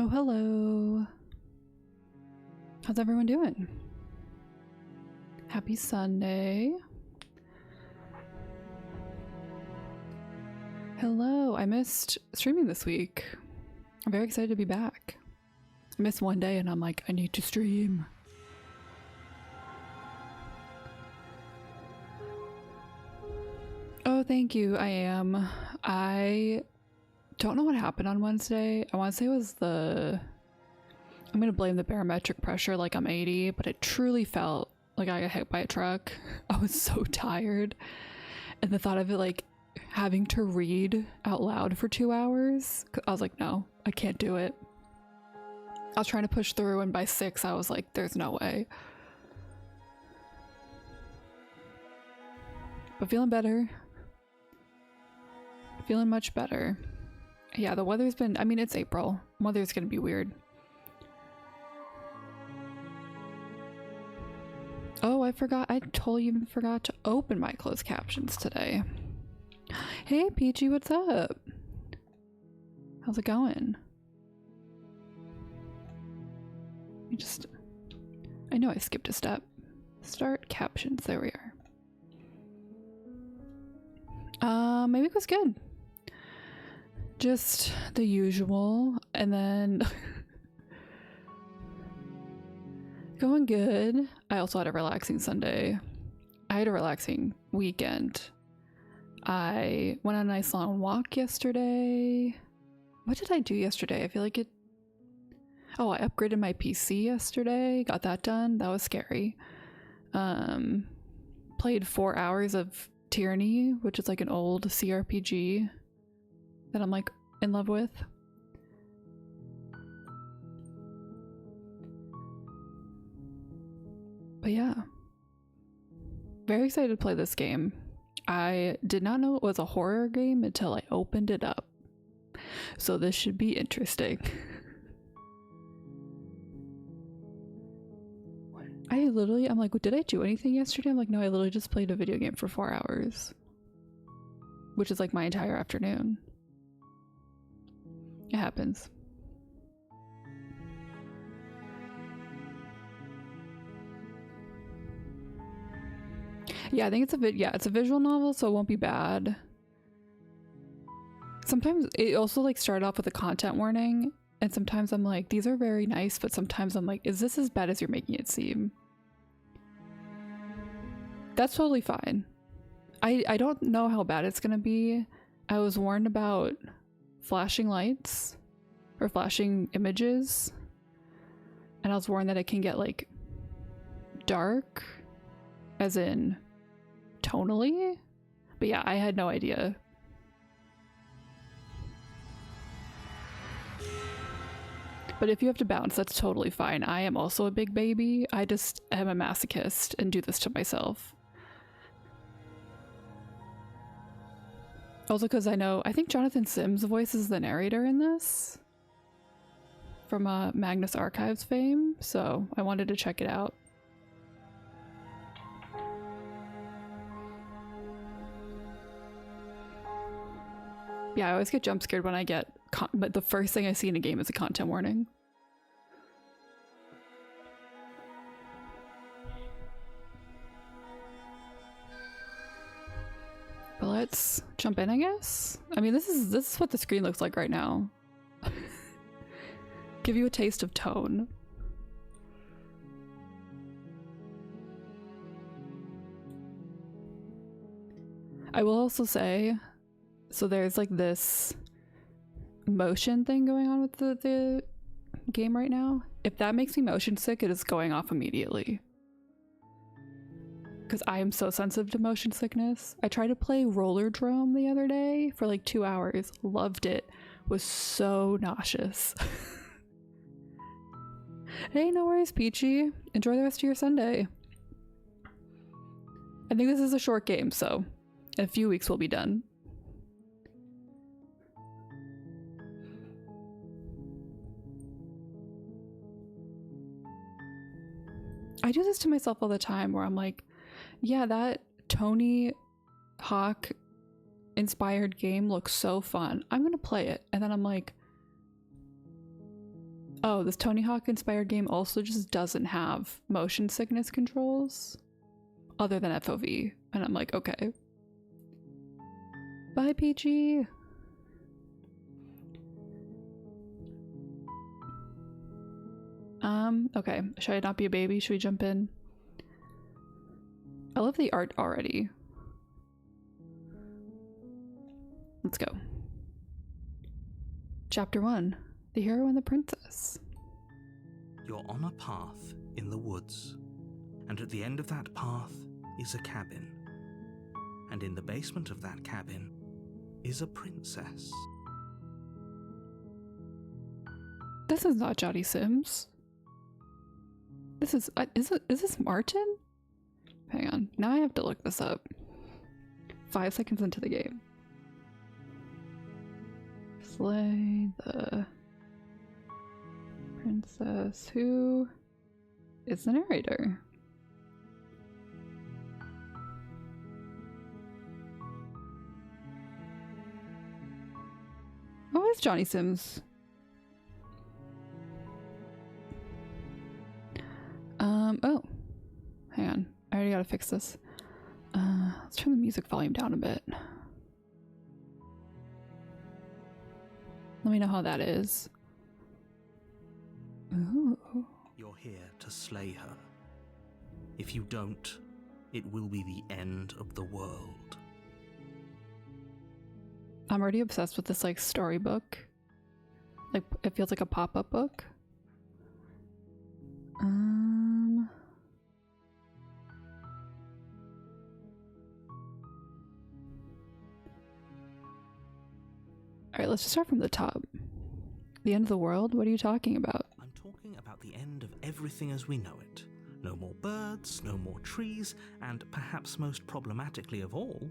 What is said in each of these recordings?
Oh, hello. How's everyone doing? Happy Sunday. Hello, I missed streaming this week. I'm very excited to be back. I missed one day and I'm like, I need to stream. Oh, thank you. I am. I don't know what happened on Wednesday. I want to say it was I'm gonna blame the barometric pressure like I'm 80, but it truly felt like I got hit by a truck. I was so tired. And the thought of it like having to read out loud for 2 hours, I was like, no, I can't do it. I was trying to push through and by 6 I was like, there's no way. But feeling better. Feeling much better. Yeah, the weather's been, I mean, it's April. Weather's gonna be weird. Oh, I totally even forgot to open my closed captions today. Hey, Peachy, what's up? How's it going? I know I skipped a step. Start captions, there we are. My week was good. Just the usual, and then going good. I also had a relaxing Sunday. I had a relaxing weekend. I went on a nice long walk yesterday. What did I do yesterday? I feel like it... Oh, I upgraded my PC yesterday. Got that done. That was scary. Played 4 hours of Tyranny, which is like an old CRPG that I'm like in love with. But yeah, very excited to play this game. I did not know it was a horror game until I opened it up. So this should be interesting. I'm like, did I do anything yesterday? I'm like, no, I literally just played a video game for 4 hours. Which is like my entire afternoon. It happens. Yeah, I think it's a visual novel, so it won't be bad. Sometimes it also like started off with a content warning, and sometimes I'm like, these are very nice, but sometimes I'm like, is this as bad as you're making it seem? That's totally fine. I don't know how bad it's gonna be. I was warned about flashing lights or flashing images, and I was warned that it can get like dark, as in tonally. But yeah, I had no idea. But if you have to bounce, that's totally fine. I am also a big baby. I just am a masochist and do this to myself. Also because I think Jonathan Sims voices the narrator in this from Magnus Archives fame, so I wanted to check it out. Yeah, I always get jump scared when I get but the first thing I see in a game is a content warning. But let's jump in, I guess. I mean, this is what the screen looks like right now. Give you a taste of tone. I will also say, so there's like this motion thing going on with the game right now. If that makes me motion sick, it is going off immediately. Because I am so sensitive to motion sickness. I tried to play Roller Drome the other day for like 2 hours. Loved it. Was so nauseous. Hey, no worries, Peachy. Enjoy the rest of your Sunday. I think this is a short game, so in a few weeks we'll be done. I do this to myself all the time where I'm like, yeah, that Tony Hawk inspired game looks so fun. I'm gonna play it. And then I'm like, Oh, this Tony Hawk inspired game also just doesn't have motion sickness controls other than FOV. And I'm like, okay. Bye, Peachy. Okay. Should I not be a baby? Should we jump in? I love the art already. Let's go. Chapter 1. The Hero and the Princess. You're on a path in the woods, and at the end of that path is a cabin. And in the basement of that cabin is a princess. This is not Johnny Sims. This is this Martin? Hang on, now I have to look this up. 5 seconds into the game. Slay the princess. Who is the narrator? Oh, it's Johnny Sims. Oh, hang on. I already gotta fix this. Let's turn the music volume down a bit. Let me know how that is. Ooh. You're here to slay her. If you don't, it will be the end of the world. I'm already obsessed with this like storybook. Like it feels like a pop-up book. Alright, let's just start from the top. The end of the world? What are you talking about? I'm talking about the end of everything as we know it. No more birds, no more trees, and perhaps most problematically of all,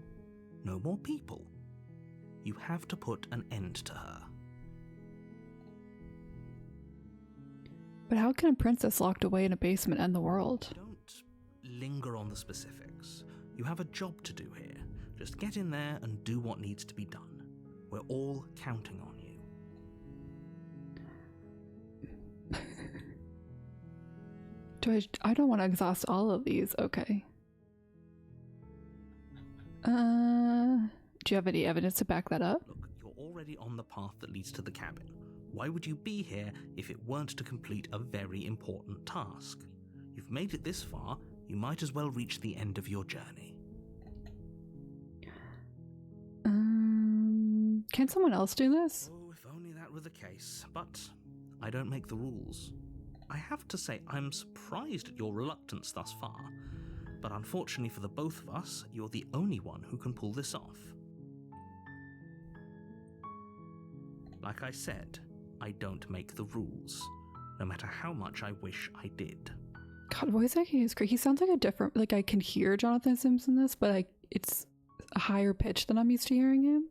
no more people. You have to put an end to her. But how can a princess locked away in a basement end the world? Don't linger on the specifics. You have a job to do here. Just get in there and do what needs to be done. We're all counting on you. I don't want to exhaust all of these. Okay. Do you have any evidence to back that up? Look, you're already on the path that leads to the cabin. Why would you be here if it weren't to complete a very important task? You've made it this far, you might as well reach the end of your journey. Can someone else do this? Oh, if only that were the case, but I don't make the rules. I have to say, I'm surprised at your reluctance thus far, but unfortunately for the both of us, you're the only one who can pull this off. Like I said, I don't make the rules, no matter how much I wish I did. God, voice acting is great. He sounds like a different, like I can hear Jonathan Sims in this, but it's a higher pitch than I'm used to hearing him.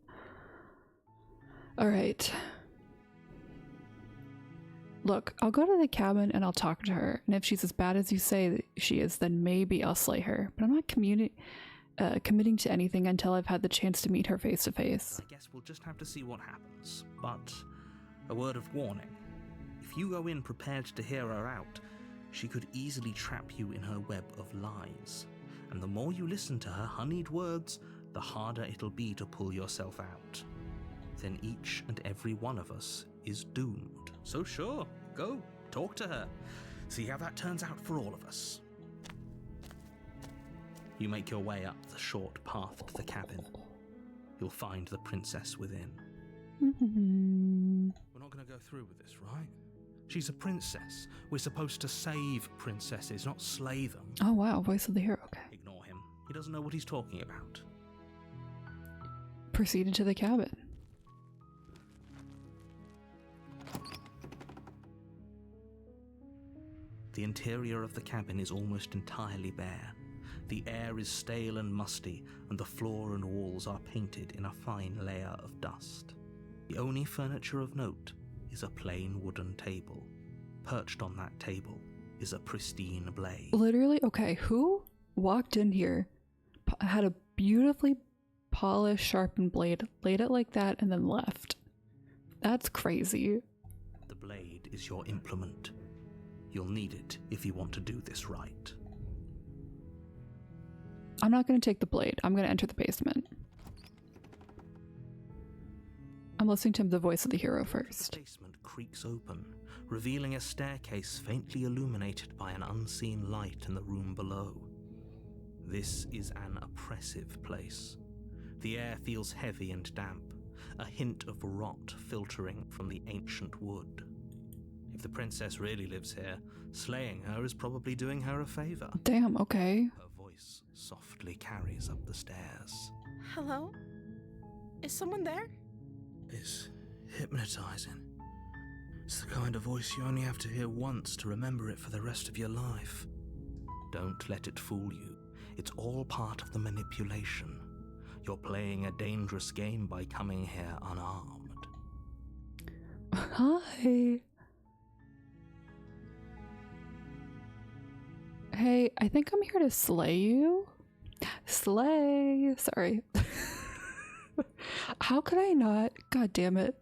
All right. Look, I'll go to the cabin and I'll talk to her, and if she's as bad as you say that she is, then maybe I'll slay her. But I'm not committing to anything until I've had the chance to meet her face to face. I guess we'll just have to see what happens. But a word of warning. If you go in prepared to hear her out, she could easily trap you in her web of lies. And the more you listen to her honeyed words, the harder it'll be to pull yourself out. Then each and every one of us is doomed. So sure, go, talk to her. See how that turns out for all of us. You make your way up the short path to the cabin. You'll find the princess within. We're not going to go through with this, right? She's a princess. We're supposed to save princesses, not slay them. Oh wow, voice of the hero, okay. Ignore him. He doesn't know what he's talking about. Proceeded to the cabin. The interior of the cabin is almost entirely bare. The air is stale and musty, and the floor and walls are painted in a fine layer of dust. The only furniture of note is a plain wooden table. Perched on that table is a pristine blade. Literally, okay, who walked in here, had a beautifully polished, sharpened blade, laid it like that, and then left? That's crazy. The blade is your implement. You'll need it if you want to do this right. I'm not going to take the blade. I'm going to enter the basement. I'm listening to the voice of the hero first. The basement creaks open, revealing a staircase faintly illuminated by an unseen light in the room below. This is an oppressive place. The air feels heavy and damp, a hint of rot filtering from the ancient wood. If the princess really lives here, slaying her is probably doing her a favor. Damn, okay. Her voice softly carries up the stairs. Hello? Is someone there? It's hypnotizing. It's the kind of voice you only have to hear once to remember it for the rest of your life. Don't let it fool you. It's all part of the manipulation. You're playing a dangerous game by coming here unarmed. Hi. Hey, I think I'm here to slay you. Slay. Sorry. How could I not? God damn it.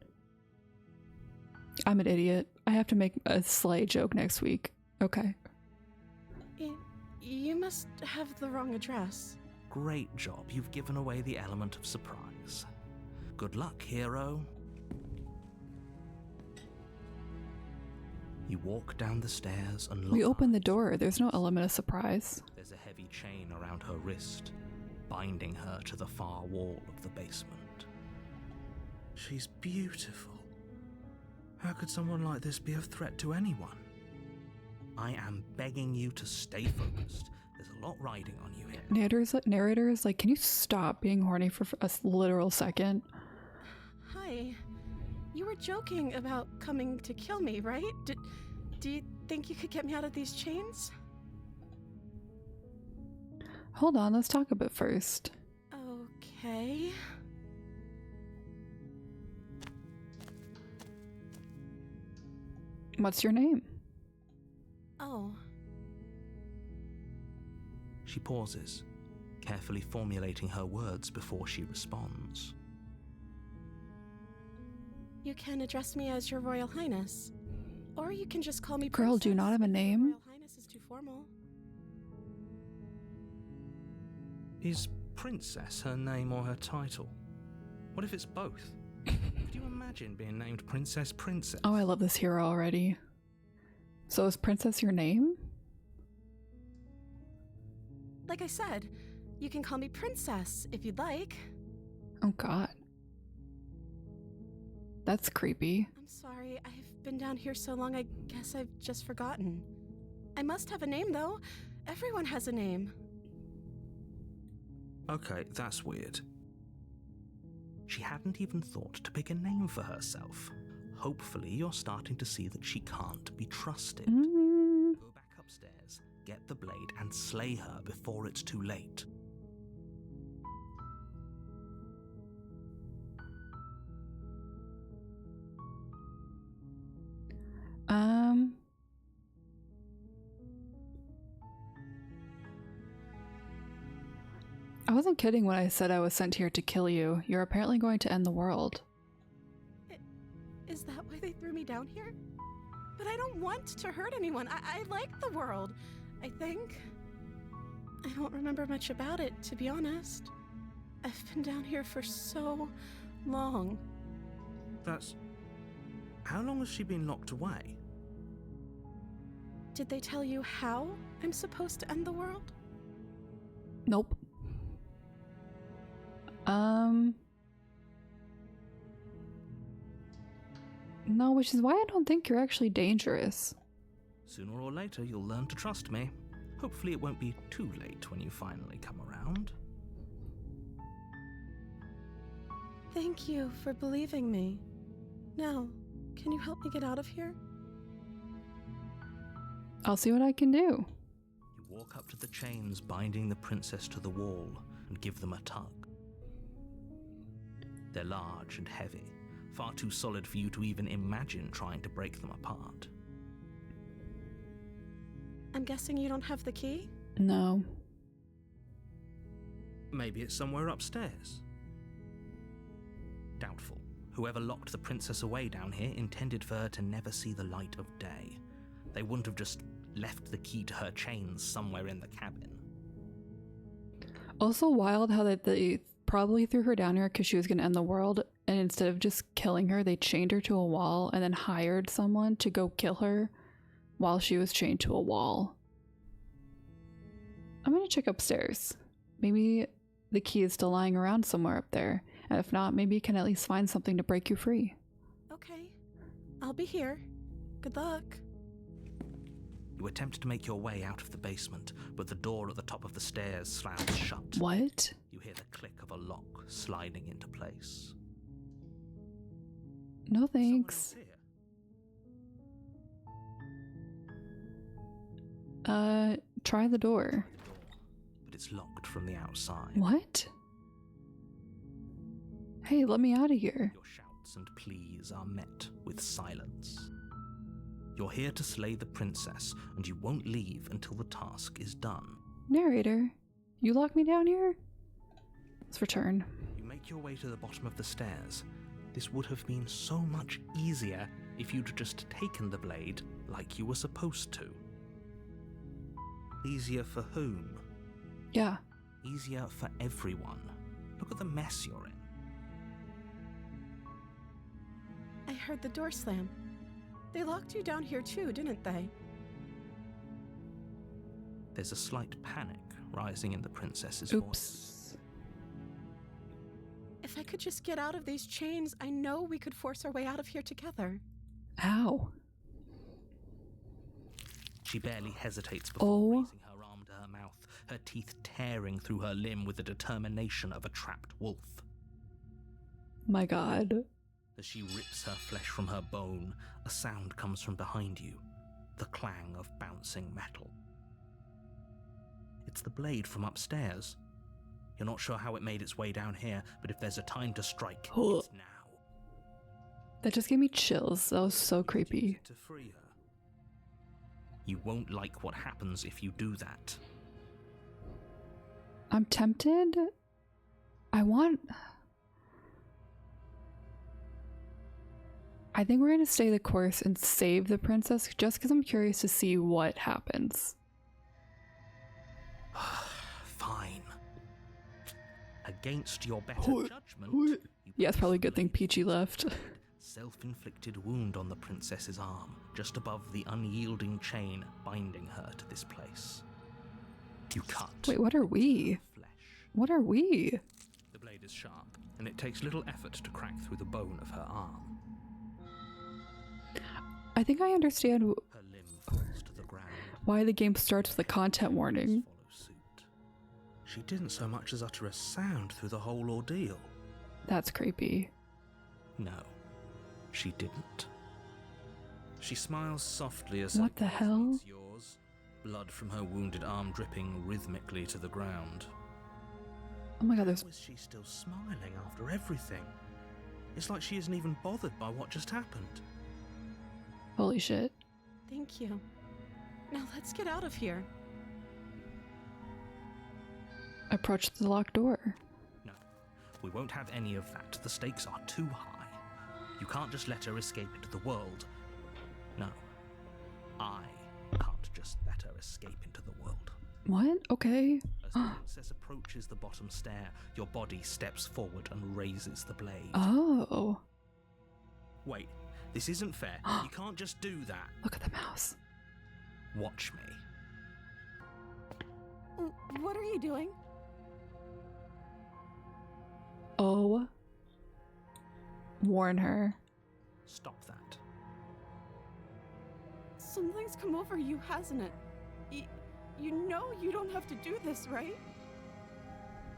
I'm an idiot. I have to make a slay joke next week. Okay. You must have the wrong address. Great job. You've given away the element of surprise. Good luck, hero. You walk down the stairs and look. We open the door. There's no element of surprise. There's a heavy chain around her wrist, binding her to the far wall of the basement. She's beautiful. How could someone like this be a threat to anyone? I am begging you to stay focused. There's a lot riding on you here. Narrator is like, can you stop being horny for a literal second? Hi. You were joking about coming to kill me, right? Do you think you could get me out of these chains? Hold on, let's talk a bit first. Okay. What's your name? Oh. She pauses, carefully formulating her words before she responds. You can address me as Your Royal Highness. Or you can just call me Girl, Princess. do you not have a name? Royal Highness is too formal. Is Princess her name or her title? What if it's both? Could you imagine being named Princess? Oh, I love this hero already. So is Princess your name? Like I said, you can call me Princess if you'd like. Oh god. That's creepy. I'm sorry, I've been down here so long I guess I've just forgotten. I must have a name though. Everyone has a name. Okay, that's weird. She hadn't even thought to pick a name for herself. Hopefully you're starting to see that she can't be trusted. Go back upstairs, get the blade, and slay her before it's too late. I wasn't kidding when I said I was sent here to kill you. You're apparently going to end the world. Is that why they threw me down here? But I don't want to hurt anyone. I like the world, I think. I don't remember much about it, to be honest. I've been down here for so long. That's... How long has she been locked away? Did they tell you how I'm supposed to end the world? Nope. No, which is why I don't think you're actually dangerous. Sooner or later, you'll learn to trust me. Hopefully it won't be too late when you finally come around. Thank you for believing me. Now, can you help me get out of here? I'll see what I can do. You walk up to the chains binding the princess to the wall and give them a tug. They're large and heavy, far too solid for you to even imagine trying to break them apart. I'm guessing you don't have the key? No. Maybe it's somewhere upstairs. Doubtful. Whoever locked the princess away down here intended for her to never see the light of day. They wouldn't have just left the key to her chains somewhere in the cabin. Also wild how they probably threw her down here because she was going to end the world, and instead of just killing her, they chained her to a wall and then hired someone to go kill her while she was chained to a wall. I'm going to check upstairs. Maybe the key is still lying around somewhere up there, and if not, maybe you can at least find something to break you free. Okay, I'll be here. Good luck. You attempt to make your way out of the basement, but the door at the top of the stairs slams shut. What? You hear the click of a lock sliding into place. No thanks. Someone else Try the door. but it's locked from the outside. What? Hey, let me out of here. Your shouts and pleas are met with silence. You're here to slay the princess, and you won't leave until the task is done. Narrator, you locked me down here? Let's return. You make your way to the bottom of the stairs. This would have been so much easier if you'd just taken the blade like you were supposed to. Easier for whom? Yeah. Easier for everyone. Look at the mess you're in. I heard the door slam. They locked you down here too, didn't they? There's a slight panic rising in the princess's voice. Oops. If I could just get out of these chains, I know we could force our way out of here together. Ow. She barely hesitates before raising her arm to her mouth, her teeth tearing through her limb with the determination of a trapped wolf. My god. As she rips her flesh from her bone, a sound comes from behind you, the clang of bouncing metal. It's the blade from upstairs. You're not sure how it made its way down here, but if there's a time to strike, it's now. That just gave me chills. That was so creepy. To free her. You won't like what happens if you do that. I'm tempted. I think we're going to stay the course and save the princess just because I'm curious to see what happens. Fine. Against your better judgment. Yeah, it's probably a good thing Peachy left. Self-inflicted wound on the princess's arm, just above the unyielding chain binding her to this place. You cut. Wait, what are we? Flesh. What are we? The blade is sharp, and it takes little effort to crack through the bone of her arm. I think I understand Her limb falls to the ground. why the game starts with a content warning. Follow suit. She didn't so much as utter a sound through the whole ordeal. That's creepy. No, she didn't. She smiles softly as What the hell? meets yours, blood from her wounded arm dripping rhythmically to the ground. Oh my god, there's... How is she still smiling after everything? It's like she isn't even bothered by what just happened. Holy shit. Thank you. Now let's get out of here. Approach the locked door. No, we won't have any of that. The stakes are too high. You can't just let her escape into the world. No, I can't just let her escape into the world. What? Okay. As the princess approaches the bottom stair, your body steps forward and raises the blade. Oh. Wait, this isn't fair. You can't just do that. Look at the mouse. Watch me. What are you doing? Oh. Warn her. Stop that. Something's come over you, hasn't it? You know you don't have to do this, right?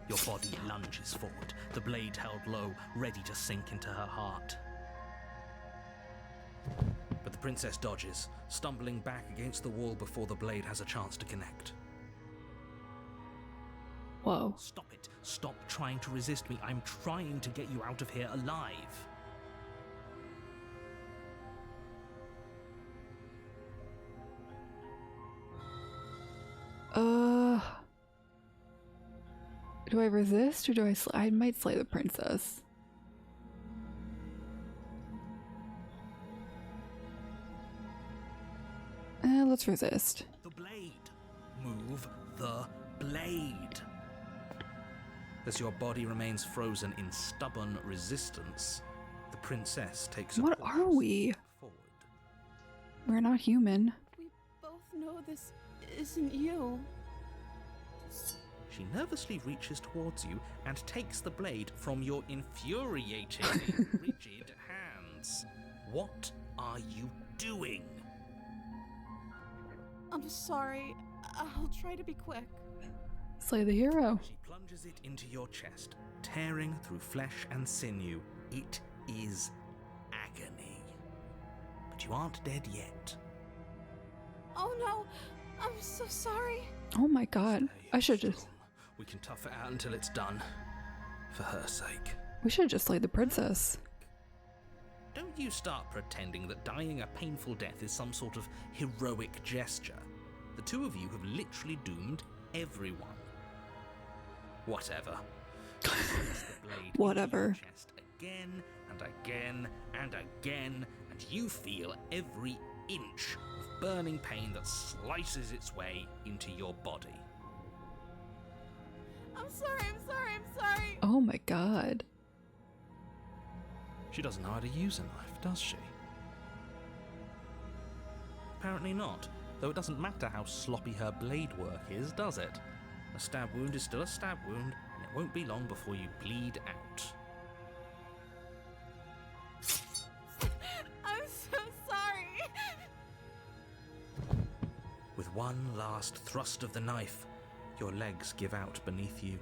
Your body lunges forward, the blade held low, ready to sink into her heart. But the princess dodges, stumbling back against the wall before the blade has a chance to connect. Whoa. Stop it. Stop trying to resist me. I'm trying to get you out of here alive. Do I resist or do I might slay the princess? let's resist. The blade. Move the blade. As your body remains frozen in stubborn resistance, the princess takes a What are cautious we? step forward. We're not human. We both know this isn't you. She nervously reaches towards you and takes the blade from your infuriatingly rigid hands. What are you doing? I'm sorry. I'll try to be quick. Slay the hero. She plunges it into your chest, tearing through flesh and sinew. It is agony. But you aren't dead yet. Oh no, I'm so sorry. Oh my god. Stay I should just... strong. We can tough it out until it's done. For her sake. We should just slay the princess. Don't you start pretending that dying a painful death is some sort of heroic gesture. The two of you have literally doomed everyone. Whatever. She slits the blade into Whatever. your chest again and again and again, and you feel every inch of burning pain that slices its way into your body. I'm sorry. Oh my god. She doesn't know how to use a knife, does she? Apparently not, though it doesn't matter how sloppy her blade work is, does it? A stab wound is still a stab wound, and it won't be long before you bleed out. I'm so sorry. With one last thrust of the knife, your legs give out beneath you.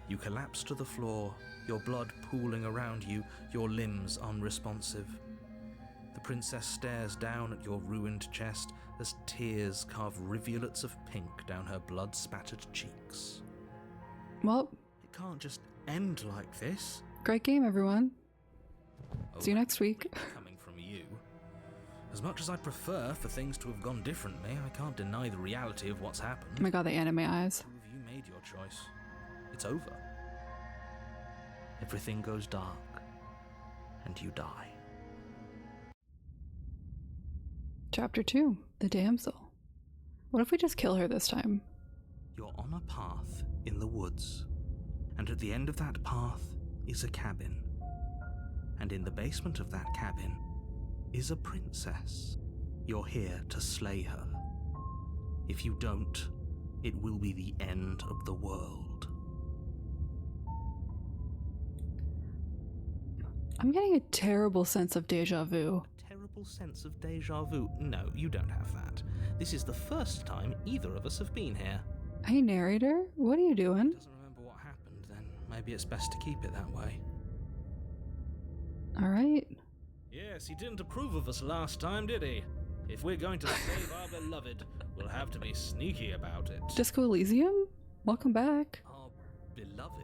You collapse to the floor, your blood pooling around you, your limbs unresponsive. The princess stares down at your ruined chest as tears carve rivulets of pink down her blood-spattered cheeks. Well, It can't just end like this. great game, everyone. See you Oh, next week. coming from you. As much as I prefer for things to have gone differently, I can't deny the reality of what's happened. Oh my god, the anime eyes. Two of you made your choice. It's over. Everything goes dark, and you die. Chapter 2, The Damsel. What if we just kill her this time? You're on a path in the woods, and at the end of that path is a cabin. And in the basement of that cabin is a princess. You're here to slay her. If you don't, it will be the end of the world. I'm getting a terrible sense of deja vu. A terrible sense of deja vu. No, you don't have that. This is the first time either of us have been here. Hey, narrator, what are you doing? Doesn't remember what happened, then maybe it's best to keep it that way. Alright. Yes, he didn't approve of us last time, did he? If we're going to save our beloved, we'll have to be sneaky about it. Disco Elysium? Welcome back. Our beloved?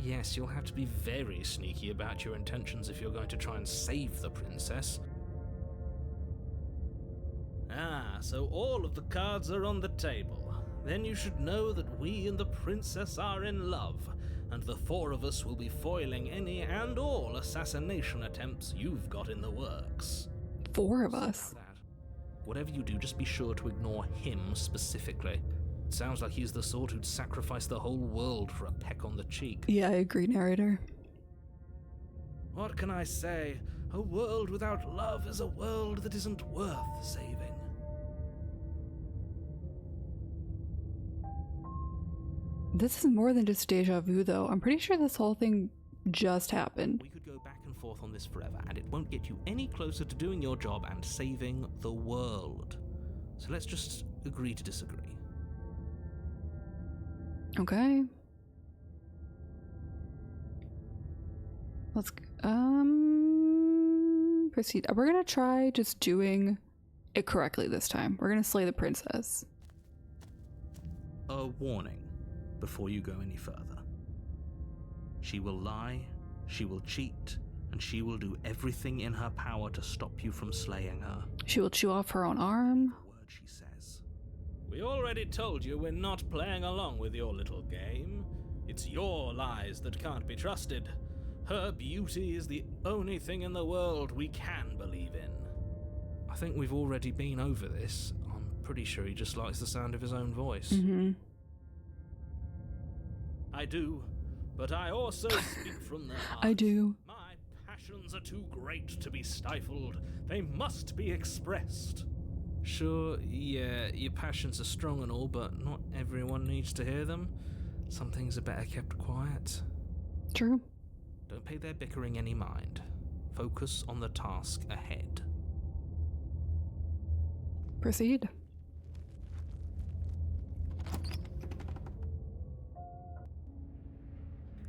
Yes, you'll have to be very sneaky about your intentions if you're going to try and save the princess. Ah, so all of the cards are on the table. Then you should know that we and the princess are in love, and the four of us will be foiling any and all assassination attempts you've got in the works. 4 of us. That. Whatever you do, just be sure to ignore him specifically. It sounds like he's the sort who'd sacrifice the whole world for a peck on the cheek. Yeah, I agree, narrator. What can I say? A world without love is a world that isn't worth saving. This is more than just deja vu, though. I'm pretty sure this whole thing just happened. We could go back and forth on this forever, and it won't get you any closer to doing your job and saving the world. So let's just agree to disagree. Okay. Let's proceed. We're gonna try just doing it correctly this time. We're gonna slay the princess. A warning before you go any further. She will lie, she will cheat, and she will do everything in her power to stop you from slaying her. She will chew off her own arm. The word she says. We already told you we're not playing along with your little game. It's your lies that can't be trusted. Her beauty is the only thing in the world we can believe in. I think we've already been over this. I'm pretty sure he just likes the sound of his own voice. Mm-hmm. I do, but I also speak from the heart. I do. My passions are too great to be stifled. They must be expressed. Sure, yeah, your passions are strong and all, but not everyone needs to hear them. Some things are better kept quiet. True. Don't pay their bickering any mind. Focus on the task ahead. Proceed.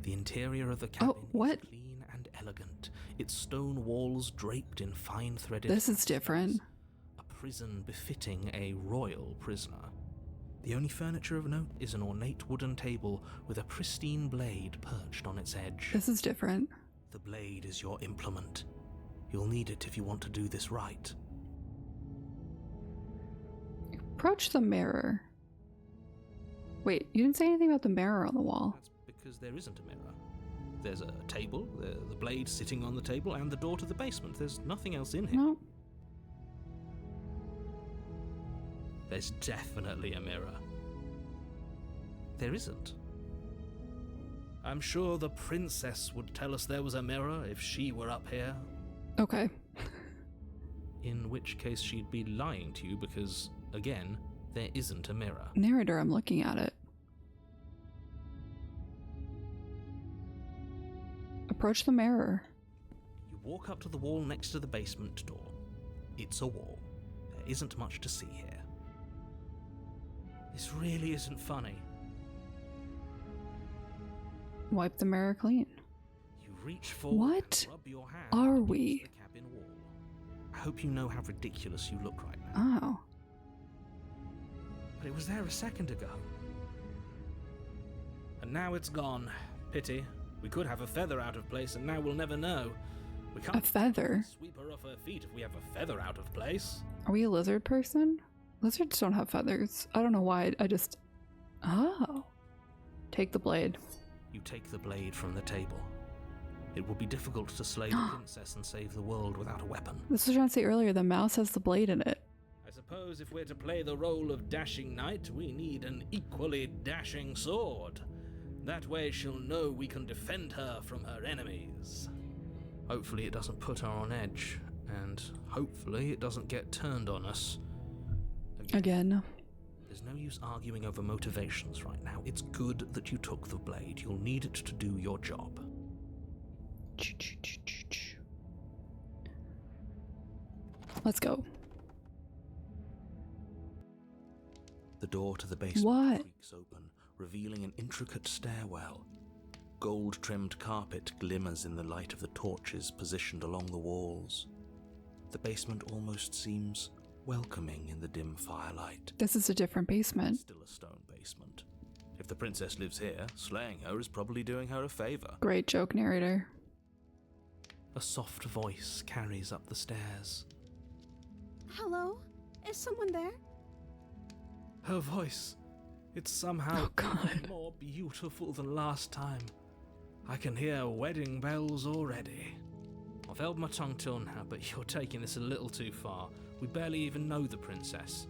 The interior of the cabin what? is clean and elegant, its stone walls draped in fine-threaded... This is different. A prison befitting a royal prisoner. The only furniture of note is an ornate wooden table with a pristine blade perched on its edge. This is different. The blade is your implement. You'll need it if you want to do this right. Approach the mirror. Wait, you didn't say anything about the mirror on the wall. That's because there isn't a mirror. There's a table, the blade sitting on the table, and the door to the basement. There's nothing else in here. No. There's definitely a mirror. There isn't. I'm sure the princess would tell us there was a mirror if she were up here. Okay. In which case she'd be lying to you because, again, there isn't a mirror. Narrator, I'm looking at it. Approach the mirror. You walk up to the wall next to the basement door. It's a wall. There isn't much to see here. This really isn't funny. Wipe the mirror clean. You reach forward What and rub your hand are against we? the cabin wall. I hope you know how ridiculous you look right now. Oh. But it was there a second ago. And now it's gone. Pity. We could have a feather out of place and now we'll never know. We can't A feather? sweep her off her feet if we have a feather out of place. Are we a lizard person? Lizards don't have feathers. I don't know why. I just... Oh. Take the blade. You take the blade from the table. It will be difficult to slay the princess and save the world without a weapon. This was trying to say earlier, the mouse has the blade in it. I suppose if we're to play the role of dashing knight, we need an equally dashing sword. That way she'll know we can defend her from her enemies. Hopefully it doesn't put her on edge, and hopefully it doesn't get turned on us. Again. There's no use arguing over motivations right now. It's good that you took the blade. You'll need it to do your job. Let's go. The door to the basement What? creaks open, revealing an intricate stairwell. Gold-trimmed carpet glimmers in the light of the torches positioned along the walls. The basement almost seems welcoming in the dim firelight. This is a different basement. It's still a stone basement. If the princess lives here, slaying her is probably doing her a favor. Great joke, narrator. A soft voice carries up the stairs. Hello? Is someone there? Her voice, it's somehow Oh, God. even more beautiful than last time. I can hear wedding bells already. I've held my tongue till now, but you're taking this a little too far. We barely even know the princess.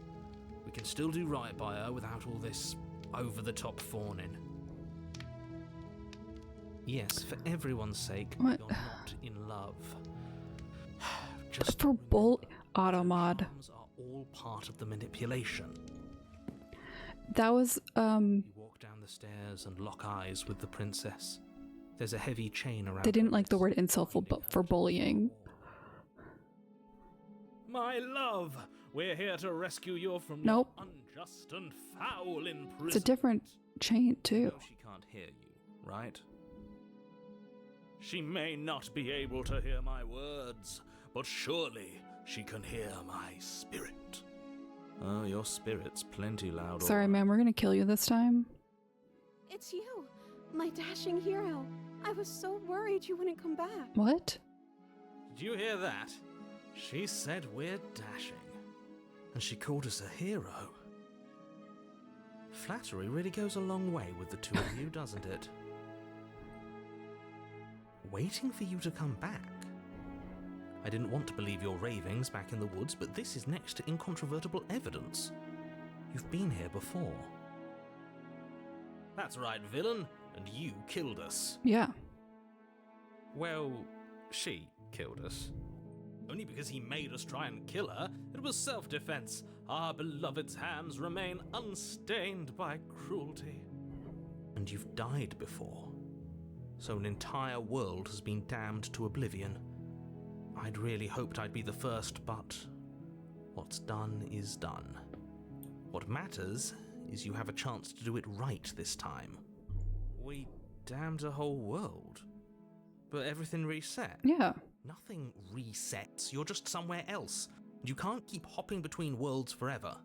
We can still do right by her without all this over-the-top fawning. Yes, for everyone's sake, What? you're not in love. Just For bull... remember, Automod. charms are all part of the manipulation. That was, You walk down the stairs and lock eyes with the princess. There's a heavy chain around. They didn't her like the word waist, incel binding her for to the bullying. wall. My love, we're here to rescue you from Nope. your unjust and foul imprisonment. It's a different chain, too. No, she can't hear you, right? She may not be able to hear my words, but surely she can hear my spirit. Oh, your spirit's plenty loud. Sorry, all right. ma'am, we're gonna kill you this time. It's you, my dashing hero. I was so worried you wouldn't come back. What? Did you hear that? She said we're dashing. And she called us a hero. Flattery really goes a long way with the two of you, doesn't it? Waiting for you to come back. I didn't want to believe your ravings back in the woods, but this is next to incontrovertible evidence. You've been here before. That's right, villain, and you killed us. Yeah. Well, she killed us. Only because he made us try and kill her. It was self-defense. Our beloved's hands remain unstained by cruelty. And you've died before. So an entire world has been damned to oblivion. I'd really hoped I'd be the first, but what's done is done. What matters is you have a chance to do it right this time. We damned a whole world. But everything reset. Yeah. Nothing resets. You're just somewhere else. You can't keep hopping between worlds forever.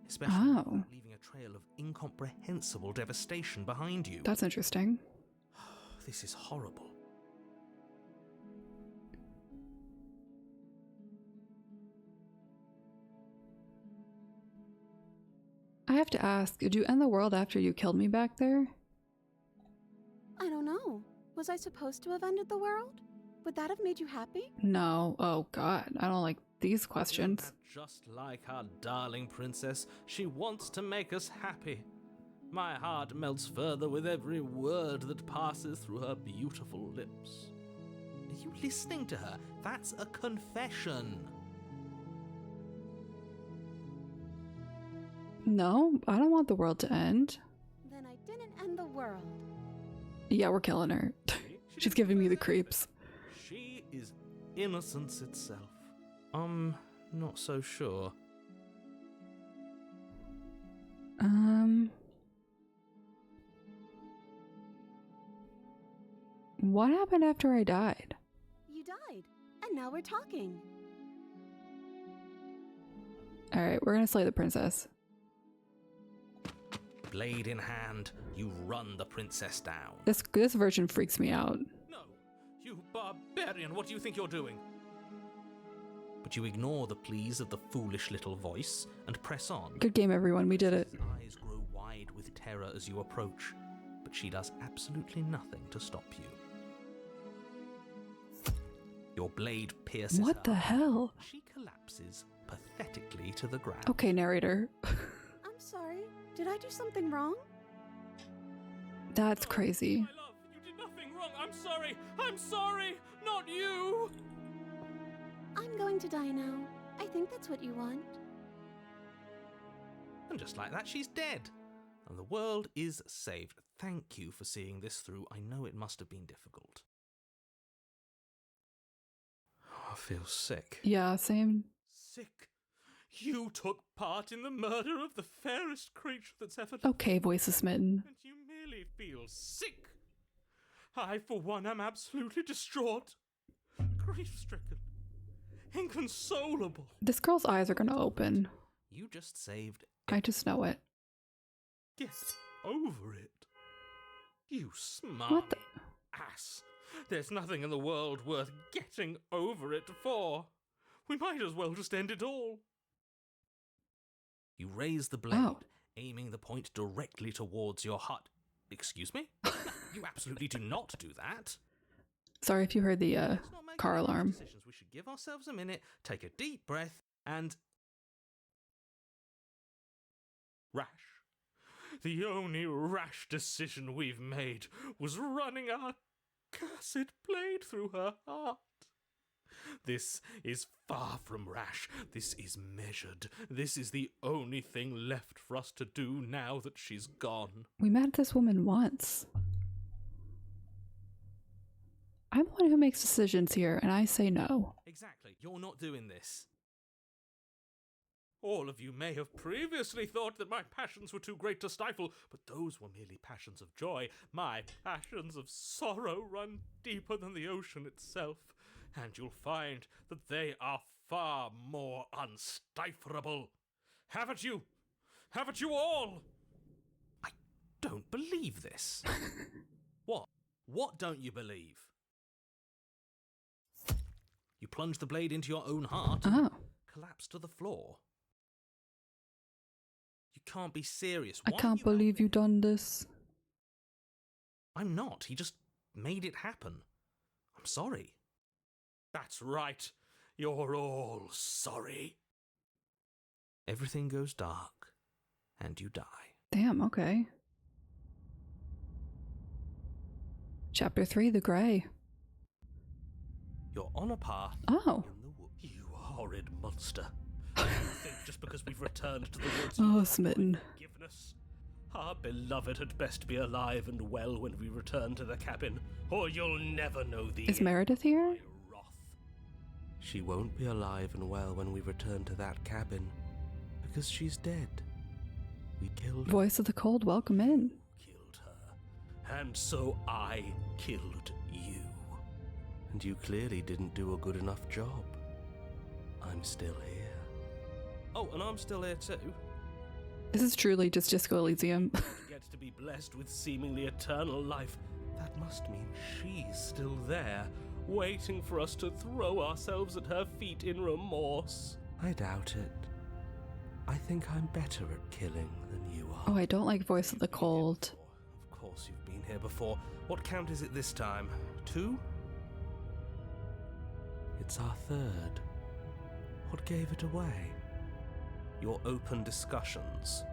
Especially without leaving a trail of incomprehensible devastation behind you. That's interesting. This is horrible. I have to ask, did you end the world after you killed me back there? I don't know. Was I supposed to have ended the world? Would that have made you happy? No. Oh god, I don't like these questions. Isn't that just like our darling princess? She wants to make us happy. My heart melts further with every word that passes through her beautiful lips. Are you listening to her? That's a confession. No, I don't want the world to end. Then I didn't end the world. Yeah, we're killing her. She's giving me the creeps. She is innocence itself. Not so sure. What happened after I died? You died, and now we're talking. Alright, we're gonna slay the princess. Blade in hand, you run the princess down. This version freaks me out. No, you barbarian, what do you think you're doing? But you ignore the pleas of the foolish little voice and press on. Good game, everyone. We did it. His eyes grow wide with terror as you approach, but she does absolutely nothing to stop you. Your blade pierces her. What the hell? She collapses pathetically to the ground. Okay, narrator. I'm sorry. Did I do something wrong? That's crazy. My love, you did nothing wrong. I'm sorry. I'm sorry. Not you. I'm going to die now. I think that's what you want. And just like that, she's dead. And the world is saved. Thank you for seeing this through. I know it must have been difficult. I feel sick. Yeah, same. Sick? You took part in the murder of the fairest creature that's ever... Okay, voice is smitten. And you merely feel sick. I, for one, am absolutely distraught. Grief-stricken. Inconsolable. This girl's eyes are gonna open. You just saved... I just know it. Get over it. You smart What the... ass. There's nothing in the world worth getting over it for. We might as well just end it all. You raise the blade, aiming the point directly towards your heart. Excuse me? You absolutely do not do that. Sorry if you heard the car alarm. Decisions. We should give ourselves a minute, take a deep breath, and... Rash. The only rash decision we've made was running our cursed blade through her heart. This is far from rash. This is measured. This is the only thing left for us to do now that she's gone. We met this woman once. I'm the one who makes decisions here, and I say no. Exactly. You're not doing this. All of you may have previously thought that my passions were too great to stifle, but those were merely passions of joy. My passions of sorrow run deeper than the ocean itself, and you'll find that they are far more unstifleable. Haven't you? Haven't you all? I don't believe this. What? What don't you believe? You plunge the blade into your own heart and collapse to the floor. You can't be serious. I can't believe you done this. I'm not. He just made it happen. I'm sorry. That's right. You're all sorry. Everything goes dark, and you die. Damn, okay. Chapter 3, The Grey. You're on a path Oh. in the woods. You horrid monster. You think just because we've returned to the woods... Oh, smitten. Forgiveness? Our beloved had best be alive and well when we return to the cabin, or you'll never know the Is end Meredith of here? my wrath. She won't be alive and well when we return to that cabin, because she's dead. We killed her. Voice of the Cold, welcome in. Killed her. And so I killed you. And you clearly didn't do a good enough job. I'm still here. Oh, and I'm still here too. This is truly just Disco Elysium. Gets to be blessed with seemingly eternal life. That must mean she's still there, waiting for us to throw ourselves at her feet in remorse. I doubt it. I think I'm better at killing than you are. Oh, I don't like Voice of the Cold. Of course you've been here before. What count is it this time? 2? It's our 3rd. What gave it away? Your open discussions.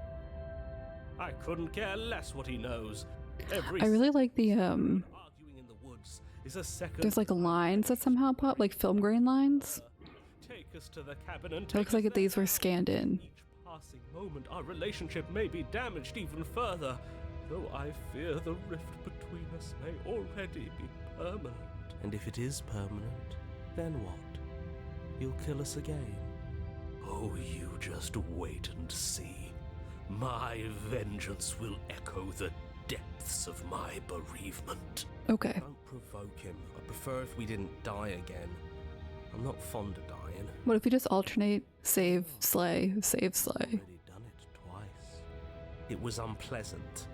I couldn't care less what he knows. I really like the, arguing in the woods is a second. there's like lines that somehow pop, like film grain lines. Take us to the cabin and It looks like these were scanned in. each passing moment our relationship may be damaged even further, though I fear the rift between us may already be permanent. And if it is permanent, then what? You'll kill us again? Oh, you just wait and see. My vengeance will echo the depths of my bereavement. Okay. Don't provoke him. I prefer if we didn't die again. I'm not fond of dying. What if we just alternate save, slay, save, slay? Already done it twice. It was unpleasant.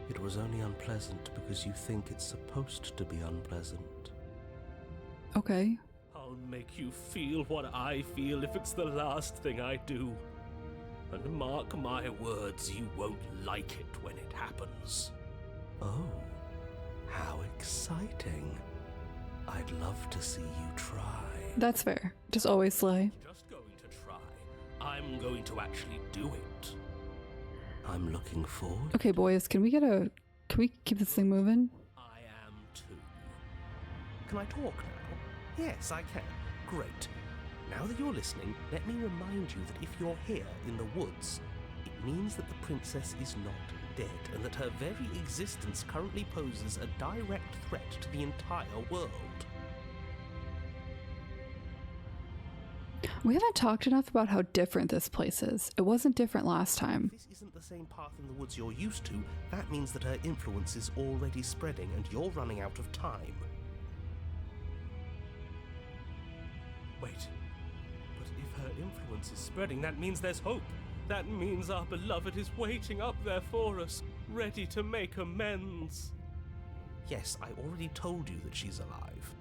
It was only unpleasant because you think it's supposed to be unpleasant. Okay. I'll make you feel what I feel if it's the last thing I do. And mark my words, you won't like it when it happens. Oh, how exciting. I'd love to see you try. That's fair. Just always slay. Just going to try. I'm going to actually do it. I'm looking forward. Okay, boys, can we keep this thing moving? I am too. Can I talk now? Yes, I can. Great. Now that you're listening, let me remind you that if you're here in the woods, it means that the princess is not dead, and that her very existence currently poses a direct threat to the entire world. We haven't talked enough about how different this place is. It wasn't different last time. If this isn't the same path in the woods you're used to, that means that her influence is already spreading and you're running out of time. Wait. But if her influence is spreading, that means there's hope. That means our beloved is waiting up there for us, ready to make amends. Yes, I already told you that she's alive.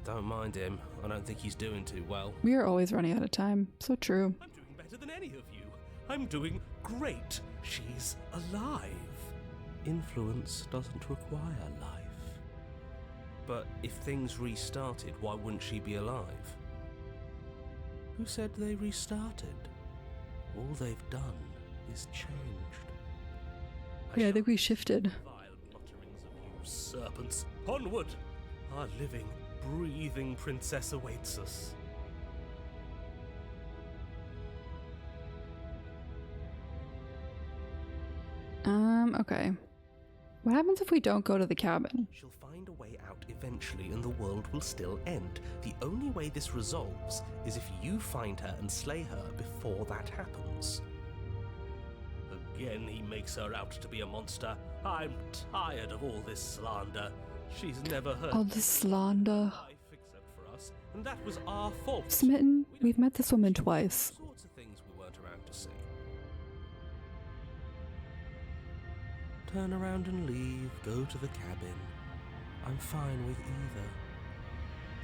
Don't mind him. I don't think he's doing too well. We are always running out of time. So true. I'm doing better than any of you. I'm doing great. She's alive. Influence doesn't require life. But if things restarted, why wouldn't she be alive? Who said they restarted? All they've done is changed. Yeah, I think we shifted. Vile mutterings of you serpents. Onward! Our living, breathing princess awaits us. Okay. What happens if we don't go to the cabin? She'll find a way out eventually and the world will still end. The only way this resolves is if you find her and slay her before that happens. Again he makes her out to be a monster. I'm tired of all this slander. She's never heard All the slander. life except for us, and that was our fault. Smitten, we've met this woman twice. All sorts of things we weren't around to see. Turn around and leave, go to the cabin. I'm fine with either.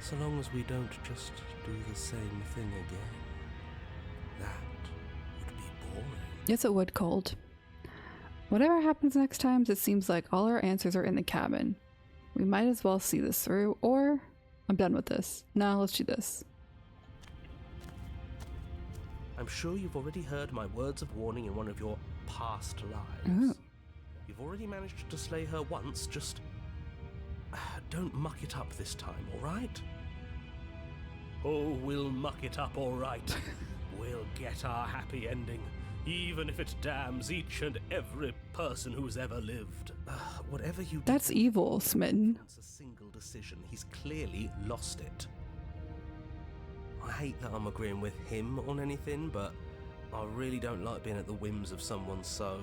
So long as we don't just do the same thing again. That would be boring. Yes, it would, Cold. Whatever happens next time, it seems like all our answers are in the cabin. We might as well see this through, or I'm done with this. Now let's do this. I'm sure you've already heard my words of warning in one of your past lives. Ooh. You've already managed to slay her once, just don't muck it up this time, alright? Oh, we'll muck it up alright. We'll get our happy ending, even if it damns each and every person who's ever lived. Whatever you do, That's evil, Smitten. it's a single decision. He's clearly lost it. I hate that I'm agreeing with him on anything, but I really don't like being at the whims of someone so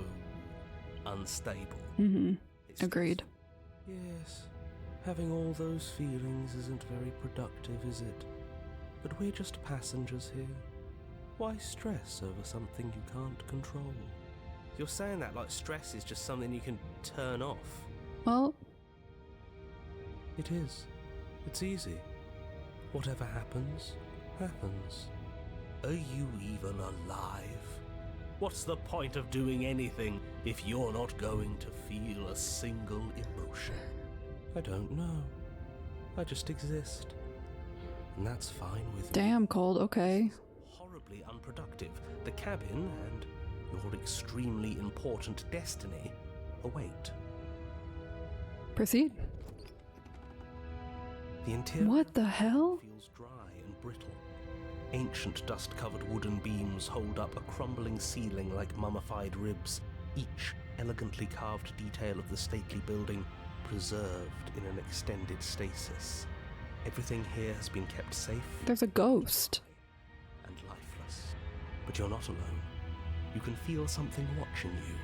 unstable. Mm-hmm. It's Agreed. just- yes, having all those feelings isn't very productive, is it? But we're just passengers here. Why stress over something you can't control? You're saying that like stress is just something you can turn off. Well, It is. It's easy. Whatever happens, happens. Are you even alive? What's the point of doing anything if you're not going to feel a single emotion? I don't know. I just exist. And that's fine with me. damn cold. Okay. Horribly unproductive. The cabin and your extremely important destiny await. Proceed. The interior What the hell? feels dry and brittle. Ancient dust-covered wooden beams hold up a crumbling ceiling like mummified ribs, each elegantly carved detail of the stately building preserved in an extended stasis. Everything here has been kept safe There's a ghost. and lifeless. But you're not alone. You can feel something watching you.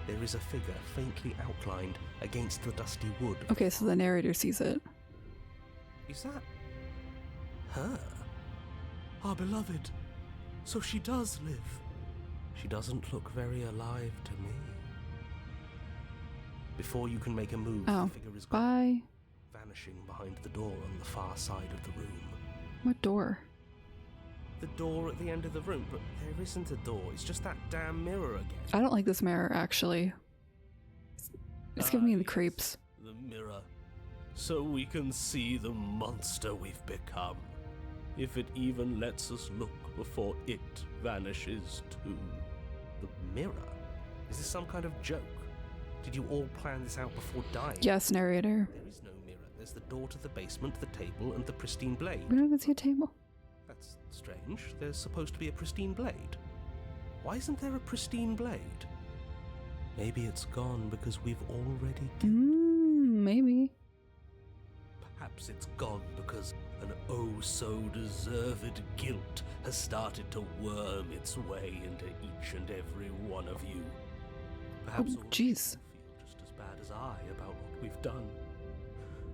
There is a figure faintly outlined against the dusty wood. Okay, so the narrator sees it. Is that her? Our beloved. So she does live. She doesn't look very alive to me. Before you can make a move, Oh, the figure is gone, bye. vanishing behind the door on the far side of the room. What door? The door at the end of the room, but there isn't a door. It's just that damn mirror again. I don't like this mirror, actually. It's giving me the yes, creeps. The mirror. So we can see the monster we've become. If it even lets us look before it vanishes too. The mirror? Is this some kind of joke? Did you all plan this out before dying? Yes, narrator. There is no mirror. There's the door to the basement, the table, and the pristine blade. We don't even see a table. That's strange. There's supposed to be a pristine blade. Why isn't there a pristine blade? Maybe it's gone because we've already killed. Maybe. Perhaps it's gone because an oh-so-deserved guilt has started to worm its way into each and every one of you. Perhaps all of you jeez. feel just as bad as I about what we've done.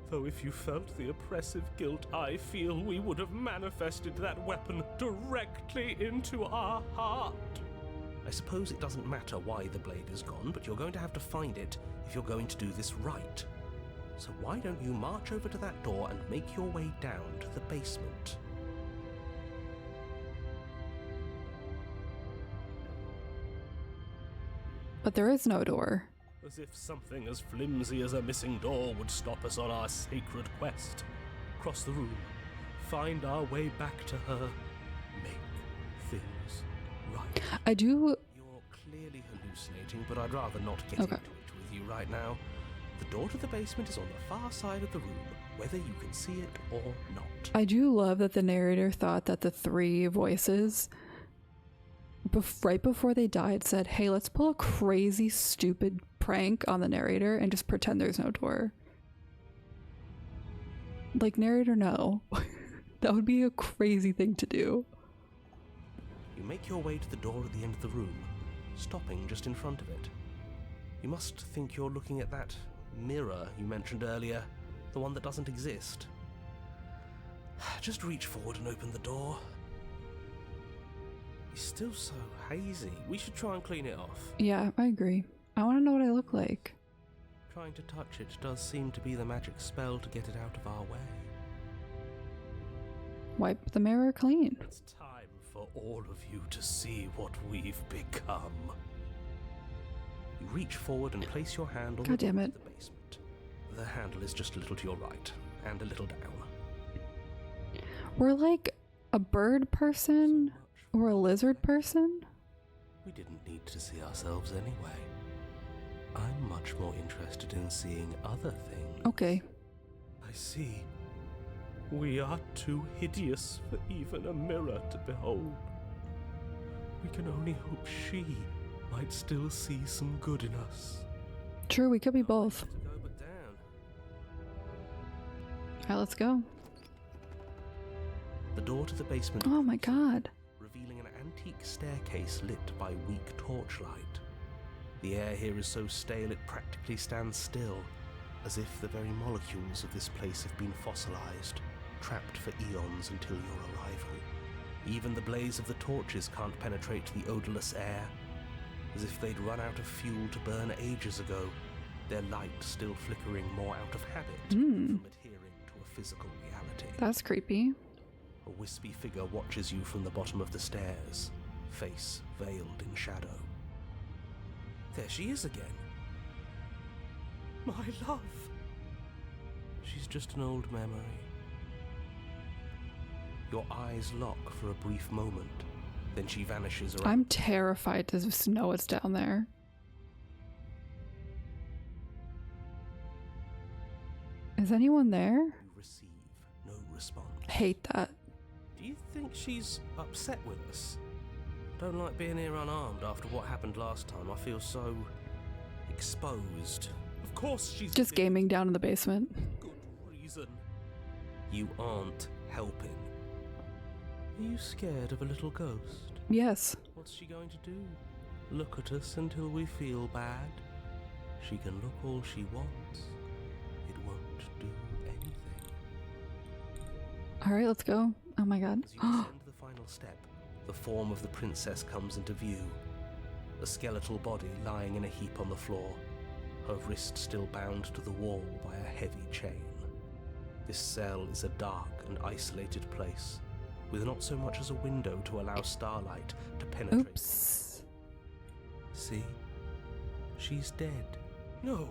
Though if you felt the oppressive guilt I feel, we would have manifested that weapon directly into our heart. I suppose it doesn't matter why the blade is gone, but you're going to have to find it if you're going to do this right. So why don't you march over to that door and make your way down to the basement? But there is no door. As if something as flimsy as a missing door would stop us on our sacred quest. Cross the room, find our way back to her, make things right. I do. You're clearly hallucinating, but I'd rather not get Okay. into it with you right now. The door to the basement is on the far side of the room, whether you can see it or not. I do love that the narrator thought that the three voices, right before they died, said, hey, let's pull a crazy, stupid prank on the narrator and just pretend there's no door. Like, narrator, no. That would be a crazy thing to do. You make your way to the door at the end of the room, stopping just in front of it. You must think you're looking at that mirror you mentioned earlier, the one that doesn't exist. Just reach forward and open the door. It's still so hazy. We should try and clean it off. Yeah, I agree. I want to know what I look like. Trying to touch it does seem to be the magic spell to get it out of our way. Wipe the mirror clean. It's time for all of you to see what we've become. You reach forward and place your hand on God damn the door it. to the basement. The handle is just a little to your right, and a little down. We're like a bird person or a lizard person? We didn't need to see ourselves anyway. I'm much more interested in seeing other things. Okay. I see. We are too hideous for even a mirror to behold. We can only hope she might still see some good in us. True, we could be both. To go but down. Alright, let's go. The door to the basement Oh my god. revealing an antique staircase lit by weak torchlight. The air here is so stale it practically stands still, as if the very molecules of this place have been fossilized, trapped for eons until your arrival. Even the blaze of the torches can't penetrate the odorless air, as if they'd run out of fuel to burn ages ago, their light still flickering more out of habit from adhering to a physical reality. That's creepy. A wispy figure watches you from the bottom of the stairs, face veiled in shadow. There she is again. My love. She's just an old memory. Your eyes lock for a brief moment, then she vanishes around. I'm terrified to just know what's down there. Is anyone there? You receive no response. Hate that. Do you think she's upset with us? I don't like being here unarmed after what happened last time. I feel so exposed. Of course she's Just gaming down in the basement. good reason. You aren't helping. Are you scared of a little ghost? Yes. What's she going to do? Look at us until we feel bad? She can look all she wants. It won't do anything. Alright, let's go. Oh my god. As you descend the final step, the form of the princess comes into view. A skeletal body lying in a heap on the floor, her wrist still bound to the wall by a heavy chain. This cell is a dark and isolated place, with not so much as a window to allow starlight to penetrate. Oops. See? She's dead. No!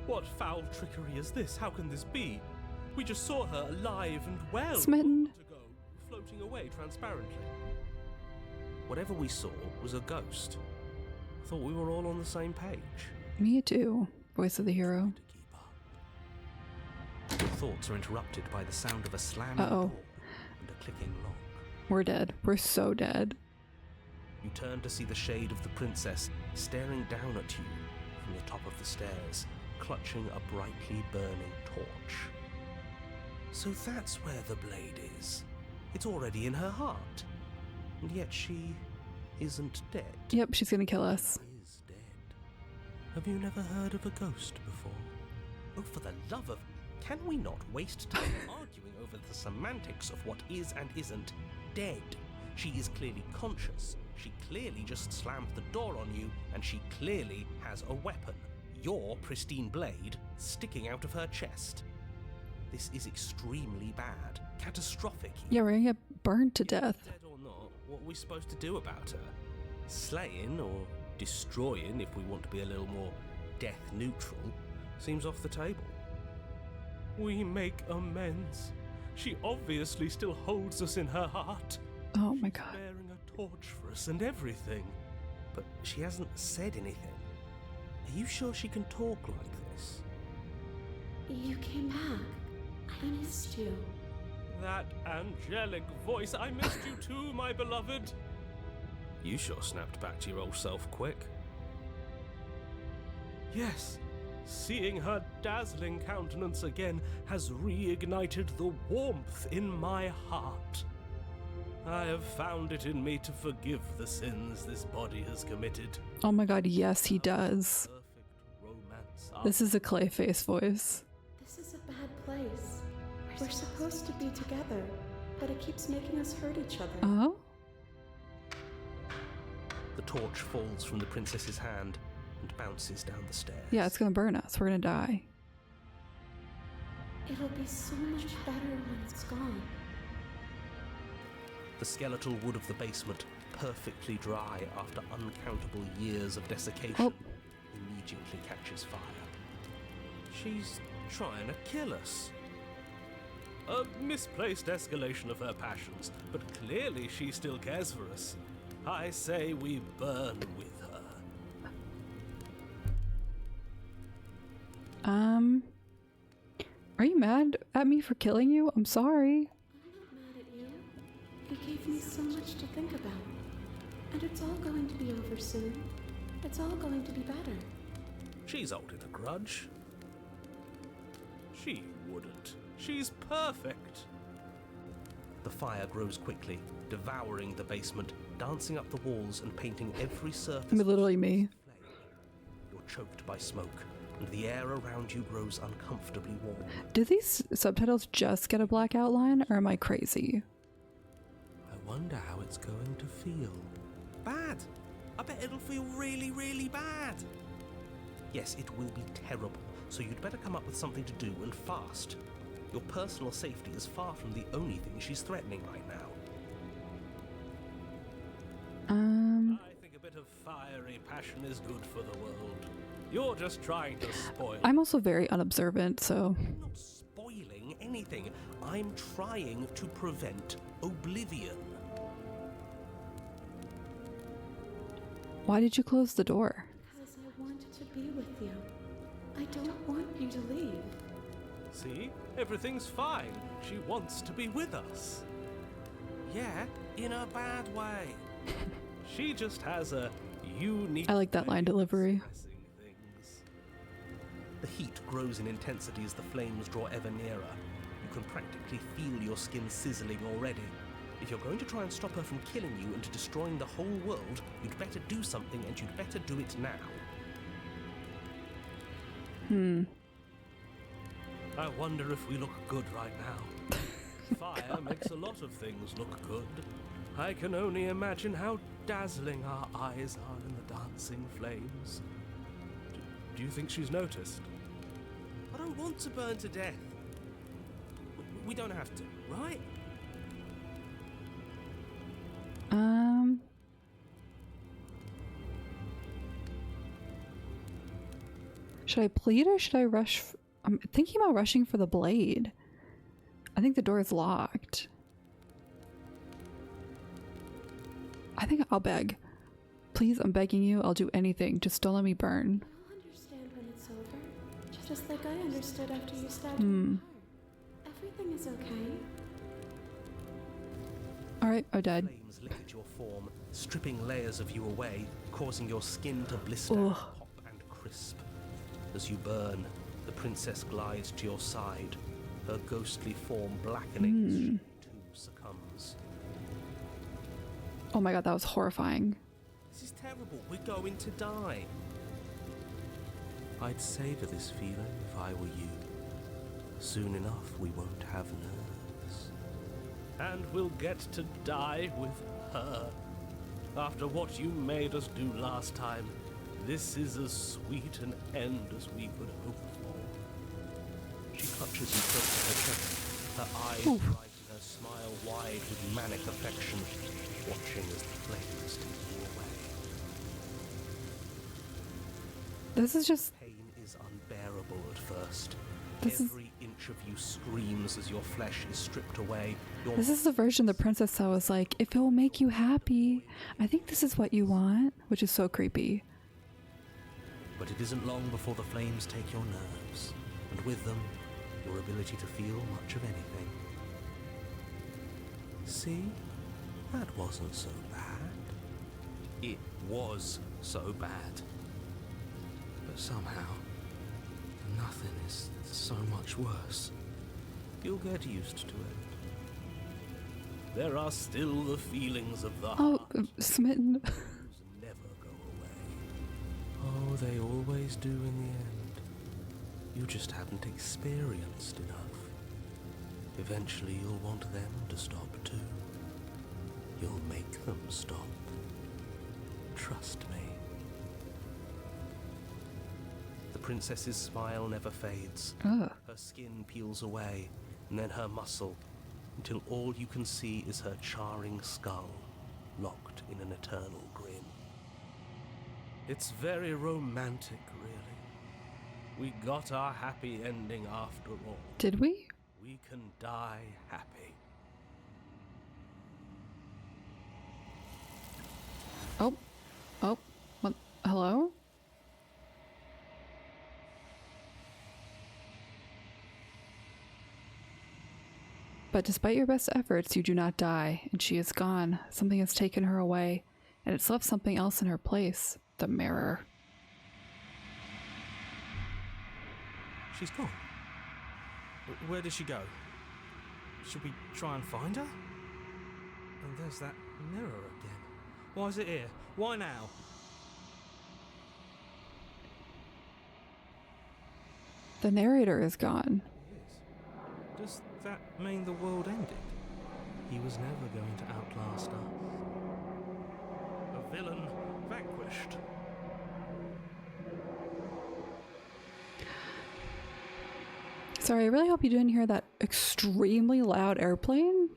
What foul trickery is this? How can this be? We just saw her alive and well Smitten. a moment ago, floating away transparently. Whatever we saw was a ghost. I thought we were all on the same page. Me too. Voice of the hero. To keep up. Your thoughts are interrupted by the sound of a slamming Uh-oh. door and a clicking lock. We're dead. We're so dead. You turn to see the shade of the princess staring down at you from the top of the stairs, clutching a brightly burning torch. So that's where the blade is. It's already in her heart. And yet she isn't dead. Yep, she's gonna kill us. Is dead. Have you never heard of a ghost before? Oh, for the love of... Can we not waste time arguing over the semantics of what is and isn't dead? She is clearly conscious. She clearly just slammed the door on you, and she clearly has a weapon. Your pristine blade sticking out of her chest. This is extremely bad. Catastrophic. Yeah, we're gonna get burned to death. Dead or not, what are we supposed to do about her? Slaying or destroying, if we want to be a little more death neutral, seems off the table. We make amends. She obviously still holds us in her heart. Oh my god. Bearing a torch for us and everything. But she hasn't said anything. Are you sure she can talk like this? You came back. I missed you. That angelic voice, I missed you too, my beloved. You sure snapped back to your old self quick. Yes, seeing her dazzling countenance again has reignited the warmth in my heart. I have found it in me to forgive the sins this body has committed. Oh my god, yes he does. Perfect romance. This is a Clayface voice. This is a bad place. We're supposed to be together, but it keeps making us hurt each other. Oh? The torch falls from the princess's hand and bounces down the stairs. Yeah, it's gonna burn us. We're gonna die. It'll be so much better when it's gone. The skeletal wood of the basement, perfectly dry after uncountable years of desiccation, Oh. immediately catches fire. She's trying to kill us. A misplaced escalation of her passions, but clearly she still cares for us. I say we burn with her. Are you mad at me for killing you? I'm sorry. I'm not mad at you. You gave me so much to think about. And it's all going to be over soon. It's all going to be better. She's holding a grudge. She wouldn't. She's perfect. The fire grows quickly, devouring the basement, dancing up the walls and painting every surface. I mean, literally me. You're choked by smoke, and the air around you grows uncomfortably warm. Do these subtitles just get a black outline, or am I crazy? I wonder how it's going to feel. Bad! I bet it'll feel really, really bad. Yes, it will be terrible, so you'd better come up with something to do, and fast. Your personal safety is far from the only thing she's threatening right now. I think a bit of fiery passion is good for the world. You're just trying to spoil. I'm also very unobservant, so... I'm not spoiling anything. I'm trying to prevent oblivion. Why did you close the door? Because I wanted to be with you. I don't want you to leave. See? Everything's fine. She wants to be with us. Yeah, in a bad way. She just has a unique... I like that line delivery. expressing things. The heat grows in intensity as the flames draw ever nearer. You can practically feel your skin sizzling already. If you're going to try and stop her from killing you and destroying the whole world, you'd better do something, and you'd better do it now. I wonder if we look good right now. Fire makes a lot of things look good. I can only imagine how dazzling our eyes are in the dancing flames. Do you think she's noticed? I don't want to burn to death. We don't have to, right? Should I plead or should I rush? I'm thinking about rushing for the blade. I think the door is locked. I think I'll beg. Please, I'm begging you. I'll do anything. Just don't let me burn. You'll understand when it's over. Just like I understood after you stabbed me in the heart. Everything is okay. Alright, I'm dead. Flames lick at your form, stripping layers of you away, causing your skin to blister, Ugh. pop, and crisp. As you burn, the princess glides to your side, her ghostly form blackening as she too succumbs. Oh my god, that was horrifying. This is terrible. We're going to die. I'd savor this feeling if I were you. Soon enough, we won't have nerves. And we'll get to die with her. After what you made us do last time, this is as sweet an end as we could hope for. She clutches you close to her chest, her eyes bright and her smile wide with manic affection, watching as the flames take you away. This is just... Pain is unbearable at first. This is- Every inch of you screams as your flesh is stripped away. Your This is the version the princess saw was like, if it will make you happy, I think this is what you want, which is so creepy. But it isn't long before the flames take your nerves, and with them, your ability to feel much of anything. See? That wasn't so bad. It was so bad. But somehow, nothing is so much worse. You'll get used to it. There are still the feelings of the Oh, heart. smitten. Those never go away. Oh, they always do in the end. You just haven't experienced enough. Eventually you'll want them to stop too. You'll make them stop. Trust me. The princess's smile never fades. Ugh. Her skin peels away, and then her muscle, until all you can see is her charring skull, locked in an eternal grin. It's very romantic, really. We got our happy ending after all. Did we? we can die happy. Oh. Oh. What? Hello? But despite your best efforts, you do not die, and she is gone. Something has taken her away, and it's left something else in her place. The mirror. She's gone. Where did she go? Should we try and find her? And there's that mirror again. Why is it here? Why now? The narrator is gone. He is. Does that mean the world ended? He was never going to outlast us. A villain vanquished. Sorry, I really hope you didn't hear that extremely loud airplane.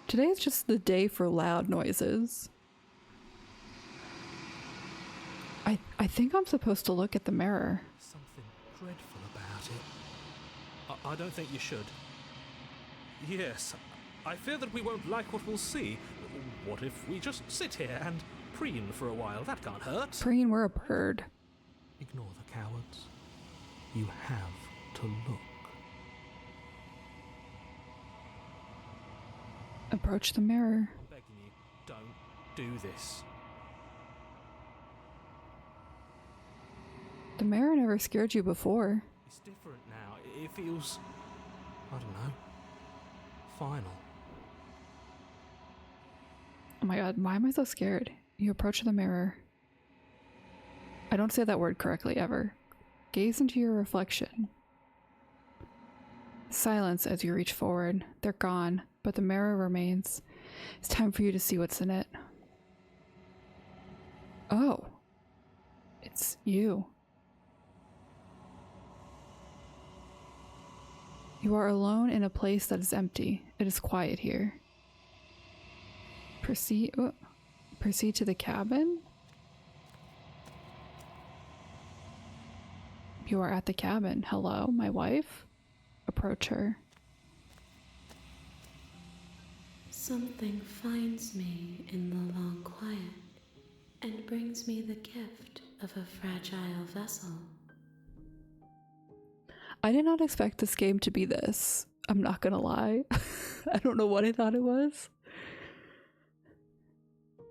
Today is just the day for loud noises. I think I'm supposed to look at the mirror. Something dreadful about it. I don't think you should. Yes, I fear that we won't like what we'll see. What if we just sit here and preen for a while? That can't hurt. Preen, we're a bird. Ignore the cowards. You have to look. Approach the mirror. I'm begging you, don't do this. The mirror never scared you before. It's different now. It feels, I don't know, final. Oh my god, why am I so scared? You approach the mirror. I don't say that word correctly ever. Gaze into your reflection. Silence as you reach forward. They're gone, but the mirror remains. It's time for you to see what's in it. Oh. It's you. You are alone in a place that is empty. It is quiet here. Proceed to the cabin? You are at the cabin. Hello, my wife? Approach her. Something finds me in the long quiet and brings me the gift of a fragile vessel. I did not expect this game to be this. I'm not gonna lie. I don't know what I thought it was.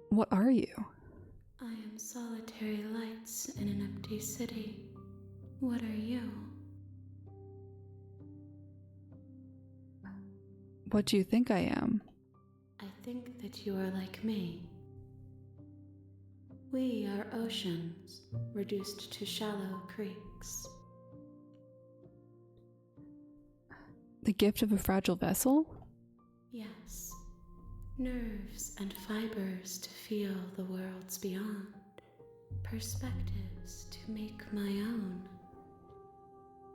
What are you? I am solitary lights in an empty city. What are you? What do you think I am? I think that you are like me. We are oceans, reduced to shallow creeks. The gift of a fragile vessel? Yes. Nerves and fibers to feel the worlds beyond. Perspectives to make my own.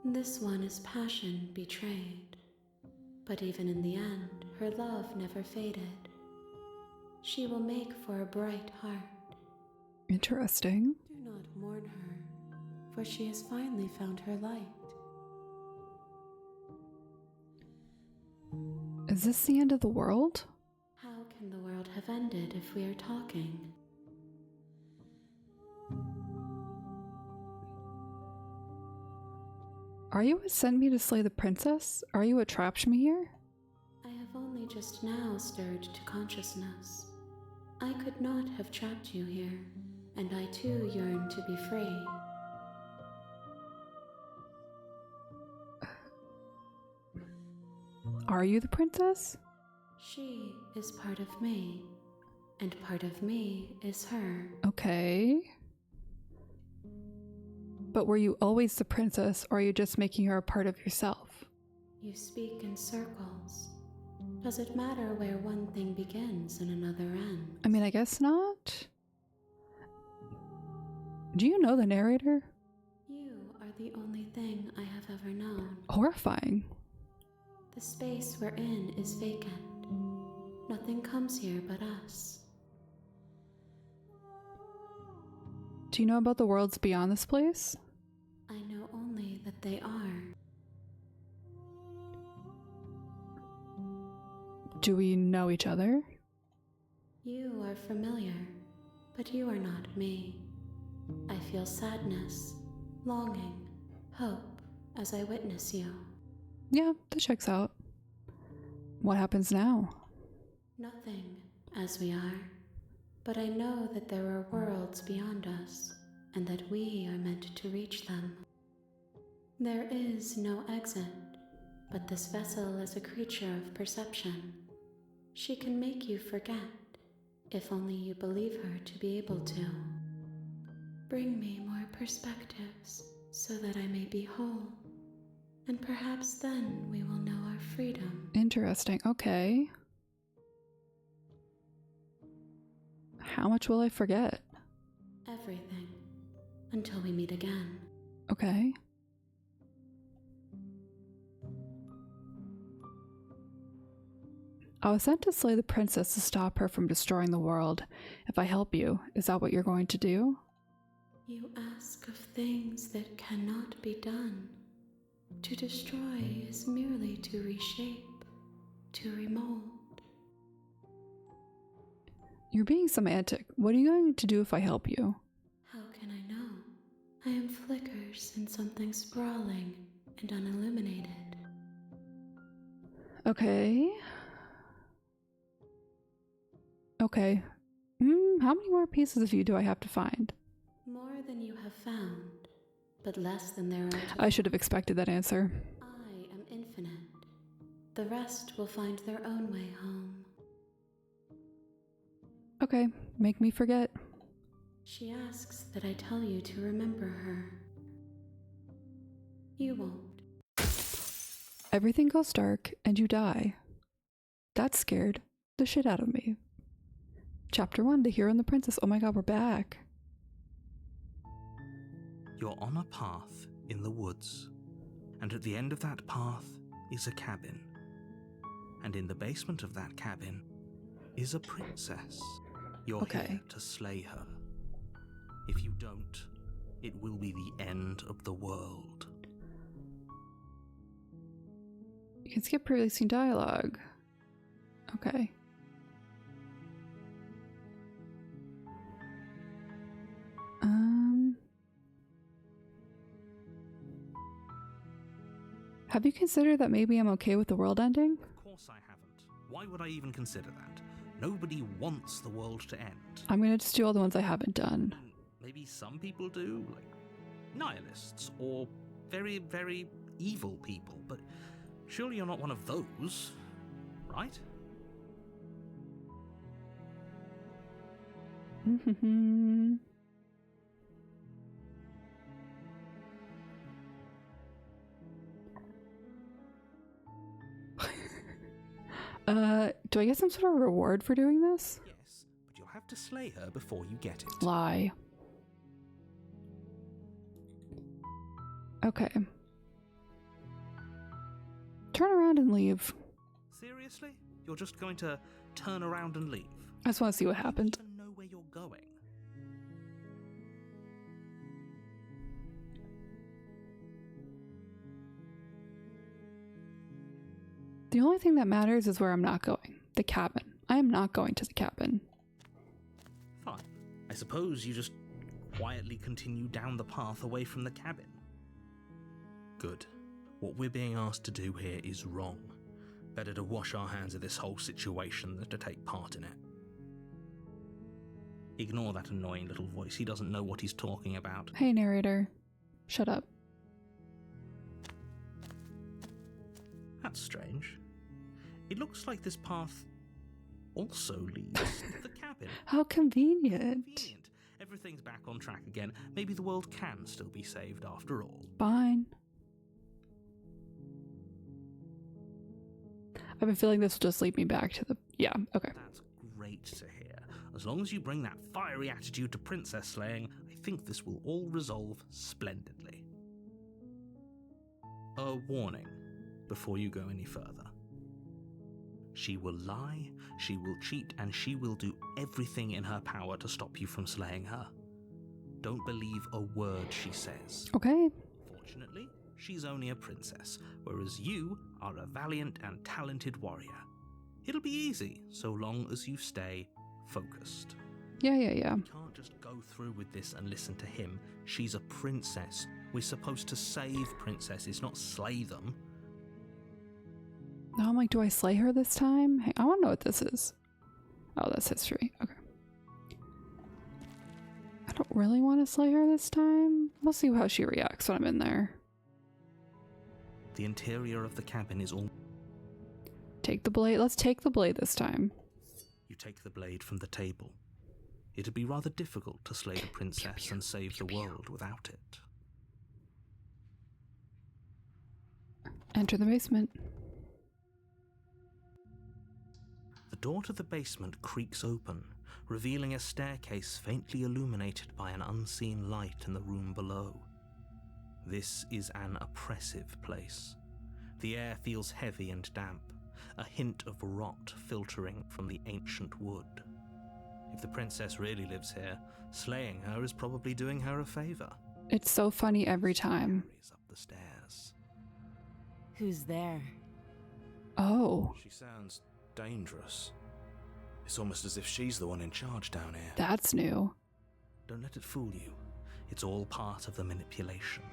This one is passion betrayed. But even in the end, her love never faded. She will make for a bright heart. Interesting. Do not mourn her, for she has finally found her light. Is this the end of the world? How can the world have ended if we are talking? Are you what sent me to slay the princess? Are you what trapped me here? I have only just now stirred to consciousness. I could not have trapped you here, and I too yearn to be free. Are you the princess? She is part of me, and part of me is her. Okay. But were you always the princess, or are you just making her a part of yourself? You speak in circles. Does it matter where one thing begins and another ends? I mean, I guess not. Do you know the narrator? You are the only thing I have ever known. Horrifying. The space we're in is vacant. Nothing comes here but us. Do you know about the worlds beyond this place? I know only that they are. Do we know each other? You are familiar, but you are not me. I feel sadness, longing, hope as I witness you. Yeah, that checks out. What happens now? Nothing, as we are. But I know that there are worlds beyond us, and that we are meant to reach them. There is no exit, but this vessel is a creature of perception. She can make you forget, if only you believe her to be able to. Bring me more perspectives, so that I may be whole, and perhaps then we will know our freedom. Interesting. Okay. How much will I forget? Everything, until we meet again. Okay. I was sent to slay the princess to stop her from destroying the world. If I help you, is that what you're going to do? You ask of things that cannot be done. To destroy is merely to reshape, to remold. You're being semantic. What are you going to do if I help you? How can I know? I am flickers in something sprawling and unilluminated. Okay. Okay. How many more pieces of you do I have to find? More than you have found, but less than there are to I should have expected that answer. I am infinite. The rest will find their own way home. Okay, make me forget. She asks that I tell you to remember her. You won't. Everything goes dark and you die. That scared the shit out of me. Chapter 1, The Hero and the Princess. Oh my god, we're back. You're on a path in the woods, and at the end of that path is a cabin. And in the basement of that cabin is a princess. You're here to slay her. If you don't, it will be the end of the world. You can skip releasing dialogue. Okay. Have you considered that maybe I'm okay with the world ending? Of course I haven't. Why would I even consider that? Nobody wants the world to end. I'm gonna just do all the ones I haven't done. Maybe some people do, like nihilists or very, very evil people, but surely you're not one of those, right? Do I get some sort of reward for doing this? Yes, but you'll have to slay her before you get it. Lie. Okay. Turn around and leave. Seriously? You're just going to turn around and leave? I just want to see what happened. You don't even know where you're going. The only thing that matters is where I'm not going. The cabin. I am not going to the cabin. Fine. I suppose you just quietly continue down the path away from the cabin. Good. What we're being asked to do here is wrong. Better to wash our hands of this whole situation than to take part in it. Ignore that annoying little voice. He doesn't know what he's talking about. Hey, narrator. Shut up. That's strange. It looks like this path also leads to the cabin. How convenient. Convenient. Everything's back on track again. Maybe the world can still be saved after all. Fine. I've been feeling this will just lead me back to the... Yeah, okay. That's great to hear. As long as you bring that fiery attitude to princess slaying, I think this will all resolve splendidly. A warning before you go any further. She will lie, she will cheat, and she will do everything in her power to stop you from slaying her. Don't believe a word she says. Okay. It'll be easy, so long as you stay focused. Yeah. You can't just go through with this and listen to him. She's a princess. We're supposed to save princesses, not slay them. Now I'm like, do I slay her this time? Hey, I want to know what this is. Oh, that's history. Okay. I don't really want to slay her this time. We'll see how she reacts when I'm in there. The interior of the cabin is all... Take the blade. Let's take the blade this time. You take the blade from the table. It'd be rather difficult to slay the princess and save the world without it. Enter the basement. The door to the basement creaks open, revealing a staircase faintly illuminated by an unseen light in the room below. This is an oppressive place. The air feels heavy and damp, a hint of rot filtering from the ancient wood. If the princess really lives here, slaying her is probably doing her a favor. It's so funny every time. Carries up the stairs. Who's there? Oh, She sounds dangerous. It's almost as if she's the one in charge down here. that's new. Don't let it fool you. It's all part of the manipulation.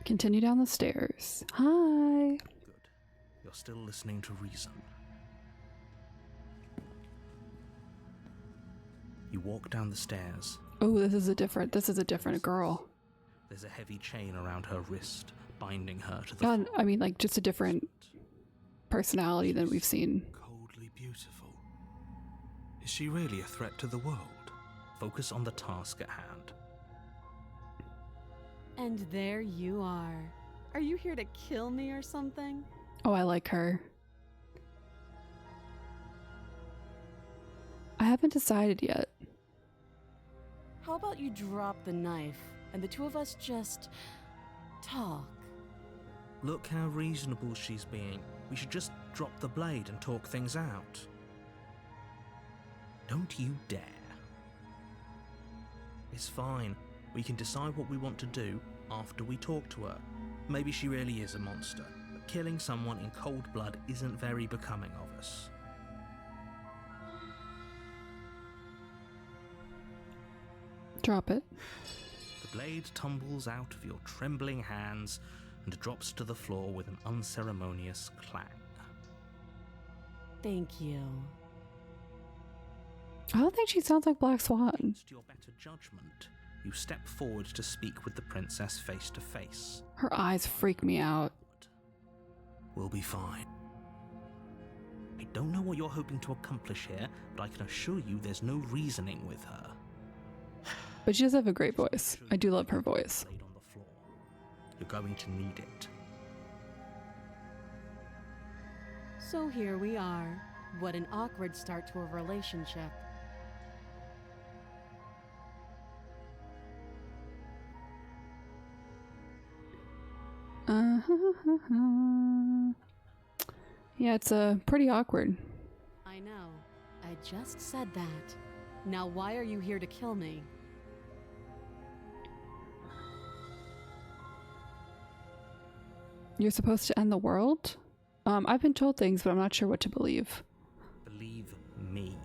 Continue down the stairs. Hi. Good. You're still listening to reason. You walk down the stairs. Oh, this is a different girl. There's a heavy chain around her wrist, binding her to the Not, floor. I mean, like, just a different personality than we've seen. Coldly beautiful. Is she really a threat to the world? Focus on the task at hand. And there you are. Are you here to kill me or something? Oh, I like her. I haven't decided yet. How about you drop the knife and the two of us just talk? Look how reasonable she's being. We should just drop the blade and talk things out. Don't you dare. It's fine. We can decide what we want to do after we talk to her. Maybe she really is a monster, but killing someone in cold blood isn't very becoming of us. Drop it. The blade tumbles out of your trembling hands and drops to the floor with an unceremonious clang. Thank you. I don't think she sounds like Black Swan. Against your better judgment, you step forward to speak with the princess face to face. Her eyes freak me out. We'll be fine. I don't know what you're hoping to accomplish here, but I can assure you there's no reasoning with her. But she does have a great voice. I do love her voice. Blade on the floor. You're going to need it. So here we are. What an awkward start to a relationship. Yeah, it's pretty awkward. I know. I just said that. Now why are you here to kill me? You're supposed to end the world? I've been told things, but I'm not sure what to believe. Believe me.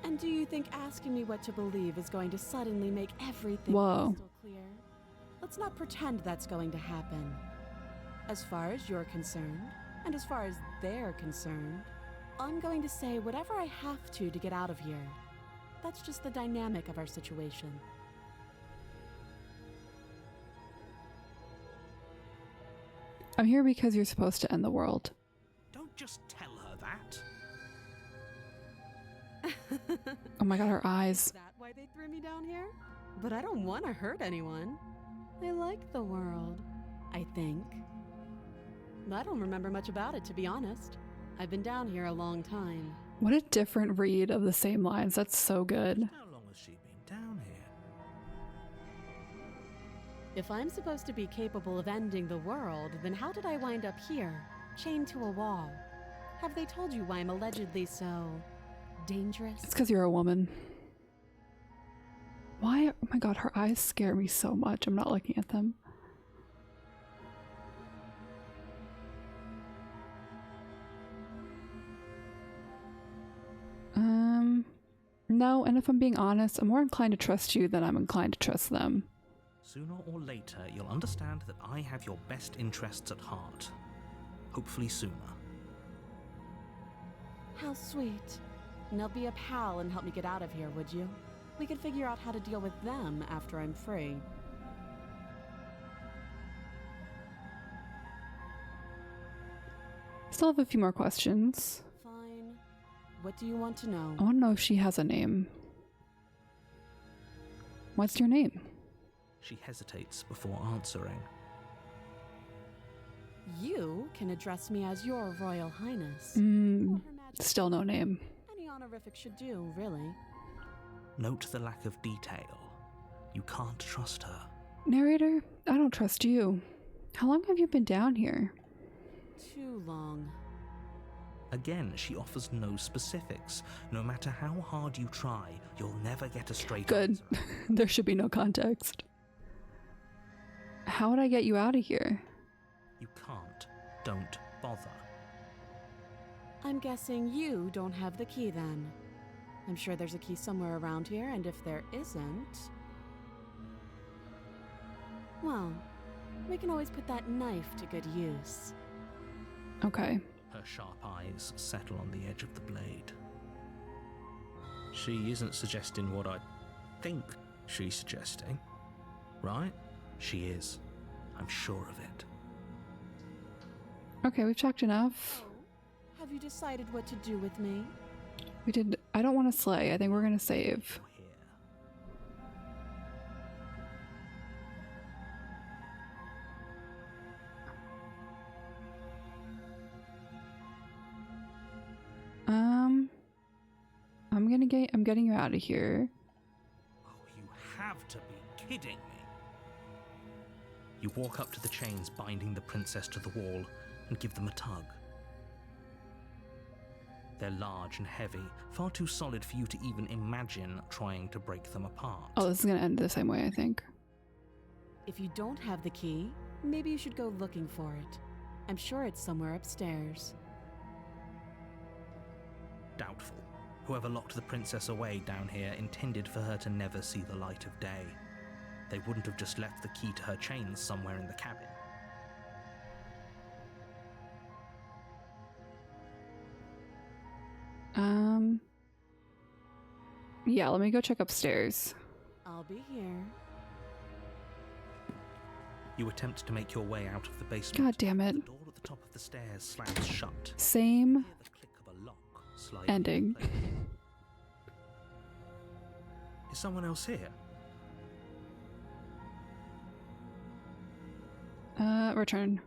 And do you think asking me what to believe is going to suddenly make everything Whoa. crystal clear? Let's not pretend that's going to happen. As far as you're concerned, and as far as they're concerned, I'm going to say whatever I have to get out of here. That's just the dynamic of our situation. I'm here because you're supposed to end the world. Don't just tell her that. Oh my god, her eyes. Is that why they threw me down here? But I don't want to hurt anyone. I like the world, I think. I don't remember much about it, to be honest. I've been down here a long time. What a different read of the same lines. That's so good. How long has she been down here? If I'm supposed to be capable of ending the world, then how did I wind up here, chained to a wall? Have they told you why I'm allegedly so dangerous? It's because you're a woman. Why? Oh my god, her eyes scare me so much. I'm not looking at them. No, and if I'm being honest, I'm more inclined to trust you than I'm inclined to trust them. Sooner or later, you'll understand that I have your best interests at heart. Hopefully sooner. How sweet. Now be a pal and help me get out of here, would you? We could figure out how to deal with them after I'm free. Still have a few more questions. Fine. What do you want to know? I want to know if she has a name. What's your name? She hesitates before answering. You can address me as your Royal Highness. Or Her Majesty. Still no name. Any honorific should do, really. Note the lack of detail. You can't trust her. Narrator, I don't trust you. How long have you been down here? Too long. Again, she offers no specifics. No matter how hard you try, you'll never get a straight Good. answer. There should be no context. How would I get you out of here? You can't. Don't bother. I'm guessing you don't have the key then. I'm sure there's a key somewhere around here, and if there isn't... well, we can always put that knife to good use. Okay. Her sharp eyes settle on the edge of the blade. She isn't suggesting what I think she's suggesting, right? She is. I'm sure of it. Okay, we've talked enough. Oh, have you decided what to do with me? We did. I don't want to slay. I think we're gonna save. You're here. I'm getting you out of here. Oh, you have to be kidding me. You walk up to the chains binding the princess to the wall and give them a tug. They're large and heavy, far too solid for you to even imagine trying to break them apart. Oh, this is gonna end the same way, I think. If you don't have the key, maybe you should go looking for it. I'm sure it's somewhere upstairs. Doubtful. Whoever locked the princess away down here intended for her to never see the light of day. They wouldn't have just left the key to her chains somewhere in the cabin. Yeah, let me go check upstairs. I'll be here. You attempt to make your way out of the basement. God damn it. The door at the top of the stairs slams shut. Same Hear the click of a lock sliding ending. in place. Is someone else here? Return.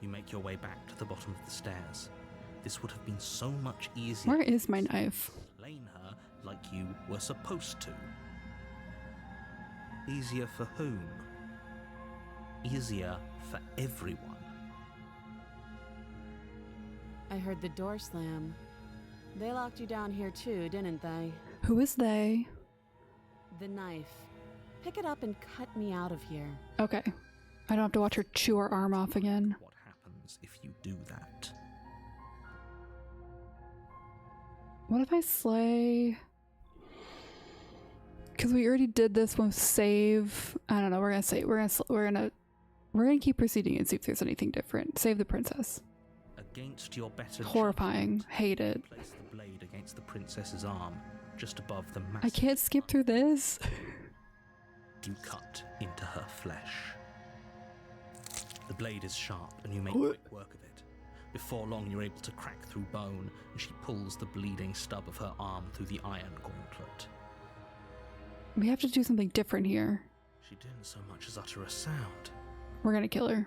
You make your way back to the bottom of the stairs. This would have been so much easier. Where is my knife? Slain her like you were supposed to. Easier for whom? Easier for everyone. I heard the door slam. They locked you down here too, didn't they? Who is they? The knife. Pick it up and cut me out of here. Okay. I don't have to watch her chew her arm off again. What happens if you do that? What if I slay? Because we already did this with save. I don't know. We're gonna say we're gonna keep proceeding and see if there's anything different. Save the princess. Against your better Horrifying. judgment, Hate it. place the blade against the princess's arm, just above the massive. I can't skip through this. You cut into her flesh. The blade is sharp, and you make quick work of it. Before long, you're able to crack through bone, and she pulls the bleeding stub of her arm through the iron gauntlet. We have to do something different here. She didn't so much as utter a sound. We're gonna kill her.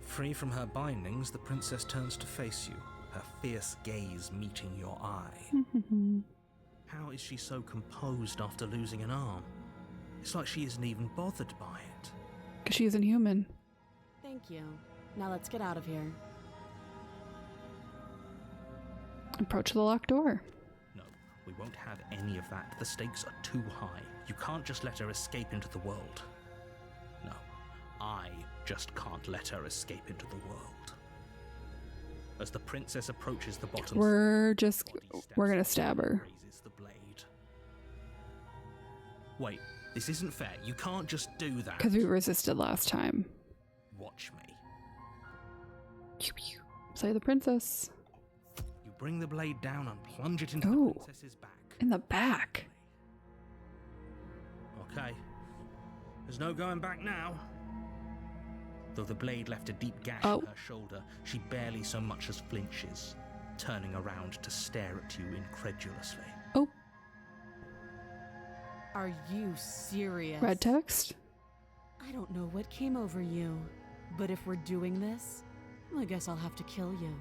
Free from her bindings, the princess turns to face you, her fierce gaze meeting your eye. How is she so composed after losing an arm? It's like she isn't even bothered by it. Because she isn't human. Thank you. Now let's get out of here. Approach the locked door. No, we won't have any of that. The stakes are too high. You can't just let her escape into the world. No, I just can't let her escape into the world. As the princess approaches the bottom, We're gonna stab her. raises releases the blade. Wait, this isn't fair. You can't just do that. Because we resisted last time. Watch me. Slay the princess. You bring the blade down and plunge it into Oh. the princess's back. In the back. Okay. There's no going back now. Though the blade left a deep gash in her shoulder, she barely so much as flinches, turning around to stare at you incredulously. Oh. Are you serious? Red text? I don't know what came over you, but if we're doing this, I guess I'll have to kill you.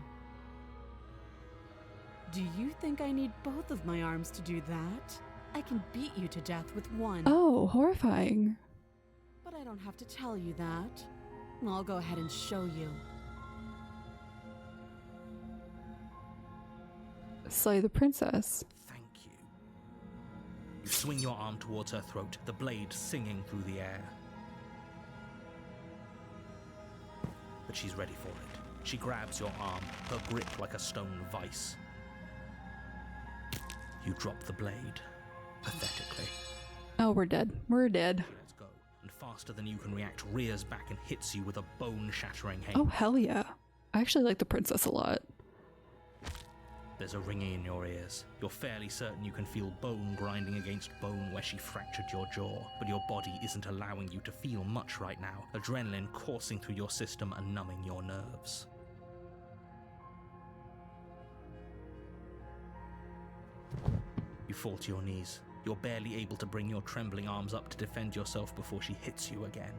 Do you think I need both of my arms to do that? I can beat you to death with one. Oh, horrifying. But I don't have to tell you that. I'll go ahead and show you. Slay the princess. Thank you. You swing your arm towards her throat, the blade singing through the air. But she's ready for it. She grabs your arm, her grip like a stone vice. You drop the blade, pathetically. Oh, we're dead. We're dead. She lets go, and faster than you can react, rears back and hits you with a bone-shattering hail. Oh, hell yeah. I actually like the princess a lot. There's a ringing in your ears. You're fairly certain you can feel bone grinding against bone where she fractured your jaw, but your body isn't allowing you to feel much right now, adrenaline coursing through your system and numbing your nerves. You fall to your knees. You're barely able to bring your trembling arms up to defend yourself before she hits you again.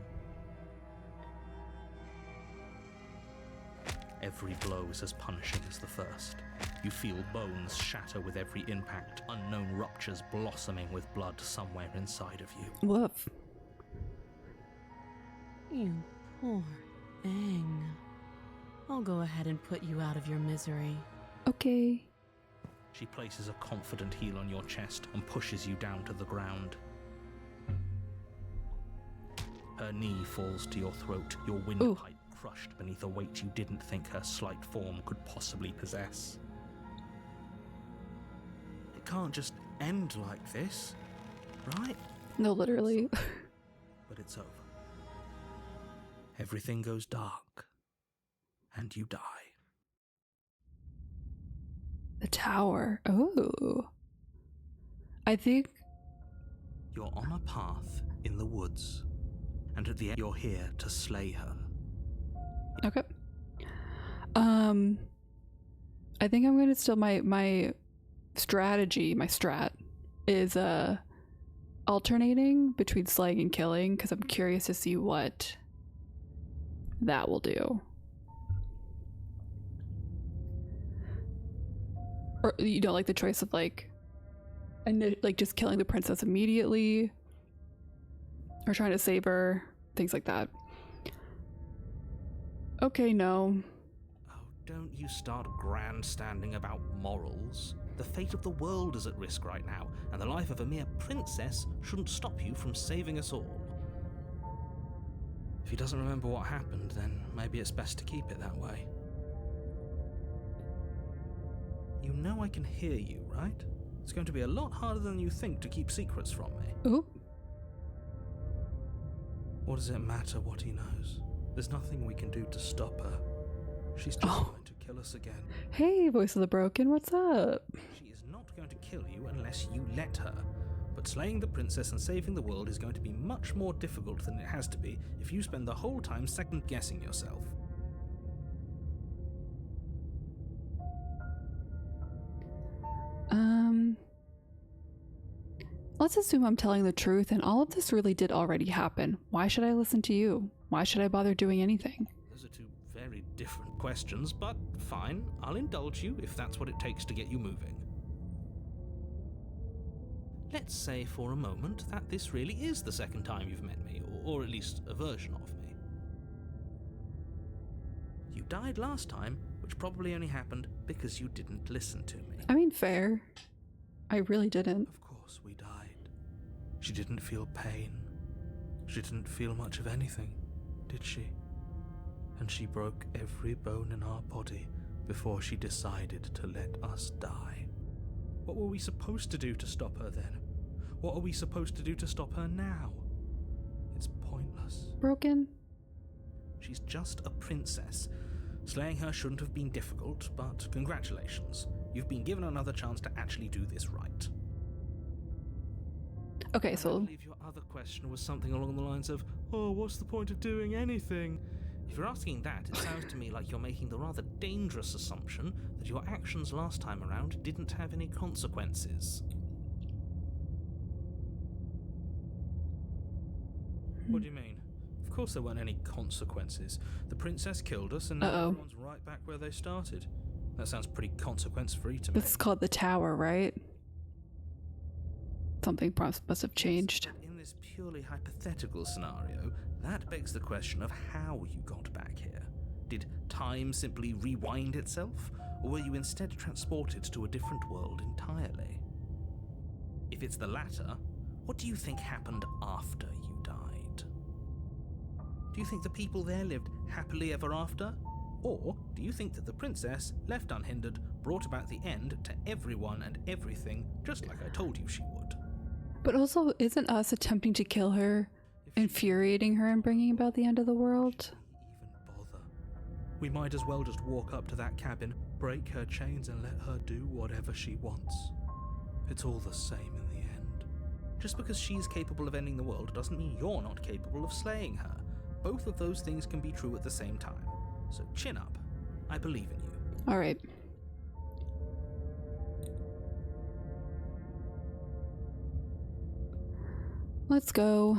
Every blow is as punishing as the first. You feel bones shatter with every impact, unknown ruptures blossoming with blood somewhere inside of you. Woof. You poor thing. I'll go ahead and put you out of your misery. Okay. She places a confident heel on your chest and pushes you down to the ground. Her knee falls to your throat, your windpipe crushed beneath a weight you didn't think her slight form could possibly possess. It can't just end like this, right? No, literally. But it's over. Everything goes dark, and you die. The tower. Oh. I think... You're on a path in the woods, and at the end you're here to slay her. Okay. I think I'm gonna still my strategy, my strat is alternating between slaying and killing, because I'm curious to see what that will do. Or, you know, like the choice of like just killing the princess immediately, or trying to save her, things like that. Okay, no. Oh, don't you start grandstanding about morals. The fate of the world is at risk right now, and the life of a mere princess shouldn't stop you from saving us all. If he doesn't remember what happened, then maybe it's best to keep it that way. You know I can hear you, right? It's going to be a lot harder than you think to keep secrets from me. Ooh. What does it matter what he knows? There's nothing we can do to stop her. She's just going to kill us again. Hey, voice of the broken, what's up? She is not going to kill you unless you let her. But slaying the princess and saving the world is going to be much more difficult than it has to be if you spend the whole time second-guessing yourself. Let's assume I'm telling the truth and all of this really did already happen. Why should I listen to you? Why should I bother doing anything? Those are two very different questions, but fine. I'll indulge you if that's what it takes to get you moving. Let's say for a moment that this really is the second time you've met me, or at least a version of me. You died last time, which probably only happened because you didn't listen to me. I mean, fair. I really didn't. Of course we died. She didn't feel pain. She didn't feel much of anything, did she? And she broke every bone in our body before she decided to let us die. What were we supposed to do to stop her then? What are we supposed to do to stop her now? It's pointless. Broken? She's just a princess. Slaying her shouldn't have been difficult, but congratulations. You've been given another chance to actually do this right. Okay, I so believe your other question was something along the lines of, oh, what's the point of doing anything? If you're asking that, it sounds to me like you're making the rather dangerous assumption that your actions last time around didn't have any consequences. What do you mean? Of course there weren't any consequences. The princess killed us and now everyone's right back where they started. That sounds pretty consequence-free to me. this is called the tower, right? Something must have changed. In this purely hypothetical scenario, that begs the question of how you got back here. Did time simply rewind itself, or were you instead transported to a different world entirely? If it's the latter, what do you think happened after you died? Do you think the people there lived happily ever after? Or do you think that the princess, left unhindered, brought about the end to everyone and everything, just like I told you she would? But also, isn't us attempting to kill her infuriating her and bringing about the end of the world? Even bother? We might as well just walk up to that cabin, break her chains and let her do whatever she wants. It's all the same in the end. Just because she's capable of ending the world doesn't mean you're not capable of slaying her. Both of those things can be true at the same time. So chin up. I believe in you. All right. Let's go.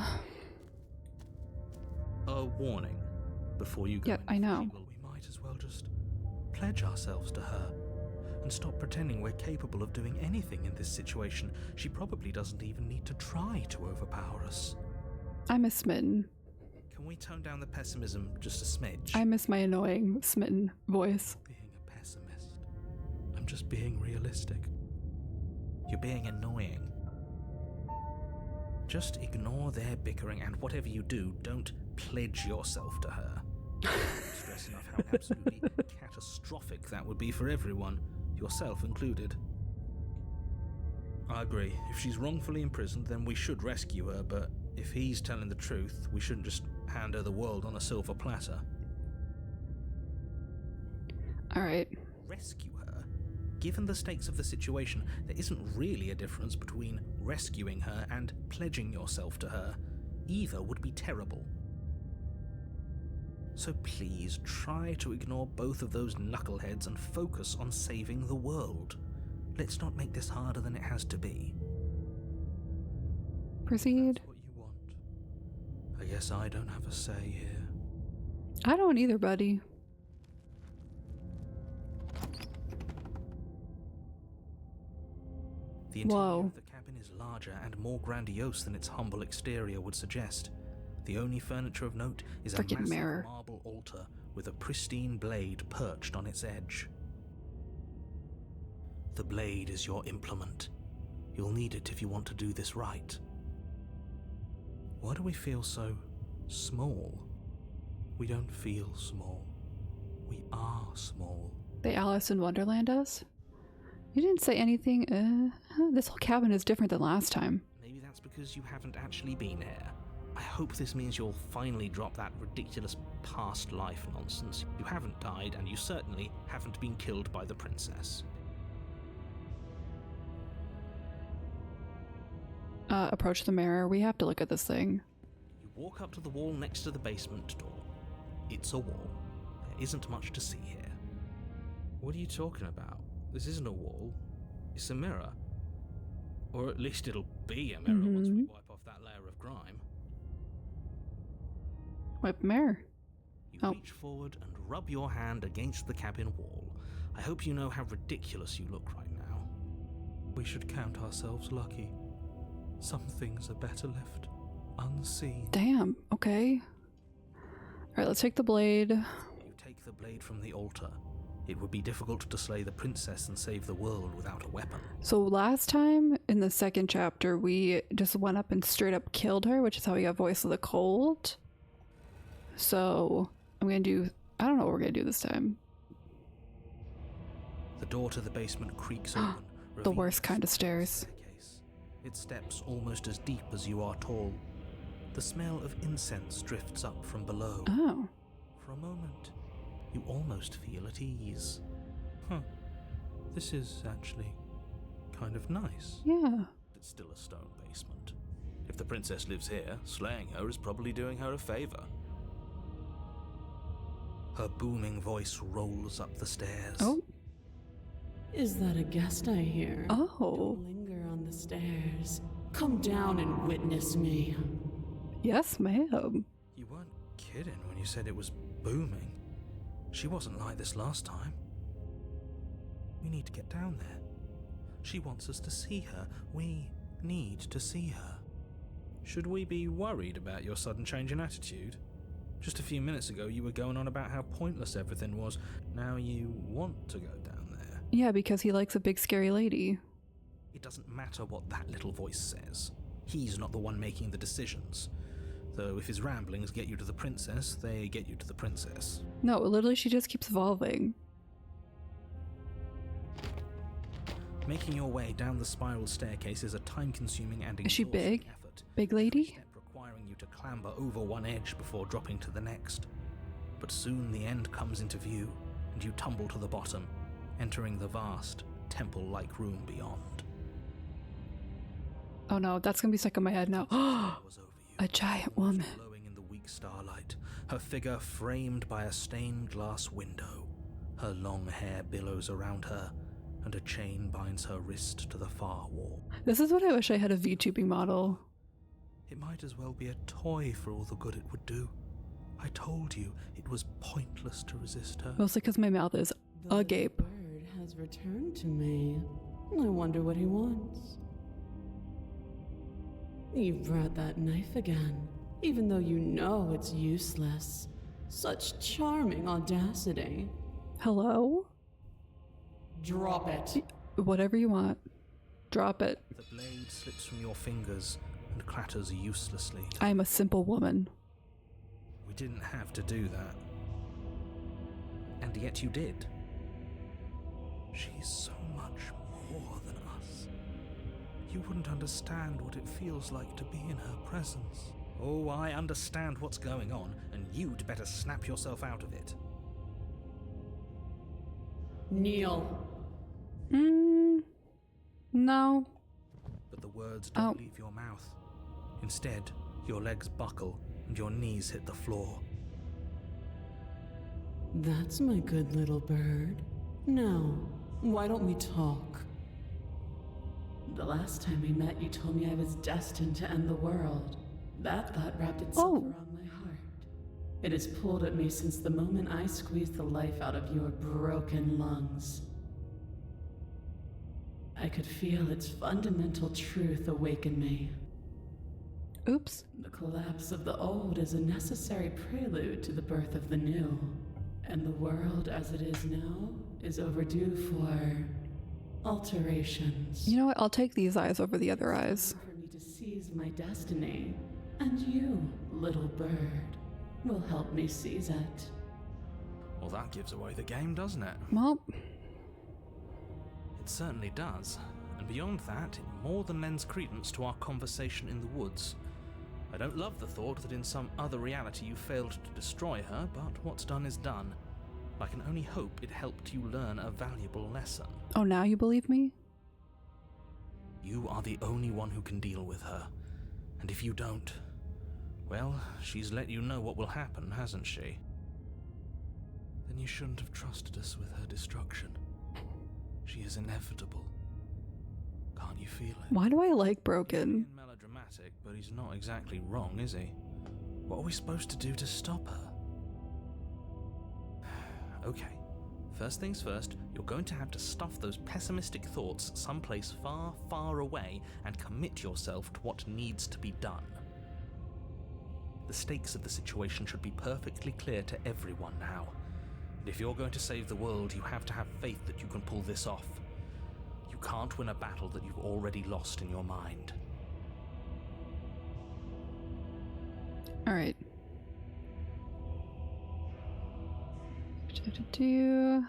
A warning before you go. Yep, I know. Well, we might as well just pledge ourselves to her and stop pretending we're capable of doing anything in this situation. She probably doesn't even need to try to overpower us. I miss Smitten. Can we tone down the pessimism just a smidge? I miss my annoying Smitten voice. Being a pessimist. I'm just being realistic. You're being annoying. Just ignore their bickering, and whatever you do, don't pledge yourself to her. I can't stress enough how absolutely catastrophic that would be for everyone, yourself included. I agree. If she's wrongfully imprisoned, then we should rescue her, but if he's telling the truth, we shouldn't just hand her the world on a silver platter. All right. Rescue her? Given the stakes of the situation, there isn't really a difference between rescuing her and pledging yourself to her. Either would be terrible. So please try to ignore both of those knuckleheads and focus on saving the world. Let's not make this harder than it has to be. Proceed. That's what you want. I guess I don't have a say here. I don't either, buddy. The interior Whoa. of the cabin is larger and more grandiose than its humble exterior would suggest. The only furniture of note is a Frickin' massive mirror. marble altar with a pristine blade perched on its edge. The blade is your implement. You'll need it if you want to do this right. Why do we feel so small? We don't feel small. We are small. They Alice in Wonderland us? You didn't say anything. This whole cabin is different than last time. Maybe that's because you haven't actually been here. I hope this means you'll finally drop that ridiculous past life nonsense. You haven't died, and you certainly haven't been killed by the princess. Approach the mirror. We have to look at this thing. You walk up to the wall next to the basement door. It's a wall. There isn't much to see here. What are you talking about? This isn't a wall. It's a mirror. Or at least it'll be a mirror once we wipe off that layer of grime. Wipe mirror. You reach forward and rub your hand against the cabin wall. I hope you know how ridiculous you look right now. We should count ourselves lucky. Some things are better left unseen. Damn. Okay. Alright, let's take the blade. You take the blade from the altar. It would be difficult to slay the princess and save the world without a weapon. So last time in the second chapter, we just went up and straight up killed her, which is how we got Voice of the Cold. So I'm gonna do, I don't know what we're gonna do this time. The door to the basement creaks open, The worst kind of stairs. Staircase. Its steps almost as deep as you are tall. The smell of incense drifts up from below. Oh. For a moment, you almost feel at ease. Huh. This is actually kind of nice. Yeah. It's still a stone basement. If the princess lives here, slaying her is probably doing her a favor. Her booming voice rolls up the stairs. Oh. Is that a guest I hear? Oh. Don't linger on the stairs. Come down and witness me. Yes, ma'am. You weren't kidding when you said it was booming. She wasn't like this last time. We need to get down there. She wants us to see her. We need to see her. Should we be worried about your sudden change in attitude? Just a few minutes ago you were going on about how pointless everything was. Now you want to go down there. Yeah, because he likes a big scary lady. It doesn't matter what that little voice says. He's not the one making the decisions. Though if his ramblings get you to the princess, they get you to the princess. No, literally she just keeps evolving. Making your way down the spiral staircase is a time-consuming and Is she exhausting big? effort. Big Every lady? step requiring you to clamber over one edge before dropping to the next. But soon the end comes into view, and you tumble to the bottom, entering the vast, temple-like room beyond. Oh no, that's gonna be stuck in my head now. Was over you, A giant woman. glowing in the weak starlight, her figure framed by a stained glass window. Her long hair billows around her, and a chain binds her wrist to the far wall. This is what I wish I had a VTubing model. It might as well be a toy for all the good it would do. I told you it was pointless to resist her. Mostly because my mouth is The agape. bird has returned to me. I wonder what he wants. You brought that knife again, even though you know it's useless. Such charming audacity. Hello? Drop it. Whatever you want. Drop it. The blade slips from your fingers and clatters uselessly. I am a simple woman. We didn't have to do that. And yet you did. She's so much more than us. You wouldn't understand what it feels like to be in her presence. Oh, I understand what's going on, and you'd better snap yourself out of it. Kneel. No. But the words don't Oh. leave your mouth. Instead, your legs buckle and your knees hit the floor. That's my good little bird. Now, why don't we talk? The last time we met, you told me I was destined to end the world. That thought wrapped itself Oh. around my heart. It has pulled at me since the moment I squeezed the life out of your broken lungs. I could feel its fundamental truth awaken me. Oops. The collapse of the old is a necessary prelude to the birth of the new. And the world as it is now is overdue for alterations. You know what? I'll take these eyes over the other eyes. For me to seize my destiny. And you, little bird, will help me seize it. Well, that gives away the game, doesn't it? Well, It certainly does. And beyond that, it more than lends credence to our conversation in the woods. I don't love the thought that in some other reality you failed to destroy her, but what's done is done. I can only hope it helped you learn a valuable lesson. oh, now you believe me? You are the only one who can deal with her. And if you don't, well, she's let you know what will happen, hasn't she? Then you shouldn't have trusted us with her destruction. She is inevitable. Can't you feel it? Why do I like Broken? Being melodramatic, but he's not exactly wrong, is he? What are we supposed to do to stop her? Okay, first things first, you're going to have to stuff those pessimistic thoughts someplace far, far away and commit yourself to what needs to be done. The stakes of the situation should be perfectly clear to everyone now. And if you're going to save the world, you have to have faith that you can pull this off. You can't win a battle that you've already lost in your mind. Alright. Do.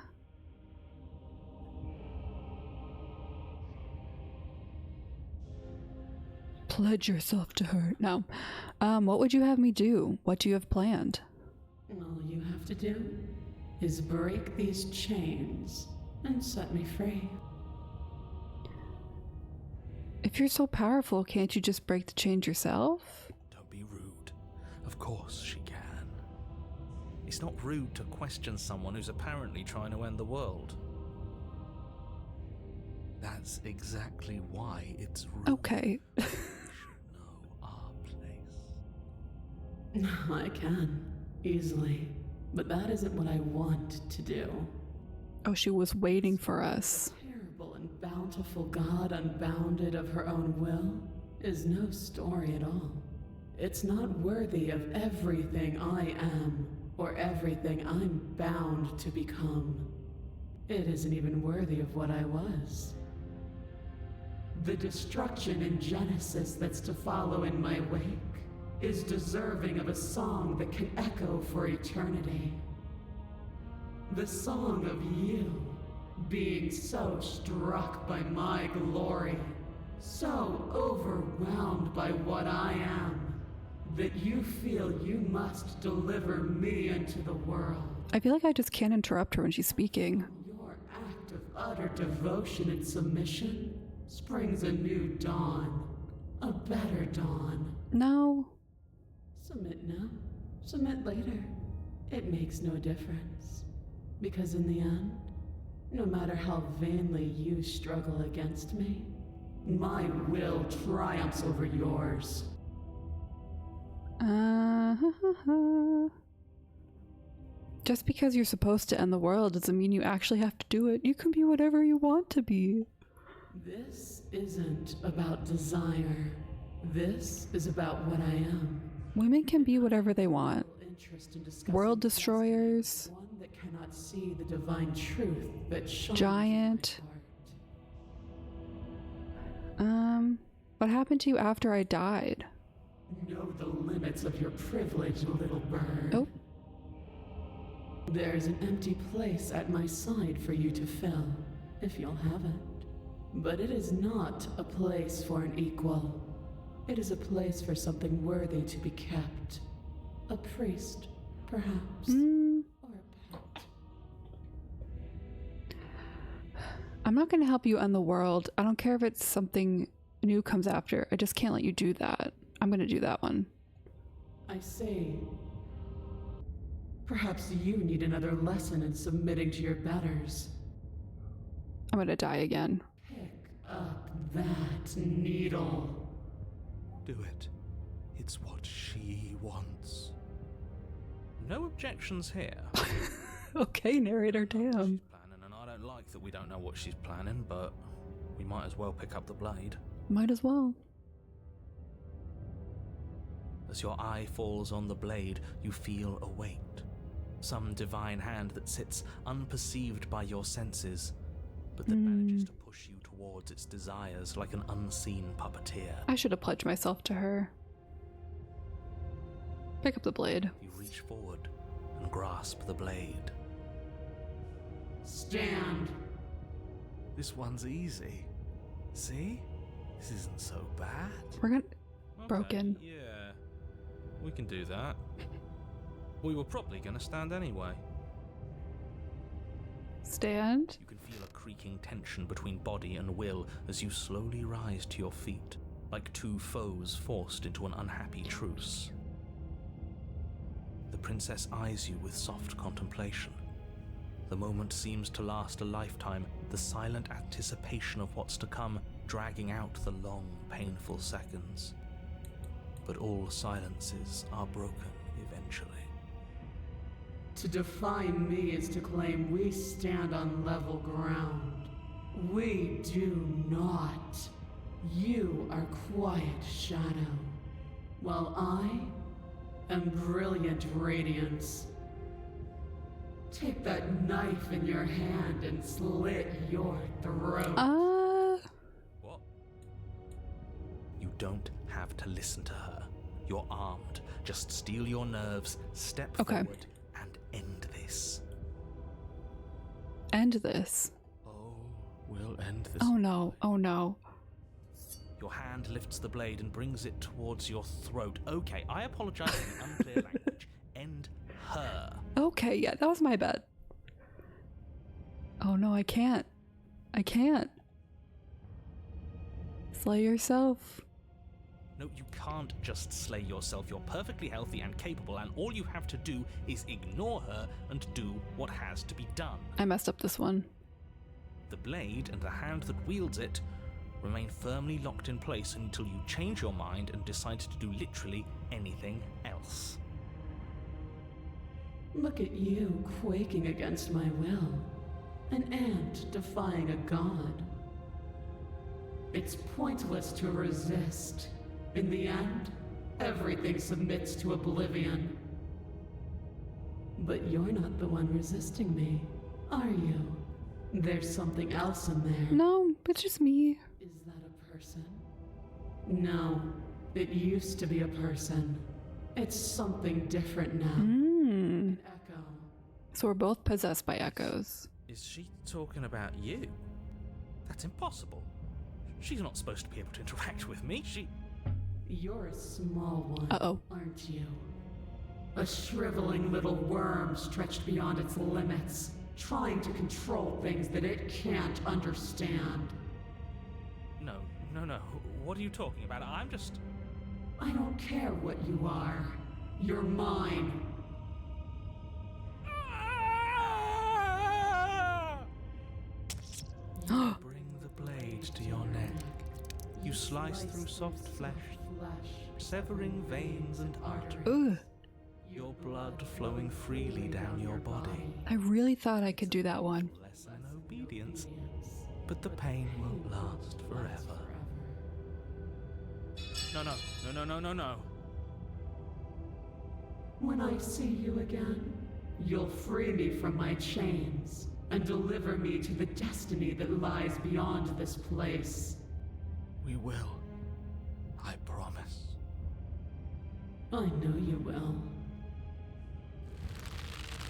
Pledge yourself to her. No. What would you have me do? What do you have planned? All you have to do is break these chains and set me free. If you're so powerful, can't you just break the chains yourself? Don't be rude. Of course she can. It's not rude to question someone who's apparently trying to end the world. That's exactly why it's rude. Okay. We should know our place. I can, easily. But that isn't what I want to do. Oh, she was waiting for us. Terrible and bountiful God, unbounded of her own will, is no story at all. It's not worthy of everything I am, or everything I'm bound to become. It isn't even worthy of what I was. The destruction in Genesis that's to follow in my wake is deserving of a song that can echo for eternity. The song of you being so struck by my glory, so overwhelmed by what I am, that you feel you must deliver me into the world. I feel like I just can't interrupt her when she's speaking. Your act of utter devotion and submission springs a new dawn, a better dawn. No. Submit now, submit later. It makes no difference. Because in the end, no matter how vainly you struggle against me, my will triumphs over yours. Just because you're supposed to end the world doesn't mean you actually have to do it. You can be whatever you want to be. This isn't about desire. This is about what I am. Women can be whatever they want. Interest in discussing World destiny destroyers. with one that cannot see the divine truth that shines Giant. in my heart. What happened to you after I died? Know the limits of your privilege, little bird. Oh. There's an empty place at my side for you to fill, if you'll have it. But it is not a place for an equal. It is a place for something worthy to be kept. A priest, perhaps. Or a pet. I'm not going to help you end the world. I don't care if it's something new comes after. I just can't let you do that. I'm going to do that one. I say, perhaps you need another lesson in submitting to your betters. I'm going to die again. Pick up that needle. Do it. It's what she wants. No objections here. Okay, narrator, damn. She's planning, and I don't like that we don't know what she's planning, but we might as well pick up the blade. Might as well. As your eye falls on the blade, you feel a weight. Some divine hand that sits unperceived by your senses, but that manages to push you towards its desires like an unseen puppeteer. I should have pledged myself to her. Pick up the blade. You reach forward and grasp the blade. Stand. This one's easy. See? This isn't so bad. We're gonna... Okay, Broken. Yeah, we can do that. We were probably going to stand anyway. Stand. You can feel a creaking tension between body and will as you slowly rise to your feet, like two foes forced into an unhappy truce. The princess eyes you with soft contemplation. The moment seems to last a lifetime, the silent anticipation of what's to come dragging out the long, painful seconds. But all silences are broken eventually. To define me is to claim we stand on level ground. We do not. You are quiet shadow, while I am brilliant radiance. Take that knife in your hand and slit your throat. What? You don't have to listen to her. You're armed. Just steel your nerves, step Okay. forward, and end this. End this. Oh, we'll end this. Oh no. Oh no. Your hand lifts the blade and brings it towards your throat. Okay, I apologize for the unclear language. End her. Okay, yeah, that was my bad. Oh no, I can't. I can't. Slay yourself. No, you can't just slay yourself. You're perfectly healthy and capable, and all you have to do is ignore her and do what has to be done. I messed up this one. The blade and the hand that wields it remain firmly locked in place until you change your mind and decide to do literally anything else. Look at you quaking against my will. An ant defying a god. It's pointless to resist. In the end, everything submits to oblivion. But you're not the one resisting me, are you? There's something else in there. No, it's just me. Is that a person? No, it used to be a person. It's something different now. An echo. So we're both possessed by echoes. Is she talking about you? That's impossible. She's not supposed to be able to interact with me. You're a small one, Uh-oh. aren't you? A shriveling little worm stretched beyond its limits, trying to control things that it can't understand. No. What are you talking about? I'm just... I don't care what you are. You're mine. You bring the blade to your neck. You slice through soft flesh, severing veins and arteries. Ugh. Your blood flowing freely down your body. I really thought I could do that one. Lesson in obedience, but the pain won't last forever. No. When I see you again, you'll free me from my chains and deliver me to the destiny that lies beyond this place. We will. I promise. I know you will.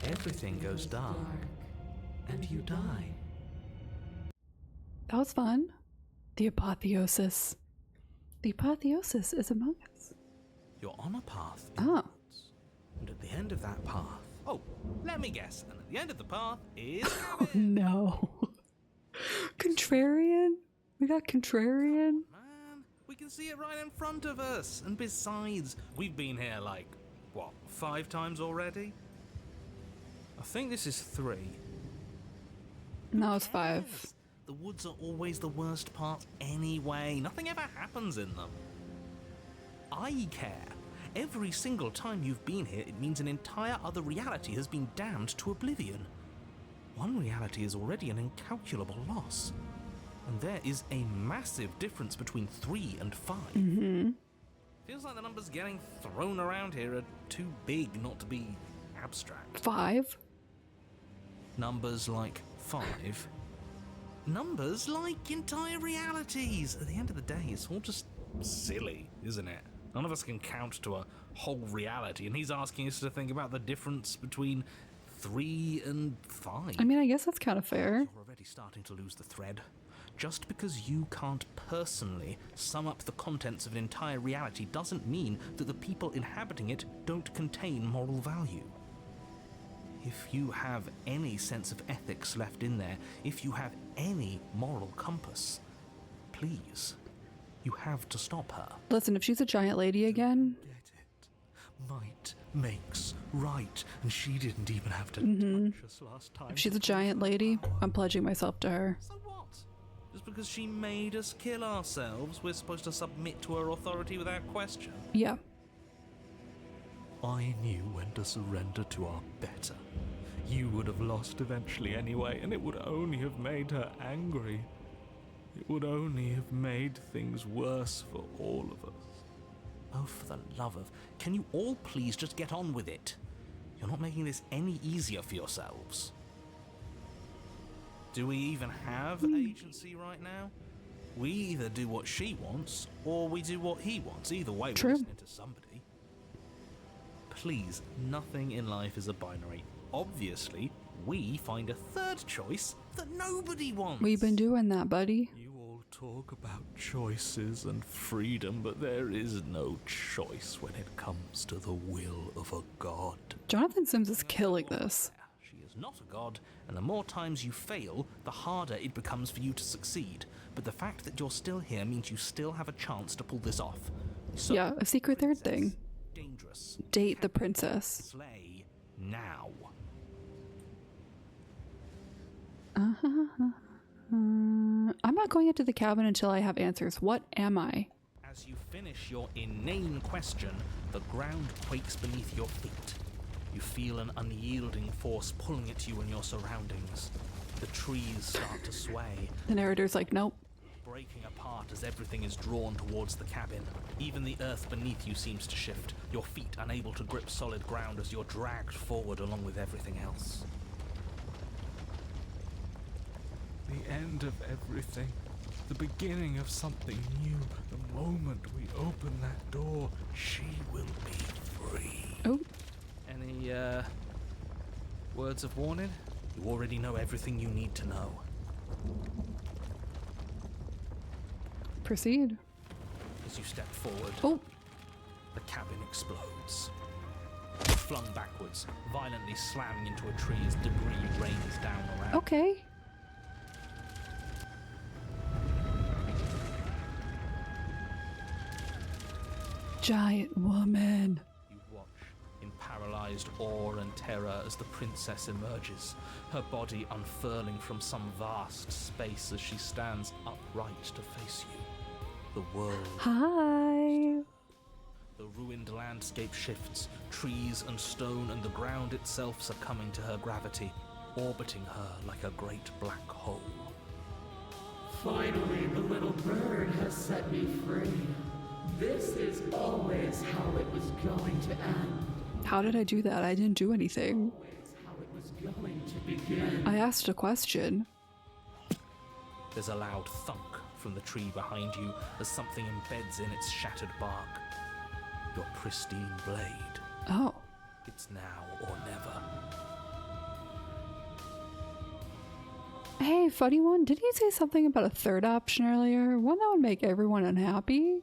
Everything goes dark, and you die. That was fun. The apotheosis. The apotheosis is among us. You're on a path. Oh. And at the end of that path... Oh, let me guess. And at the end of the path is... Oh no. Contrarian? We got contrarian? Man, we can see it right in front of us. And besides, we've been here like, 5 times already? I think this is 3. No, it's 5. The woods are always the worst part anyway. Nothing ever happens in them. I care. Every single time you've been here, it means an entire other reality has been damned to oblivion. One reality is already an incalculable loss. And there is a massive difference between 3 and 5. Feels like the numbers getting thrown around here are too big not to be abstract. 5? Numbers like 5. Numbers like entire realities. At the end of the day, it's all just silly, isn't it? None of us can count to a whole reality, and he's asking us to think about the difference between 3 and 5. I mean, I guess that's kind of fair. You're already starting to lose the thread. Just because you can't personally sum up the contents of an entire reality doesn't mean that the people inhabiting it don't contain moral value. If you have any sense of ethics left in there, if you have any moral compass, please, you have to stop her. Listen, if she's a giant lady again... Get it? Might makes right, and she didn't even have to touch us last time. If she's a giant lady, I'm pledging myself to her. So what? Just because she made us kill ourselves, we're supposed to submit to her authority without question? Yeah. I knew when to surrender to our better. You would have lost eventually anyway, and it would only have made her angry. It would only have made things worse for all of us. Oh, for the love of... Can you all please just get on with it? You're not making this any easier for yourselves. Do we even have agency right now? We either do what she wants, or we do what he wants. Either way, True. we're listening to somebody. Please, nothing in life is a binary. Obviously, we find a third choice that nobody wants. We've been doing that, buddy. You all talk about choices and freedom, but there is no choice when it comes to the will of a god. Jonathan Sims is killing this. She is not a god, and the more times you fail, the harder it becomes for you to succeed. But the fact that you're still here means you still have a chance to pull this off. So, Yeah, a secret third thing. dangerous. Date the princess. Slay now. I'm not going into the cabin until I have answers. What am I? As you finish your inane question, the ground quakes beneath your feet. You feel an unyielding force pulling at you and your surroundings. The trees start to sway, The narrator's like, nope. breaking apart as everything is drawn towards the cabin. Even the earth beneath you seems to shift, your feet unable to grip solid ground as you're dragged forward along with everything else. The end of everything. The beginning of something new. The moment we open that door, she will be free. Oh, Any, words of warning? You already know everything you need to know. proceed. As you step forward, Oh, the cabin explodes. Flung backwards, violently slamming into a tree as debris rains down around. okay. Giant woman. You watch in paralyzed awe and terror as the princess emerges, her body unfurling from some vast space as she stands upright to face you. The world, Hi. the ruined landscape shifts, trees and stone and the ground itself succumbing to her gravity, orbiting her like a great black hole. Finally, the little bird has set me free. This is always how it was going to end. How did I do that? I didn't do anything. Always how it was going to begin. I asked a question. There's a loud thunk from the tree behind you as something embeds in its shattered bark. Your pristine blade. Oh. It's now or never. Hey, funny one, didn't you say something about a third option earlier? One that would make everyone unhappy?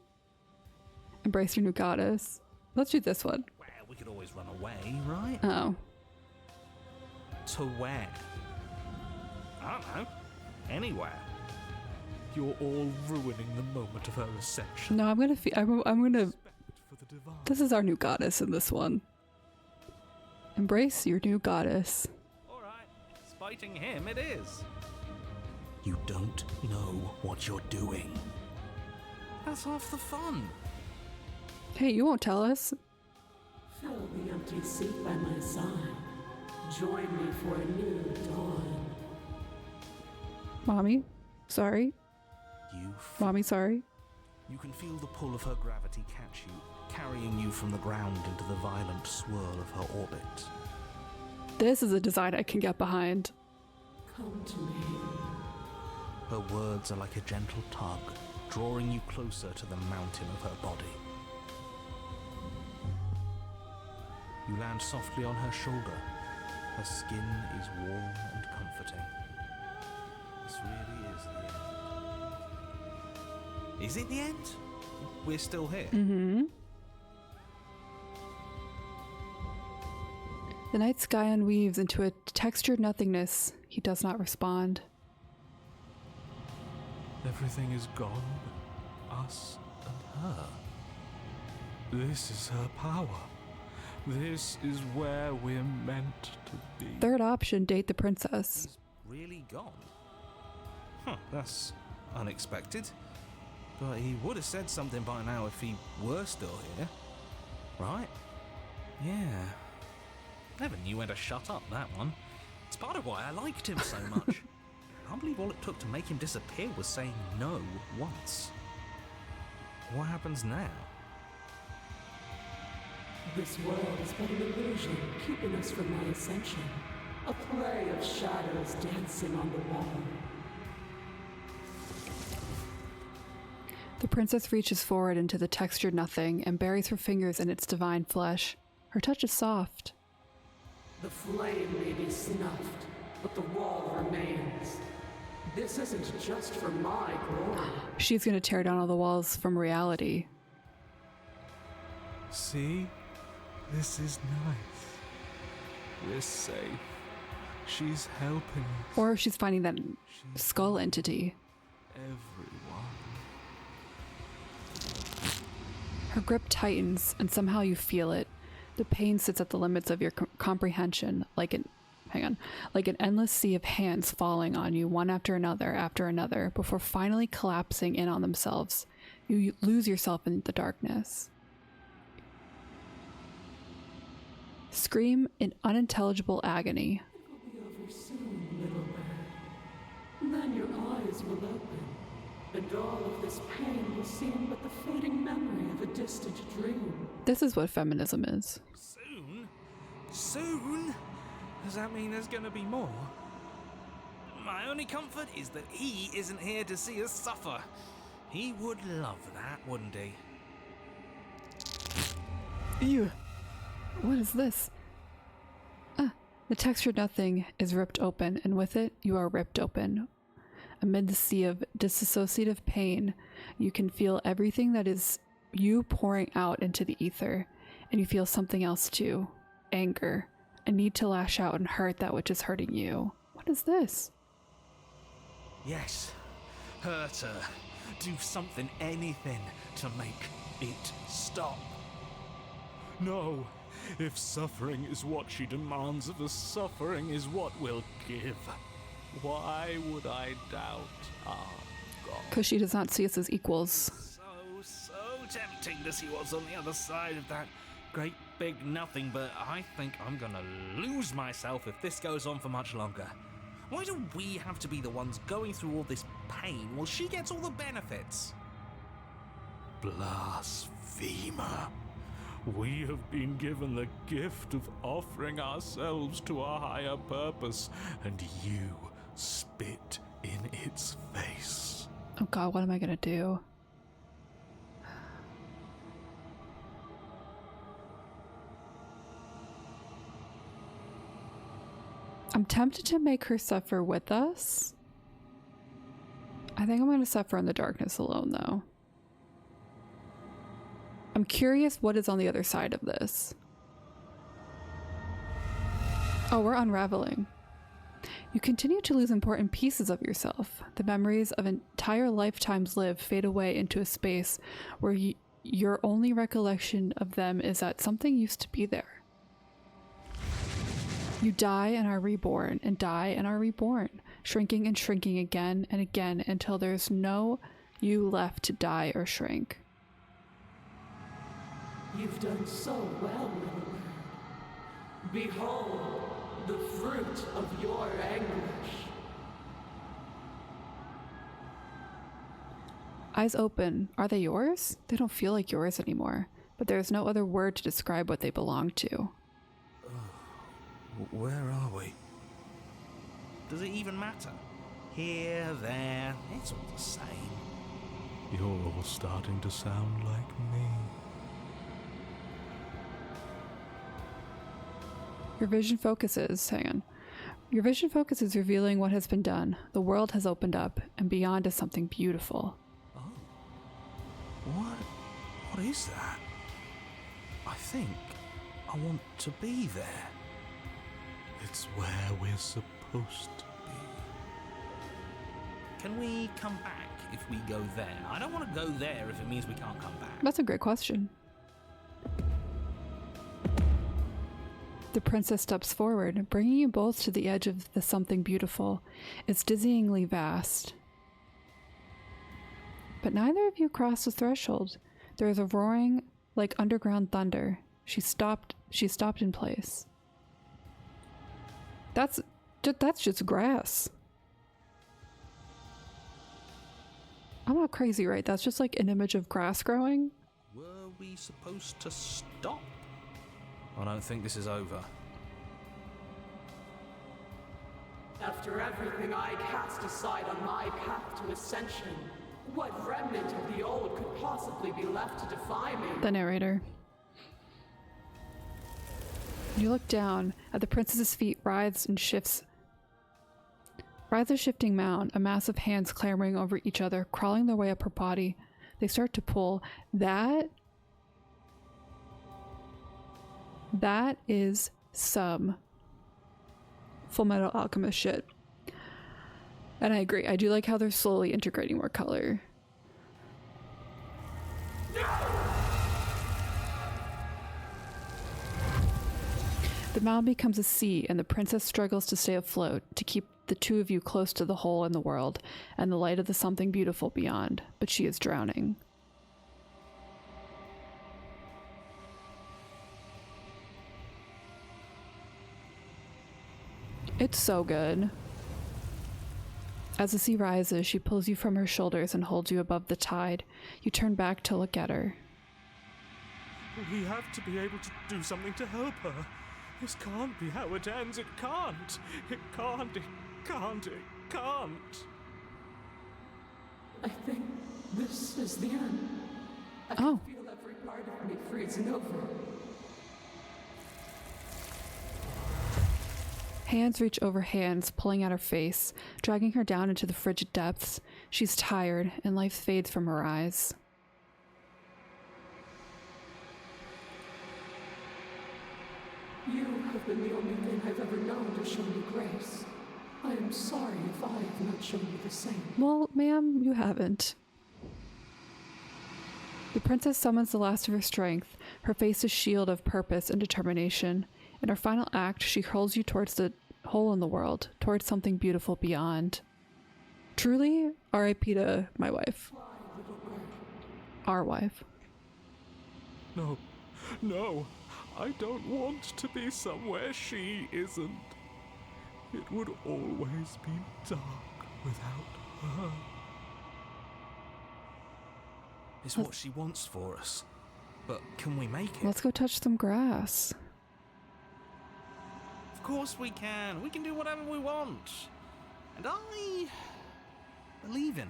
Embrace your new goddess. Let's do this one. Well, we could always run away, right? Oh. To where? I don't know. Anywhere. You're all ruining the moment of her ascension. No, I'm gonna I'm gonna... Respect for the divine. This is our new goddess in this one. Embrace your new goddess. Alright, spiting him it is. You don't know what you're doing. That's half the fun. Hey, you won't tell us. Fill the empty seat by my side. Join me for a new dawn. Mommy, sorry. Mommy, sorry. You can feel the pull of her gravity catch you, carrying you from the ground into the violent swirl of her orbit. This is a design I can get behind. Come to me. Her words are like a gentle tug, drawing you closer to the mountain of her body. You land softly on her shoulder. Her skin is warm and comforting. This really is the end. Is it the end? We're still here. Mm-hmm. The night sky unweaves into a textured nothingness. He does not respond. Everything is gone. Us and her. This is her power. This is where we're meant to be. Third option, date the princess. He's really gone. Huh, that's unexpected. But he would have said something by now if he were still here. Right? Yeah. Never knew when to shut up, that one. It's part of why I liked him so much. I can't believe all it took to make him disappear was saying no once. What happens now? This world is but an illusion, keeping us from my ascension. A play of shadows dancing on the wall. The princess reaches forward into the textured nothing and buries her fingers in its divine flesh. Her touch is soft. The flame may be snuffed, but the wall remains. This isn't just for my glory. She's gonna tear down all the walls from reality. See? This is nice. We're safe. She's helping us. Or she's finding that skull entity. Everyone. Her grip tightens, and somehow you feel it. The pain sits at the limits of your comprehension, like an endless sea of hands falling on you one after another, before finally collapsing in on themselves. You lose yourself in the darkness. Scream in unintelligible agony. It will be over soon, little bird. Then your eyes will open, and all of this pain will seem but the fleeting memory of a distant dream. This is what feminism is. Soon? Soon? Does that mean there's gonna be more? My only comfort is that he isn't here to see us suffer. He would love that, wouldn't he? Ew. What is this? The textured nothing is ripped open, and with it, you are ripped open. Amid the sea of dissociative pain, you can feel everything that is you pouring out into the ether, and you feel something else too. Anger. A need to lash out and hurt that which is hurting you. What is this? Yes. Hurt her. Do something, anything, to make it stop. No. If suffering is what she demands of us, suffering is what we'll give. Why would I doubt our God? Because she does not see us as equals. So tempting to see what's on the other side of that great big nothing, but I think I'm gonna lose myself if this goes on for much longer. Why do we have to be the ones going through all this pain while she gets all the benefits? Blasphemer. We have been given the gift of offering ourselves to a higher purpose, and you spit in its face. Oh God, what am I gonna do? I'm tempted to make her suffer with us. I think I'm gonna suffer in the darkness alone, though. I'm curious what is on the other side of this. Oh, we're unraveling. You continue to lose important pieces of yourself. The memories of entire lifetimes lived fade away into a space where your only recollection of them is that something used to be there. You die and are reborn, and die and are reborn, shrinking and shrinking again and again until there's no you left to die or shrink. You've done so well, little bird. Behold, the fruit of your anguish. Eyes open. Are they yours? They don't feel like yours anymore, but there's no other word to describe what they belong to. Where are we? Does it even matter? Here, there, it's all the same. You're all starting to sound like me. Your vision focuses, hang on. Your vision focuses, revealing what has been done. The world has opened up, and beyond is something beautiful. Oh. What is that? I think I want to be there. It's where we're supposed to be. Can we come back if we go there? I don't want to go there if it means we can't come back. That's a great question. The princess steps forward, bringing you both to the edge of the something beautiful. It's dizzyingly vast. But neither of you cross the threshold. There is a roaring like underground thunder. She stopped in place. That's just grass. I'm not crazy, right? That's just like an image of grass growing. Were we supposed to stop? I don't think this is over. After everything I cast aside on my path to ascension, what remnant of the old could possibly be left to defy me? The narrator. You look down at the princess's feet, writhes Riza's shifting mound, a mass of hands clambering over each other, crawling their way up her body. They start to pull. That is some Full Metal Alchemist shit. And I agree. I do like how they're slowly integrating more color. The mound becomes a sea, and the princess struggles to stay afloat, to keep the two of you close to the hole in the world and the light of the something beautiful beyond, but she is drowning. It's so good. As the sea rises, she pulls you from her shoulders and holds you above the tide. You turn back to look at her. We have to be able to do something to help her. This can't be how it ends. It can't. It can't. It can't. It can't. I think this is the end. I can feel every part of me freezing over. Hands reach over hands, pulling at her face, dragging her down into the frigid depths. She's tired, and life fades from her eyes. You have been the only thing I've ever known to show me grace. I am sorry if I have not shown you the same. Well, ma'am, you haven't. The princess summons the last of her strength, her face a shield of purpose and determination. In her final act, she hurls you towards the hole in the world, towards something beautiful beyond. Truly, R.I.P. to my wife. Our wife. No. No. I don't want to be somewhere she isn't. It would always be dark without her. It's what she wants for us. But can we make it? Let's go touch some grass. Of course we can. We can do whatever we want. And I believe in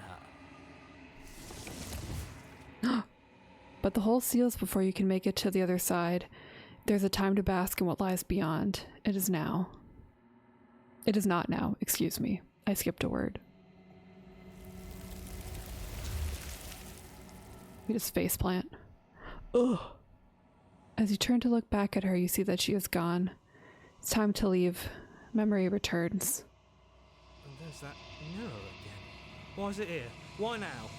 her. But the hole seals before you can make it to the other side. There's a time to bask in what lies beyond. It is now. It is not now, excuse me. I skipped a word. We just faceplant. Ugh. As you turn to look back at her, you see that she is gone. It's time to leave. Memory returns. And there's that mirror again. Why is it here? Why now?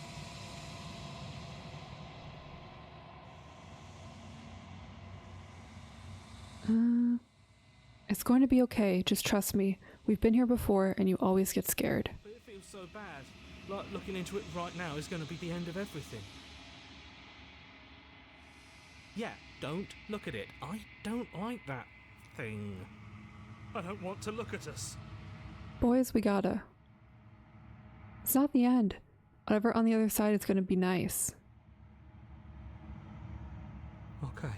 It's going to be okay. Just trust me. We've been here before, and you always get scared. But it feels so bad. Like looking into it right now is going to be the end of everything. Yeah, don't look at it. I don't like that thing. I don't want to look at us. Boys, we gotta. It's not the end. Whatever on the other side is going to be nice. Okay.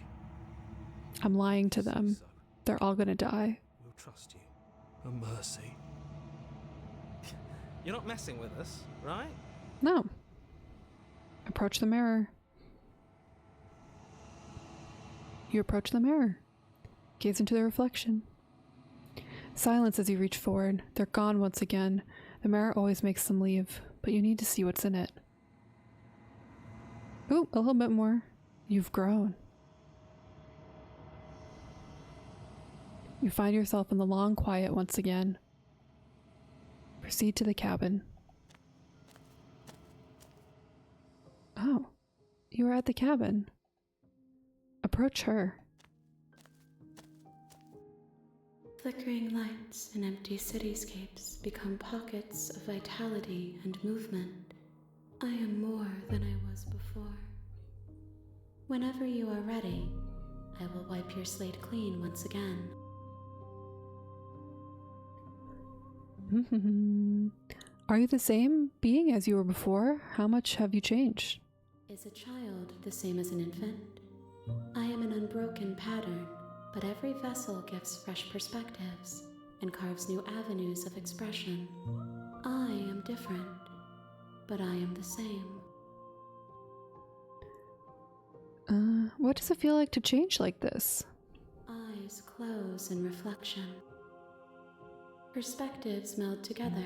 I'm lying to them. They're all going to die. We'll trust you. A mercy. You're not messing with us, right? No. Approach the mirror. You approach the mirror. Gaze into the reflection. Silence as you reach forward. They're gone once again. The mirror always makes them leave, but you need to see what's in it. Ooh, a little bit more. You've grown. You find yourself in the long quiet once again. Proceed to the cabin. Oh, you are at the cabin. Approach her. Flickering lights and empty cityscapes become pockets of vitality and movement. I am more than I was before. Whenever you are ready, I will wipe your slate clean once again. Are you the same being as you were before? How much have you changed? Is a child the same as an infant? I am an unbroken pattern, but every vessel gives fresh perspectives and carves new avenues of expression. I am different, but I am the same. What does it feel like to change like this? Eyes close in reflection. Perspectives meld together,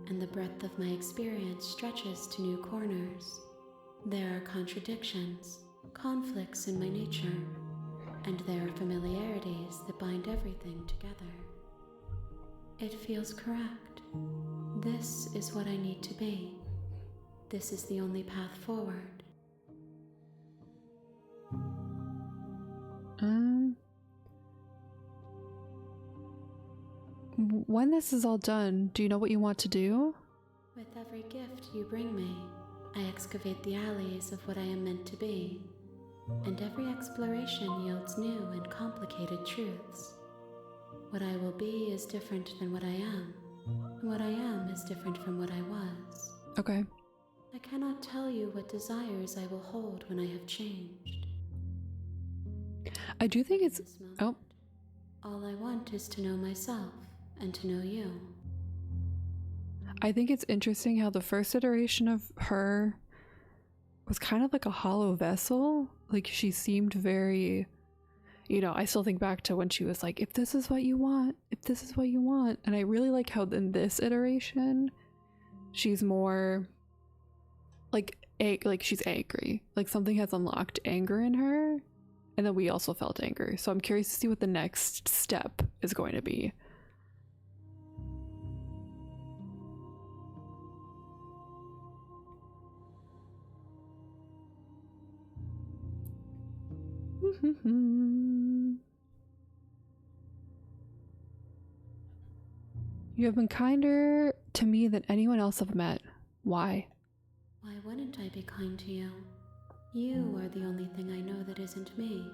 and the breadth of my experience stretches to new corners. There are contradictions, conflicts in my nature, and there are familiarities that bind everything together. It feels correct. This is what I need to be. This is the only path forward. When this is all done, do you know what you want to do? With every gift you bring me, I excavate the alleys of what I am meant to be, and every exploration yields new and complicated truths. What I will be is different than what I am, and what I am is different from what I was. Okay. I cannot tell you what desires I will hold when I have changed. I do think it's... This moment, Oh. all I want is to know myself and to know you. I think it's interesting how the first iteration of her was kind of like a hollow vessel. Like, she seemed very, you know, I still think back to when she was like, if this is what you want, if this is what you want. And I really like how in this iteration, she's more like she's angry. Like, something has unlocked anger in her. And then we also felt anger. So I'm curious to see what the next step is going to be. You have been kinder to me than anyone else I've met. Why? Why wouldn't I be kind to you? You are the only thing I know that isn't me.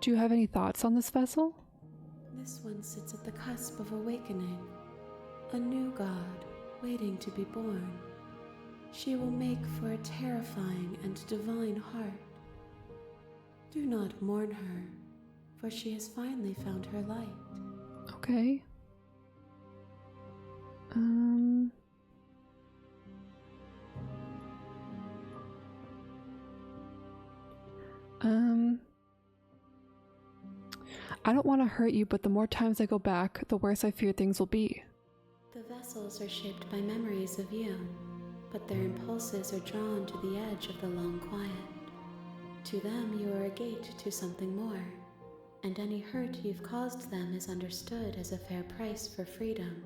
Do you have any thoughts on this vessel? This one sits at the cusp of awakening. A new god, waiting to be born. She will make for a terrifying and divine heart. Do not mourn her, for she has finally found her light. Okay. I don't want to hurt you, but the more times I go back, the worse I fear things will be. The vessels are shaped by memories of you, but their impulses are drawn to the edge of the long quiet. To them, you are a gate to something more, and any hurt you've caused them is understood as a fair price for freedom.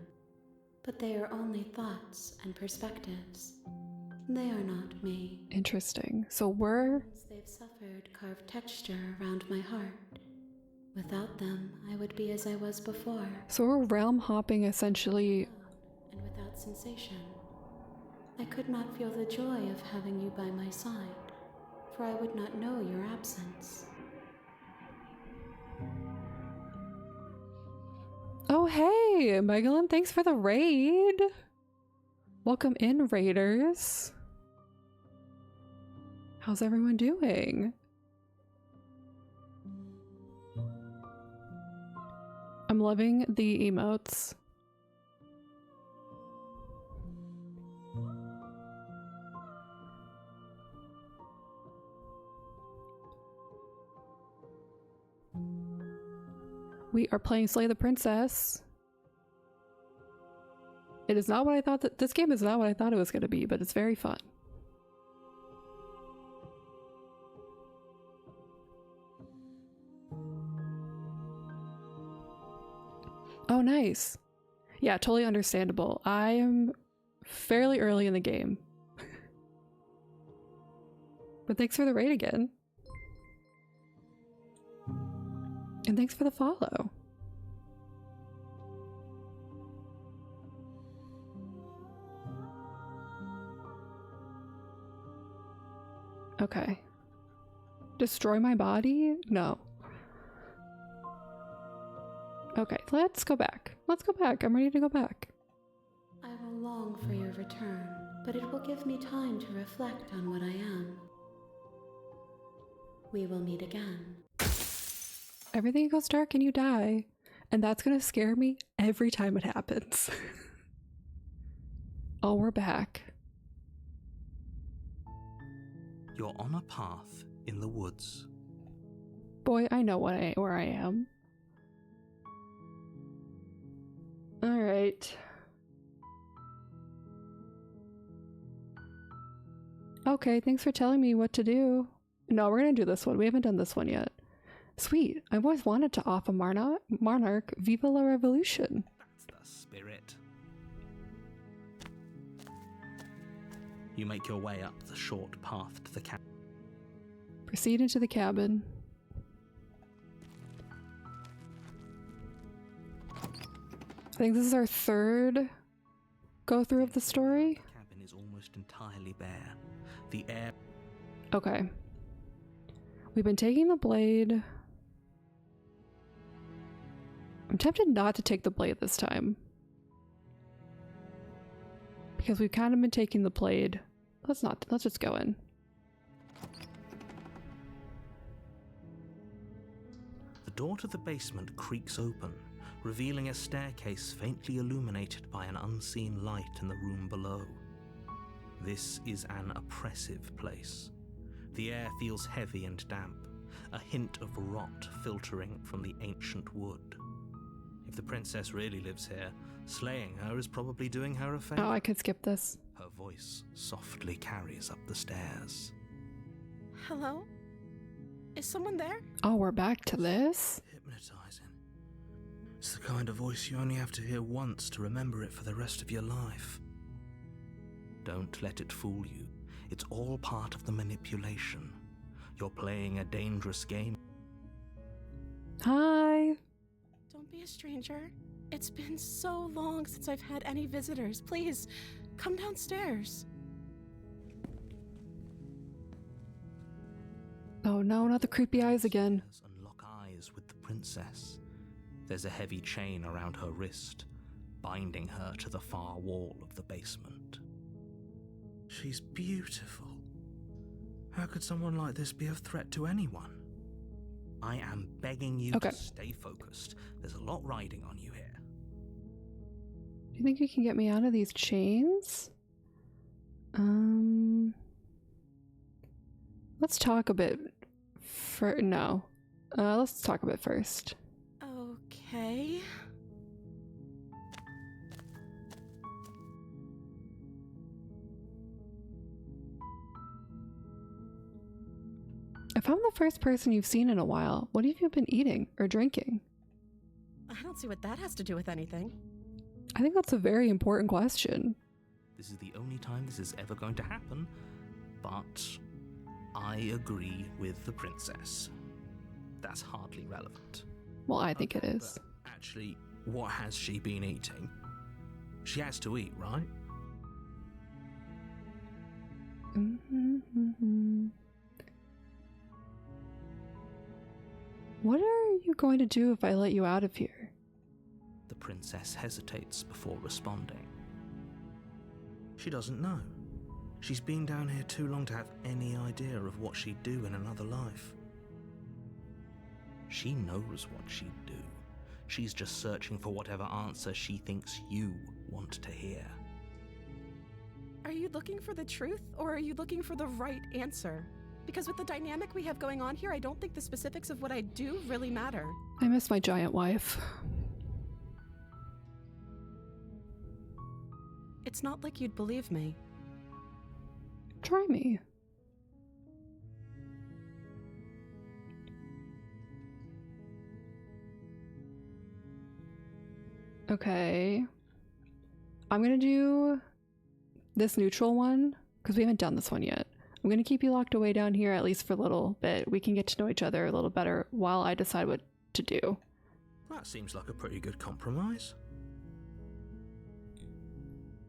But they are only thoughts and perspectives. They are not me. Interesting. So Once they've suffered carved texture around my heart. Without them, I would be as I was before. we're realm hopping essentially. And without sensation. I could not feel the joy of having you by my side, for I would not know your absence. Oh, hey, Megalyn, thanks for the raid. Welcome in, raiders. How's everyone doing? I'm loving the emotes. We are playing Slay the Princess. It is not what I thought that this game is not what I thought it was going to be, but it's very fun. Oh, nice. Yeah, totally understandable. I am fairly early in the game. But thanks for the raid again. And thanks for the follow. Okay. Destroy my body? No. Okay, let's go back. Let's go back. I'm ready to go back. I will long for your return, but it will give me time to reflect on what I am. We will meet again. Everything goes dark and you die. And that's gonna scare me every time it happens. Oh, we're back. You're on a path in the woods. Boy, I know where I am. Alright. Okay, thanks for telling me what to do. No, we're gonna do this one. We haven't done this one yet. Sweet. I've always wanted to off a monarch. Viva la revolution. That's the spirit. You make your way up the short path to the cabin. Proceed into the cabin. I think this is our third go-through of the story. The cabin is almost entirely bare. The air... Okay. We've been taking the blade. I'm tempted not to take the blade this time, because we've kind of been taking the blade. Let's just go in. The door to the basement creaks open, revealing a staircase faintly illuminated by an unseen light in the room below. This is an oppressive place. The air feels heavy and damp, a hint of rot filtering from the ancient wood. If the princess really lives here, slaying her is probably doing her a favor. Oh, I could skip this. Her voice softly carries up the stairs. Hello? Is someone there? Oh, we're back to this? Hypnotizing. It's the kind of voice you only have to hear once to remember it for the rest of your life. Don't let it fool you. It's all part of the manipulation. You're playing a dangerous game. Hi. Don't be a stranger. It's been so long since I've had any visitors. Please, come downstairs. Oh no, not the creepy eyes again. And lock eyes with the princess. There's a heavy chain around her wrist, binding her to the far wall of the basement. She's beautiful. How could someone like this be of threat to anyone? I am begging you Okay. to stay focused. There's a lot riding on you here. Do you think you can get me out of these chains? Let's talk a bit. Let's talk a bit first. Okay. If I'm the first person you've seen in a while, what have you been eating or drinking? I don't see what that has to do with anything. I think that's a very important question. This is the only time this is ever going to happen, but I agree with the princess. That's hardly relevant. Well, I think it Okay, is. but actually, what has she been eating? She has to eat, right? What are you going to do if I let you out of here? The princess hesitates before responding. She doesn't know. She's been down here too long to have any idea of what she'd do in another life. She knows what she'd do. She's just searching for whatever answer she thinks you want to hear. Are you looking for the truth, or are you looking for the right answer? Because with the dynamic we have going on here, I don't think the specifics of what I do really matter. I miss my giant wife. It's not like you'd believe me. Try me. Okay. I'm gonna do this neutral one, because we haven't done this one yet. I'm gonna keep you locked away down here at least for a little bit. We can get to know each other a little better while I decide what to do. That seems like a pretty good compromise.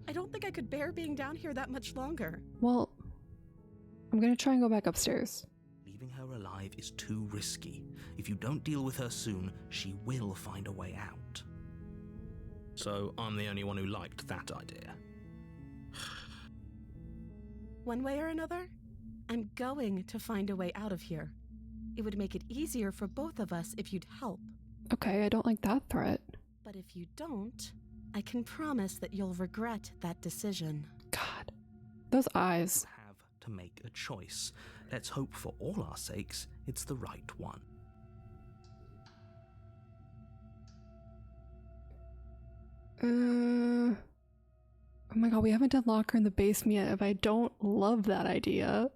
I don't think I could bear being down here that much longer. Well, I'm gonna try and go back upstairs. Leaving her alive is too risky. If you don't deal with her soon, she will find a way out. So I'm the only one who liked that idea. One way or another, I'm going to find a way out of here. It would make it easier for both of us if you'd help. Okay, I don't like that threat. But if you don't, I can promise that you'll regret that decision. God. Those eyes. You have to make a choice. Let's hope for all our sakes it's the right one. Oh my god, we haven't done locker in the basement yet. If I don't love that idea.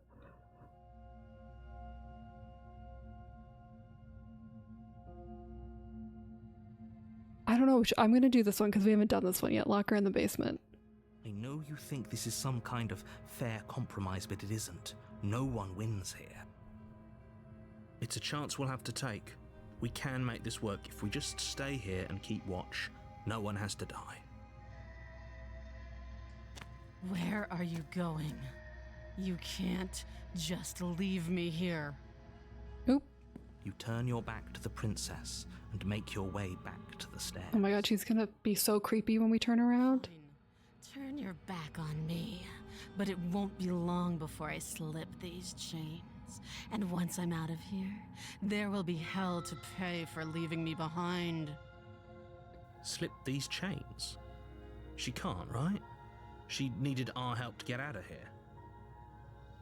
I don't know. I'm gonna do this one because we haven't done this one yet. Locker in the basement. I know you think this is some kind of fair compromise, but it isn't. No one wins here. It's a chance we'll have to take. We can make this work if we just stay here and keep watch. No one has to die. Where are you going? You can't just leave me here. Oop. You turn your back to the princess and make your way back to the stairs. Oh my god, she's gonna be so creepy when we turn around. Turn your back on me, but it won't be long before I slip these chains. And once I'm out of here, there will be hell to pay for leaving me behind. Slip these chains? She can't, right? She needed our help to get out of here.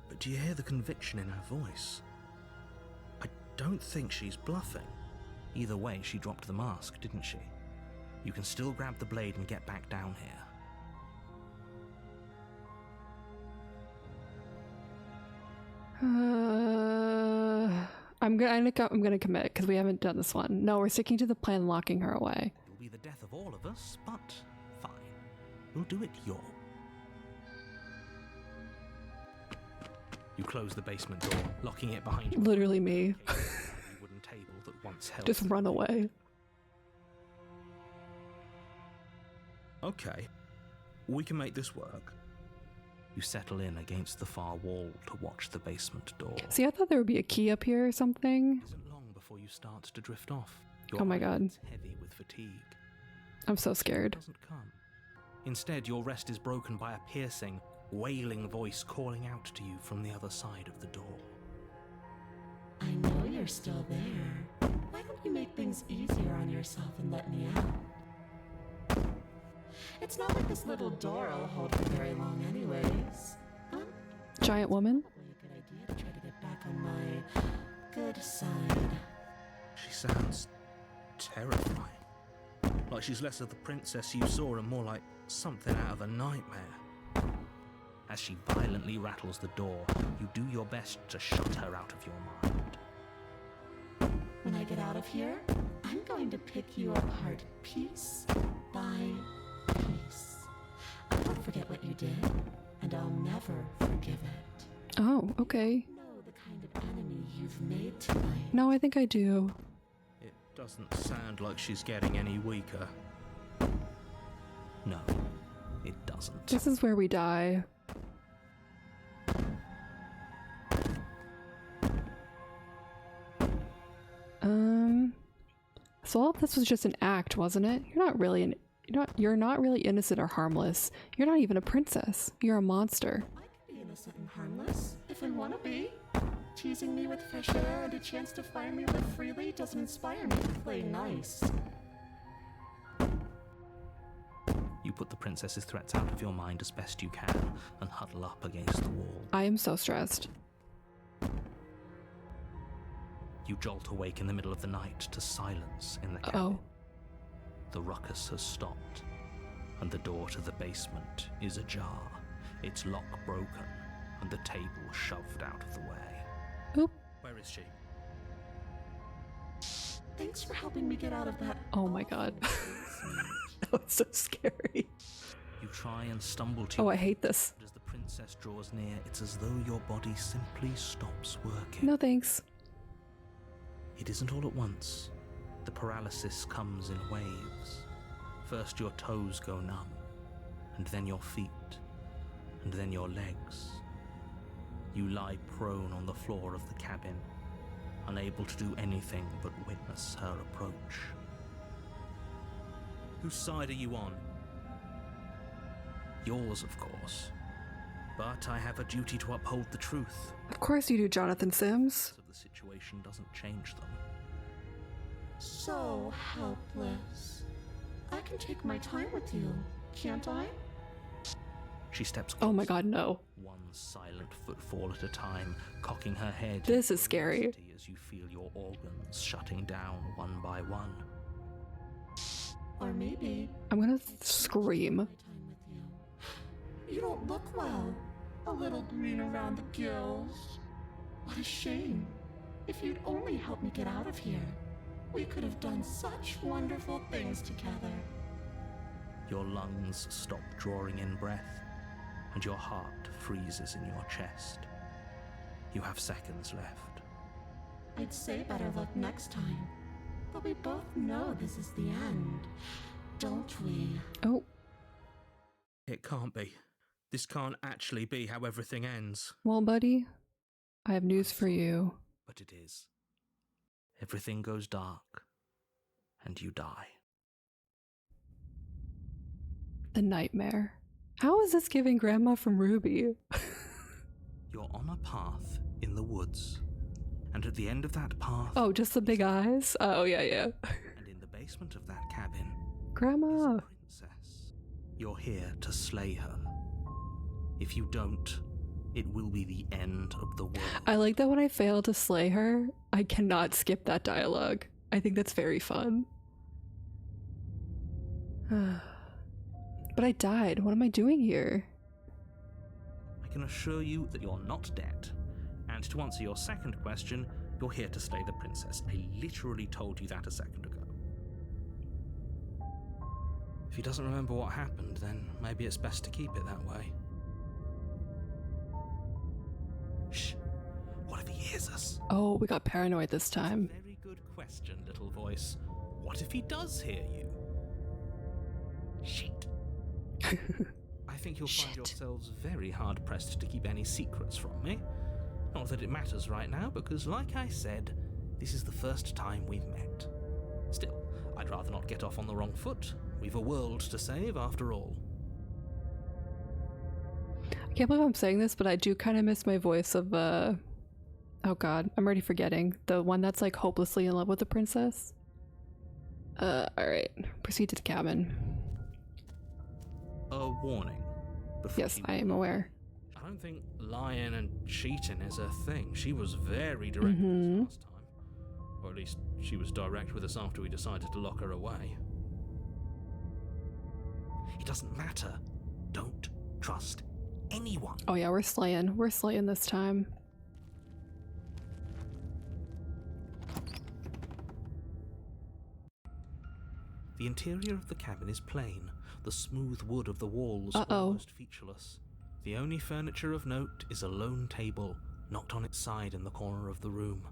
But do you hear the conviction in her voice? I don't think she's bluffing. Either way, she dropped the mask, didn't she? You can still grab the blade and get back down here. I'm gonna commit because we haven't done this one. No, we're sticking to the plan, locking her away. It'll be the death of all of us, but fine. We'll do it your. You close the basement door, locking it behind you. Literally me. Wooden table that once held. Just run away. Okay, we can make this work. You settle in against the far wall to watch the basement door. See, I thought there would be a key up here or something. It isn't long before you start to drift off. Oh my god. eyelids heavy with fatigue. I'm so scared. It doesn't come. Instead, your rest is broken by a piercing, wailing voice calling out to you from the other side of the door. I know you're still there. Why don't you make things easier on yourself and let me out? It's not like this little door will hold for very long anyways. Giant woman? Probably a good idea to try to get back on my good side. She sounds terrifying. Like she's less of the princess you saw and more like something out of a nightmare. As she violently rattles the door, you do your best to shut her out of your mind. When I get out of here, I'm going to pick you apart piece by piece. I won't forget what you did, and I'll never forgive it. Oh, okay. You know the kind of enemy you've made tonight. No, I think I do. It doesn't sound like she's getting any weaker. No, it doesn't. This is where we die. So all of this was just an act, wasn't it? You're not really innocent or harmless. You're not even a princess. You're a monster. I can be innocent and harmless, if I want to be. Teasing me with fresh air and a chance to finally live freely doesn't inspire me to play nice. You put the princess's threats out of your mind as best you can and huddle up against the wall. I am so stressed. You jolt awake in the middle of the night to silence in the cabin. Oh. The ruckus has stopped, and the door to the basement is ajar, its lock broken, and the table shoved out of the way. Oop. Where is she? Thanks for helping me get out of that. Oh my god. That was so scary. You try and stumble to Oh, your I hate this. feet. As the princess draws near, it's as though your body simply stops working. No thanks. It isn't all at once. The paralysis comes in waves. First your toes go numb, and then your feet, and then your legs. You lie prone on the floor of the cabin, unable to do anything but witness her approach. Whose side are you on? Yours, of course. But I have a duty to uphold the truth. Of course you do, Jonathan Sims. The situation doesn't change them. So helpless. I can take my time with you, can't I? She steps closer. Oh my god, no. One silent footfall at a time, cocking her head. This is scary. As you feel your organs shutting down one by one. Or maybe I'm gonna scream. my time with you. You don't look well. A little green around the gills. What a shame. If you'd only helped me get out of here, we could have done such wonderful things together. Your lungs stop drawing in breath, and your heart freezes in your chest. You have seconds left. I'd say better luck next time. But we both know this is the end, don't we? Oh, It can't be. This can't actually be how everything ends. well, buddy, I have news for you. But it is. Everything goes dark, and you die. The nightmare. How is this giving Grandma from Ruby? You're on a path in the woods, and at the end of that path... Oh, just the big eyes? Oh, yeah, yeah. And in the basement of that cabin is Grandma. a princess. You're here to slay her. If you don't, it will be the end of the world. I like that when I fail to slay her, I cannot skip that dialogue. I think that's very fun. But I died. What am I doing here? I can assure you that you're not dead. And to answer your second question, you're here to slay the princess. I literally told you that a second ago. If he doesn't remember what happened, then maybe it's best to keep it that way. Shh. What if he hears us? Oh, we got paranoid this time. Very good question, little voice. What if he does hear you? Shit. I think you'll find yourselves very hard-pressed to keep any secrets from me. Not that it matters right now, because like I said, this is the first time we've met. Still, I'd rather not get off on the wrong foot. We've a world to save, after all. I can't believe I'm saying this, but I do kind of miss my voice of, oh god, I'm already forgetting. The one that's like hopelessly in love with the princess. Alright. Proceed to the cabin. A warning. Before Yes, I am aware. I don't think lying and cheating is her thing. She was very direct with us last time. Or at least she was direct with us after we decided to lock her away. It doesn't matter. Don't trust anyone. Oh yeah, we're slaying. We're slaying this time. The interior of the cabin is plain. The smooth wood of the walls almost featureless. The only furniture of note is a lone table, knocked on its side in the corner of the room.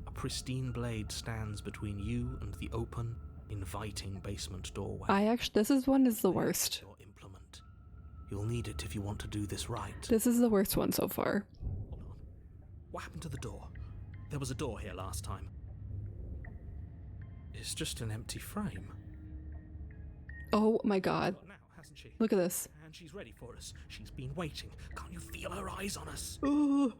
A pristine blade stands between you and the open, inviting basement doorway. This is one is the worst. Your implement. You'll need it if you want to do this right. This is the worst one so far. Hold on. What happened to the door? There was a door here last time. It's just an empty frame. Oh my god. Now, hasn't she? Look at this. And she's ready for us. She's been waiting. Can't you feel her eyes on us? Ooh.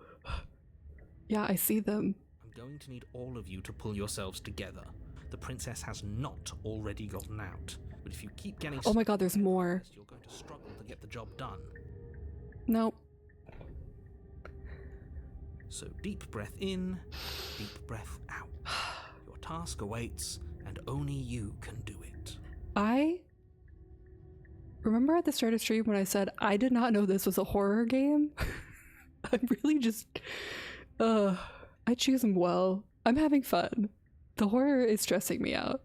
Yeah, I see them. I'm going to need all of you to pull yourselves together. The princess has not already gotten out. But if you keep getting Oh my god, there's more. you're going to struggle to get the job done. Nope. So deep breath in, deep breath out. Your task awaits, and only you can do it. I remember at the start of stream when I said I did not know this was a horror game. I'm really just I choose them well. I'm having fun. The horror is stressing me out.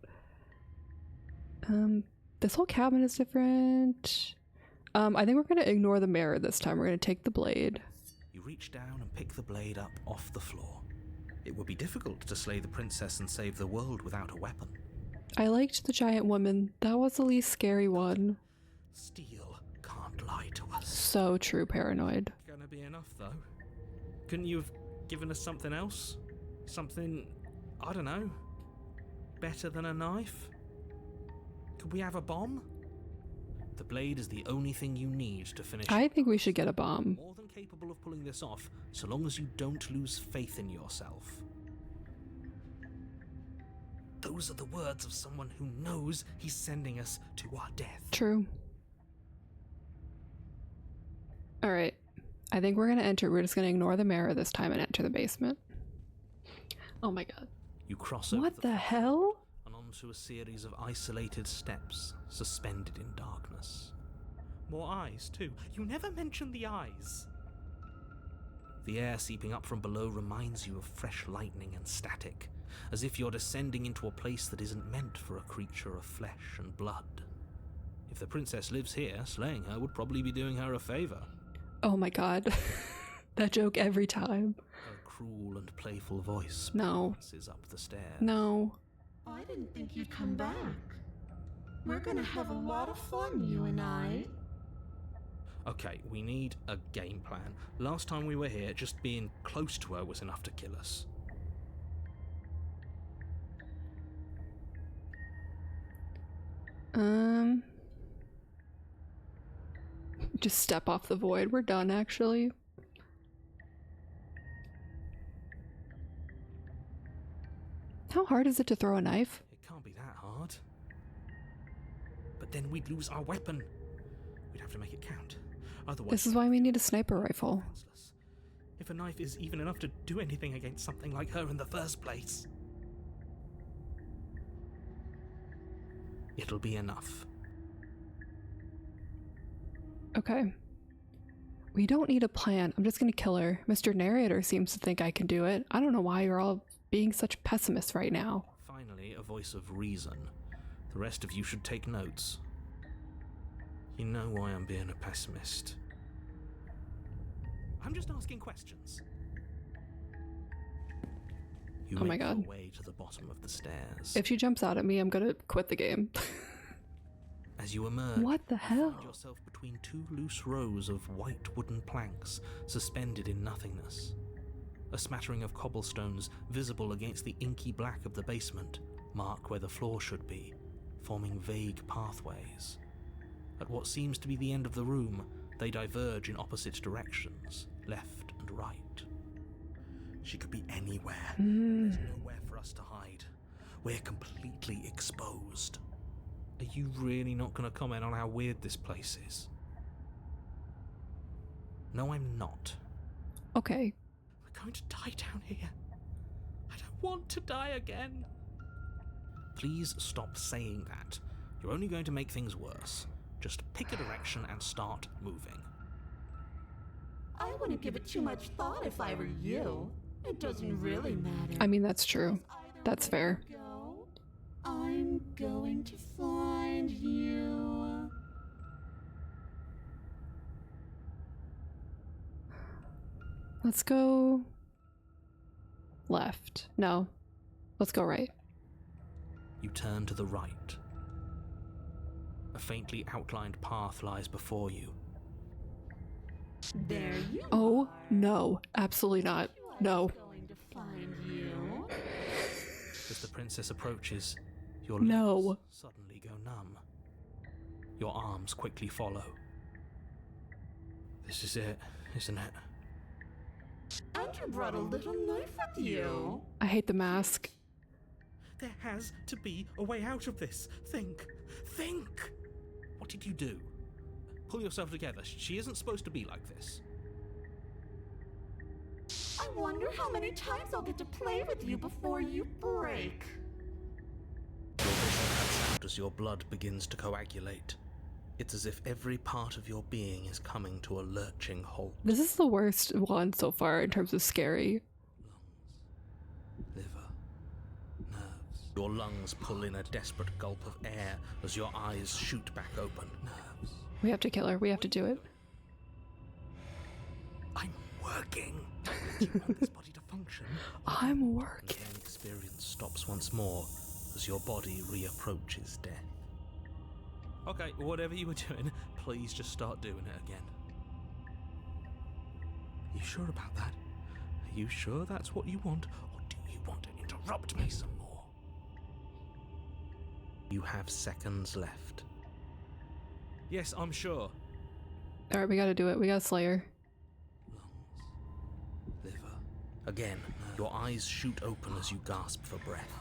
This whole cabin is different. I think we're gonna ignore the mirror this time. We're gonna take the blade. You reach down and pick the blade up off the floor. It would be difficult to slay the princess and save the world without a weapon. I liked the giant woman. That was the least scary one. Steel can't lie to us. So true, paranoid. Gonna be enough, though. Couldn't you have given us something else? Something, I don't know, better than a knife? Could we have a bomb? The blade is the only thing you need to finish. I think we should get a bomb. More than capable of pulling this off, so long as you don't lose faith in yourself. Those are the words of someone who knows he's sending us to our death. True. Alright. I think we're just gonna ignore the mirror this time and enter the basement. Oh my god. You cross over What the hell? and onto a series of isolated steps suspended in darkness. More eyes, too. You never mention the eyes. The air seeping up from below reminds you of fresh lightning and static, as if you're descending into a place that isn't meant for a creature of flesh and blood. If the princess lives here, slaying her would probably be doing her a favor. Oh my god. That joke every time. Her cruel and playful voice No. bounces up the stairs. No. I didn't think you'd come back. We're gonna have a lot of fun, you and I. Okay, we need a game plan. Last time we were here, just being close to her was enough to kill us. Just step off the void. We're done, actually. How hard is it to throw a knife? It can't be that hard. But then we'd lose our weapon. We'd have to make it count. Otherwise, This is why we need a sniper rifle. defenseless. If a knife is even enough to do anything against something like her in the first place, it'll be enough. Okay. We don't need a plan. I'm just gonna kill her. Mr. Narrator seems to think I can do it. I don't know why you're all being such pessimists right now. Finally, a voice of reason. The rest of you should take notes. You know why I'm being a pessimist. I'm just asking questions. You Oh my make God. your way to the bottom of the stairs. If she jumps out at me, I'm gonna quit the game. As you emerge, What the you hell? find yourself between two loose rows of white wooden planks suspended in nothingness. A smattering of cobblestones visible against the inky black of the basement mark where the floor should be, forming vague pathways. At what seems to be the end of the room, they diverge in opposite directions, left and right. She could be anywhere. Mm. There's nowhere for us to hide. We're completely exposed. Are you really not going to comment on how weird this place is? No, I'm not. Okay. We're going to die down here. I don't want to die again. Please stop saying that. You're only going to make things worse. Just pick a direction and start moving. I wouldn't give it too much thought if I were you. It doesn't really matter. I mean, that's true. That's fair. Go. I'm going to find you. Let's go left. No. Let's go right. You turn to the right. A faintly outlined path lies before you. There you Oh, are. no. Absolutely not. No. Going to find you. As the princess approaches, your No. legs suddenly go numb. Your arms quickly follow. This is it, isn't it? And you brought a little knife with you. I hate the mask. There has to be a way out of this. Think. Think! What did you do? Pull yourself together. She isn't supposed to be like this. I wonder how many times I'll get to play with you before you break. Your vision cuts out as your blood begins to coagulate. It's as if every part of your being is coming to a lurching halt. This is the worst one so far in terms of scary. Lungs, liver, nerves. Your lungs pull in a desperate gulp of air as your eyes shoot back open. Nerves. We have to kill her. We have to do it. I'm working. Do you want this body to function? I'm The working. pain experience stops once more as your body reapproaches death. Okay, whatever you were doing, please just start doing it again. You sure about that? Are you sure that's what you want? Or do you want to interrupt me some more? You have seconds left. Yes, I'm sure. Alright, we gotta do it. We gotta slay her. Lungs, liver. Again, your eyes shoot open as you gasp for breath.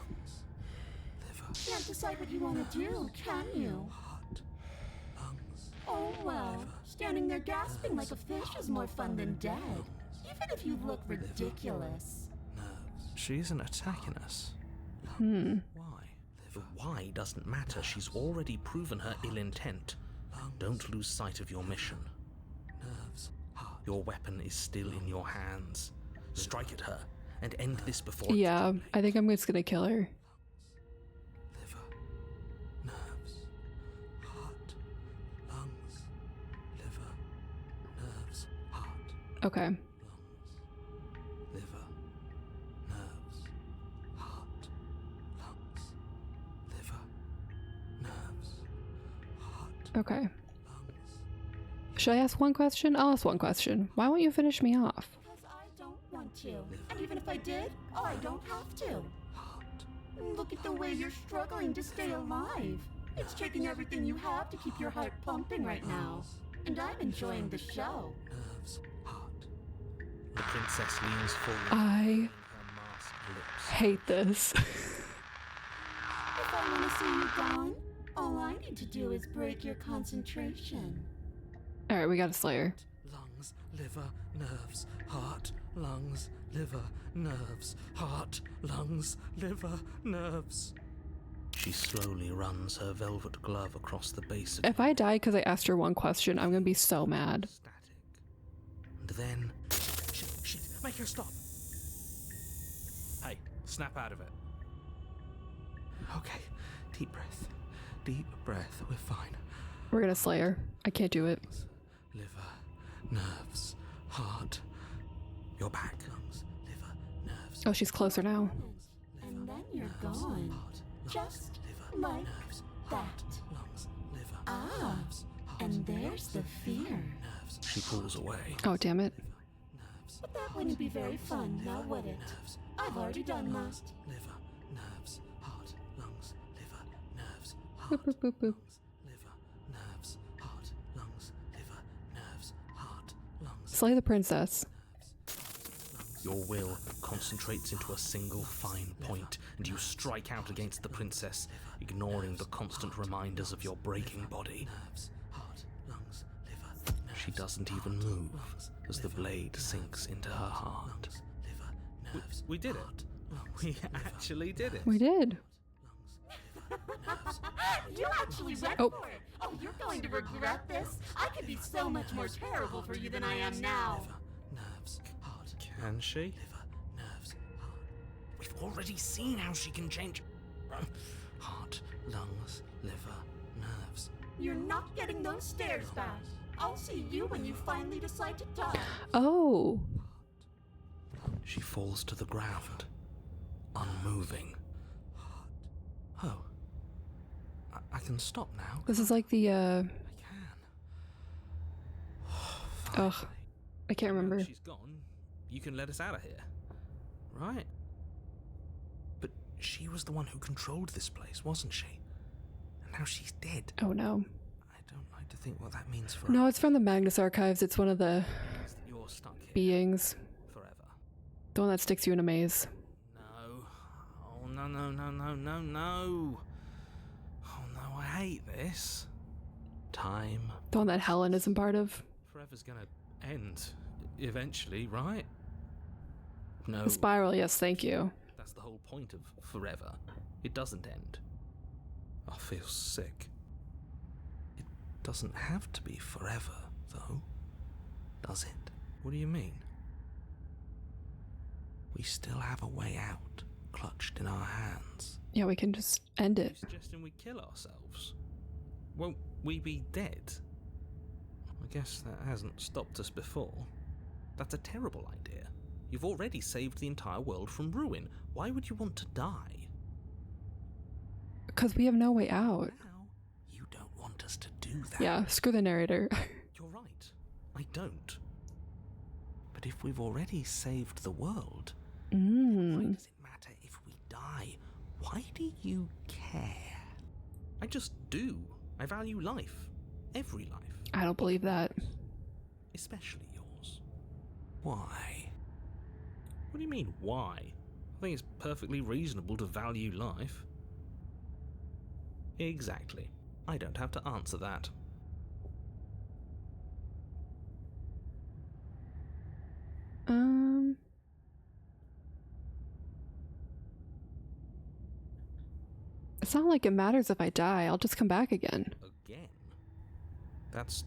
Liver, Can't decide what you want to do, can you? heart, lungs, Oh well. liver, Standing there gasping like a fish is more fun than dead, even if you look ridiculous. She isn't attacking us. Hmm. Why? The why doesn't matter. She's already proven her ill intent. Don't lose sight of your mission. Your weapon is still in your hands. Strike at her and end this before it's Yeah, too late. I think I'm just gonna kill her. Liver, nerves, heart, lungs, liver, nerves, heart, Okay. lungs, liver, nerves, heart, lungs, liver, nerves, heart, Okay. lungs. Should I ask one question? I'll ask one question. Why won't you finish me off? Because I don't want to. And even if I did, I don't have to. Look at the way you're struggling to stay alive. It's taking everything you have to keep your heart pumping right now. And I'm enjoying the show. Nerves, heart. The princess leans forward. I her masked lips. hate this. If I want to see you gone, all I need to do is break your concentration. Alright, we got a Slayer. Lungs, liver, nerves, heart, lungs, liver, nerves, heart, lungs, liver, nerves. She slowly runs her velvet glove across the base of If I die because I asked her one question, I'm gonna be so mad. static. And then... Shit, make her stop! Hey, snap out of it. Okay, deep breath. Deep breath, we're fine. We're gonna slay her. I can't do it. Liver, nerves, heart. You're back. Lungs, liver, nerves. Oh, she's closer now. And then you're gone. Heart, Just liver, like nerves, that. lungs, liver, Ah, nerves, heart, and there's the fear. nerves. She pulls away. Oh, damn it. Nerves, But that wouldn't be very fun, now would it? nerves, I've already done that. liver, nerves, heart, lungs, liver, nerves, heart, Boop, boop, boop, boop. lungs, liver, nerves, heart, lungs, liver, nerves, heart, lungs. Slay the princess. Your will concentrates into a single fine point, and you strike out against the princess, ignoring the constant reminders of your breaking body. She doesn't even move as the blade sinks into her heart. We did it. We actually did it. We did. You actually went Oh. for it. Oh, you're going to regret this. I could be so much more terrible for you than I am now. Can she? We've already seen how she can change. Heart, lungs, liver, nerves. You're not getting those stares back. I'll see you when you finally decide to die. Oh. She falls to the ground, unmoving. Oh. I can stop now. This is like the, I can. ugh. I can't remember. She's gone. You can let us out of here. Right? But she was the one who controlled this place, wasn't she? And now she's dead. Oh no. I don't like to think what that means for No, us. it's from the Magnus Archives. It's one of the Means that you're stuck here beings. forever. The one that sticks you in a maze. No. Oh, no, no, no, no, no, no. Oh, no, I hate this. Time. The one that Helen isn't part of. Forever's gonna end eventually, right? No. The spiral, yes, thank you. That's the whole point of forever. It doesn't end. I feel sick. It doesn't have to be forever, though. Does it? What do you mean? We still have a way out, clutched in our hands. Yeah, we can just end Are you it. suggesting we kill ourselves? Won't we be dead? I guess that hasn't stopped us before. That's a terrible idea. You've already saved the entire world from ruin. Why would you want to die? Because we have no way out. Now, you don't want us to do that. Yeah, screw the narrator. You're right. I don't. But if we've already saved the world, why does it matter if we die? Why do you care? I just do. I value life. Every life. I don't believe that. Especially yours. Why? What do you mean, why? I think it's perfectly reasonable to value life. Exactly. I don't have to answer that. It's not like it matters if I die. I'll just come back again. Again? That's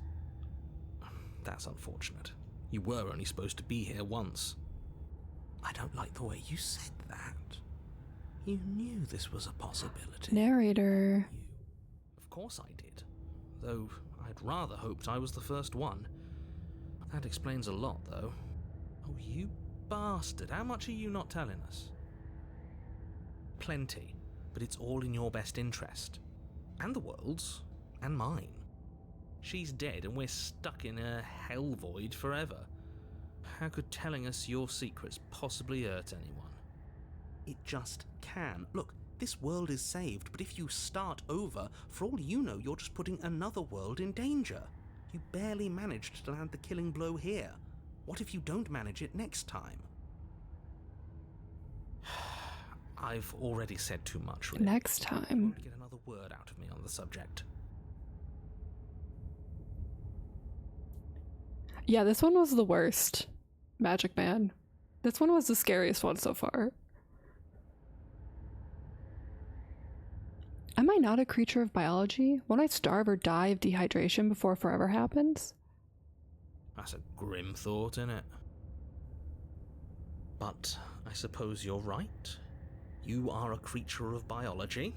unfortunate. You were only supposed to be here once. I don't like the way you said that. You knew this was a possibility. Narrator. Of course I did. Though I'd rather hoped I was the first one. That explains a lot, though. Oh, you bastard. How much are you not telling us? Plenty. But it's all in your best interest. And the world's. And mine. She's dead and we're stuck in a hell void forever. How could telling us your secrets possibly hurt anyone? It just can. Look, this world is saved, but if you start over, for all you know, you're just putting another world in danger. You barely managed to land the killing blow here. What if you don't manage it next time? I've already said too much, really. Next I time. won't get another word out of me on the subject. Yeah, this one was the worst. Magic Man. This one was the scariest one so far. Am I not a creature of biology? Won't I starve or die of dehydration before forever happens? That's a grim thought, innit? But I suppose you're right. You are a creature of biology.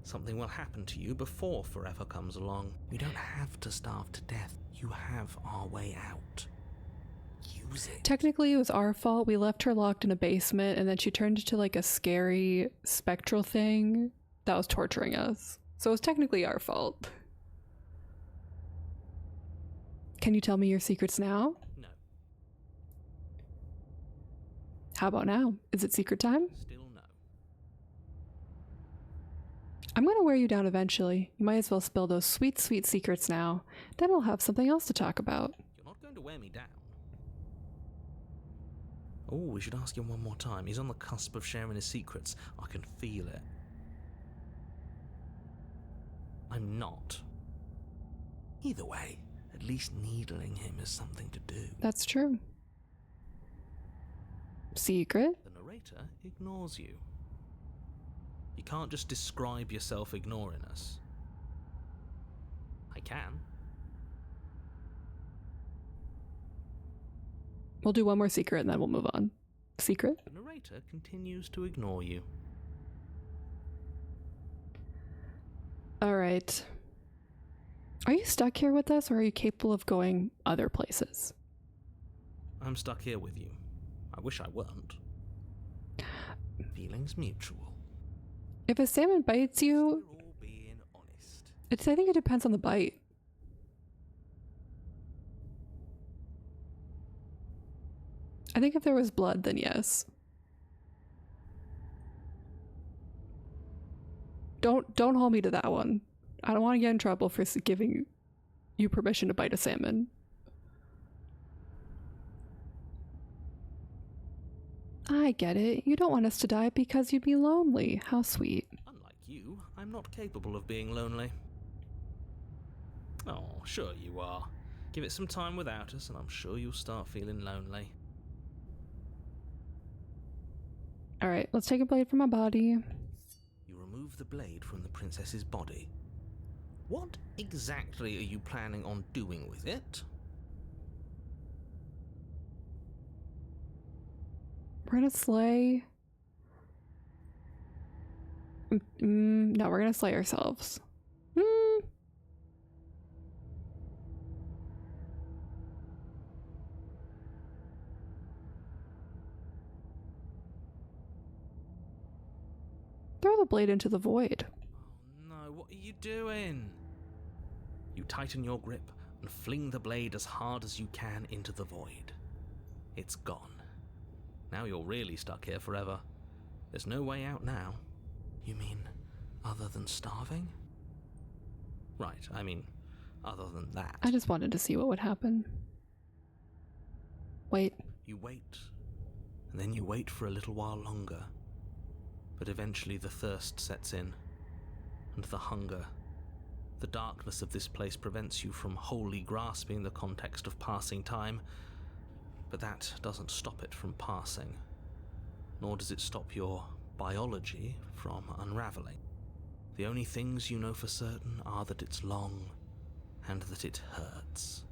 Something will happen to you before forever comes along. You don't have to starve to death. You have our way out. Use it. Technically, it was our fault. We left her locked in a basement, and then she turned into like a scary spectral thing that was torturing us. So it was technically our fault. Can you tell me your secrets now? No. How about now? Is it secret time? Still no. I'm gonna wear you down eventually. You might as well spill those sweet, sweet secrets now. Then we'll have something else to talk about. You're not going to wear me down. Oh, we should ask him one more time. He's on the cusp of sharing his secrets. I can feel it. I'm not. Either way, at least needling him is something to do. That's true. Secret? The narrator ignores you. You can't just describe yourself ignoring us. I can. We'll do one more secret and then we'll move on. Secret? The narrator continues to ignore you. Alright. Are you stuck here with us, or are you capable of going other places? I'm stuck here with you. I wish I weren't. Feelings mutual. If a salmon bites you, We're all being honest. I think it depends on the bite. I think if there was blood, then yes. Don't hold me to that one. I don't want to get in trouble for giving you permission to bite a salmon. I get it. You don't want us to die because you'd be lonely. How sweet. Unlike you, I'm not capable of being lonely. Oh, sure you are. Give it some time without us and I'm sure you'll start feeling lonely. Alright, let's take a blade from my body. You remove the blade from the princess's body. What exactly are you planning on doing with it? We're gonna slay... no, we're gonna slay ourselves. Throw the blade into the void. Oh no, what are you doing? You tighten your grip and fling the blade as hard as you can into the void. It's gone. Now you're really stuck here forever. There's no way out now. You mean other than starving? Right, I mean other than that. I just wanted to see what would happen. Wait. You wait, and then you wait for a little while longer. But eventually the thirst sets in, and the hunger. The darkness of this place prevents you from wholly grasping the context of passing time, but that doesn't stop it from passing, nor does it stop your biology from unraveling. The only things you know for certain are that it's long and that it hurts.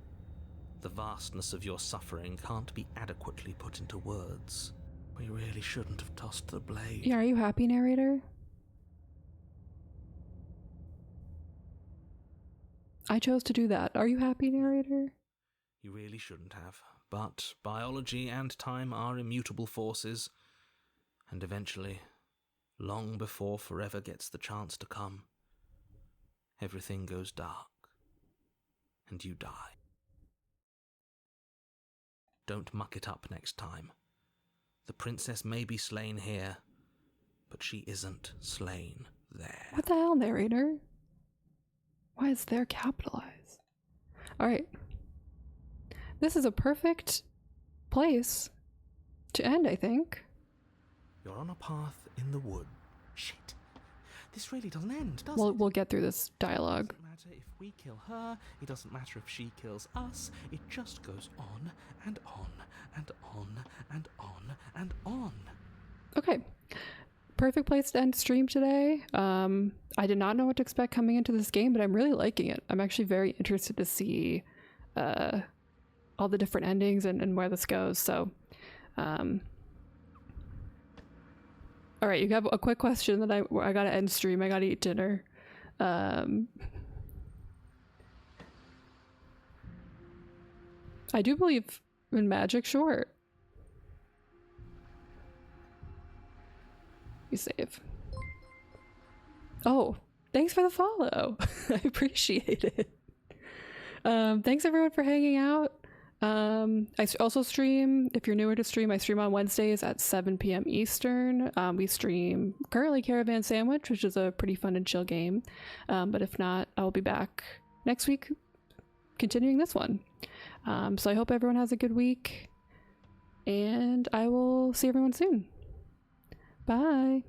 The vastness of your suffering can't be adequately put into words. We really shouldn't have tossed the blade. Yeah, are you happy, narrator? I chose to do that. Are you happy, narrator? You really shouldn't have. But biology and time are immutable forces, and eventually, long before forever gets the chance to come, everything goes dark, and you die. Don't muck it up next time. The princess may be slain here, but she isn't slain there. What the hell, narrator? Why is there capitalized? Alright. This is a perfect place to end, I think. You're on a path in the wood. Shit. This really doesn't end, does We'll, it? we'll get through this dialogue. It doesn't matter if we kill her, it doesn't matter if she kills us, it just goes on and on and on and on and on. Okay. Perfect place to end stream today. I did not know what to expect coming into this game, but I'm really liking it. I'm actually very interested to see all the different endings and where this goes. So, all right, you have a quick question that I gotta end stream. I gotta eat dinner. I do believe in magic, short. You save. Oh, thanks for the follow. I appreciate it. Thanks everyone for hanging out. I also stream, if you're newer to stream, I stream on Wednesdays at 7 p.m. Eastern. We stream currently Caravan Sandwich, which is a pretty fun and chill game. But if not, I'll be back next week continuing this one. So I hope everyone has a good week, and I will see everyone soon. Bye.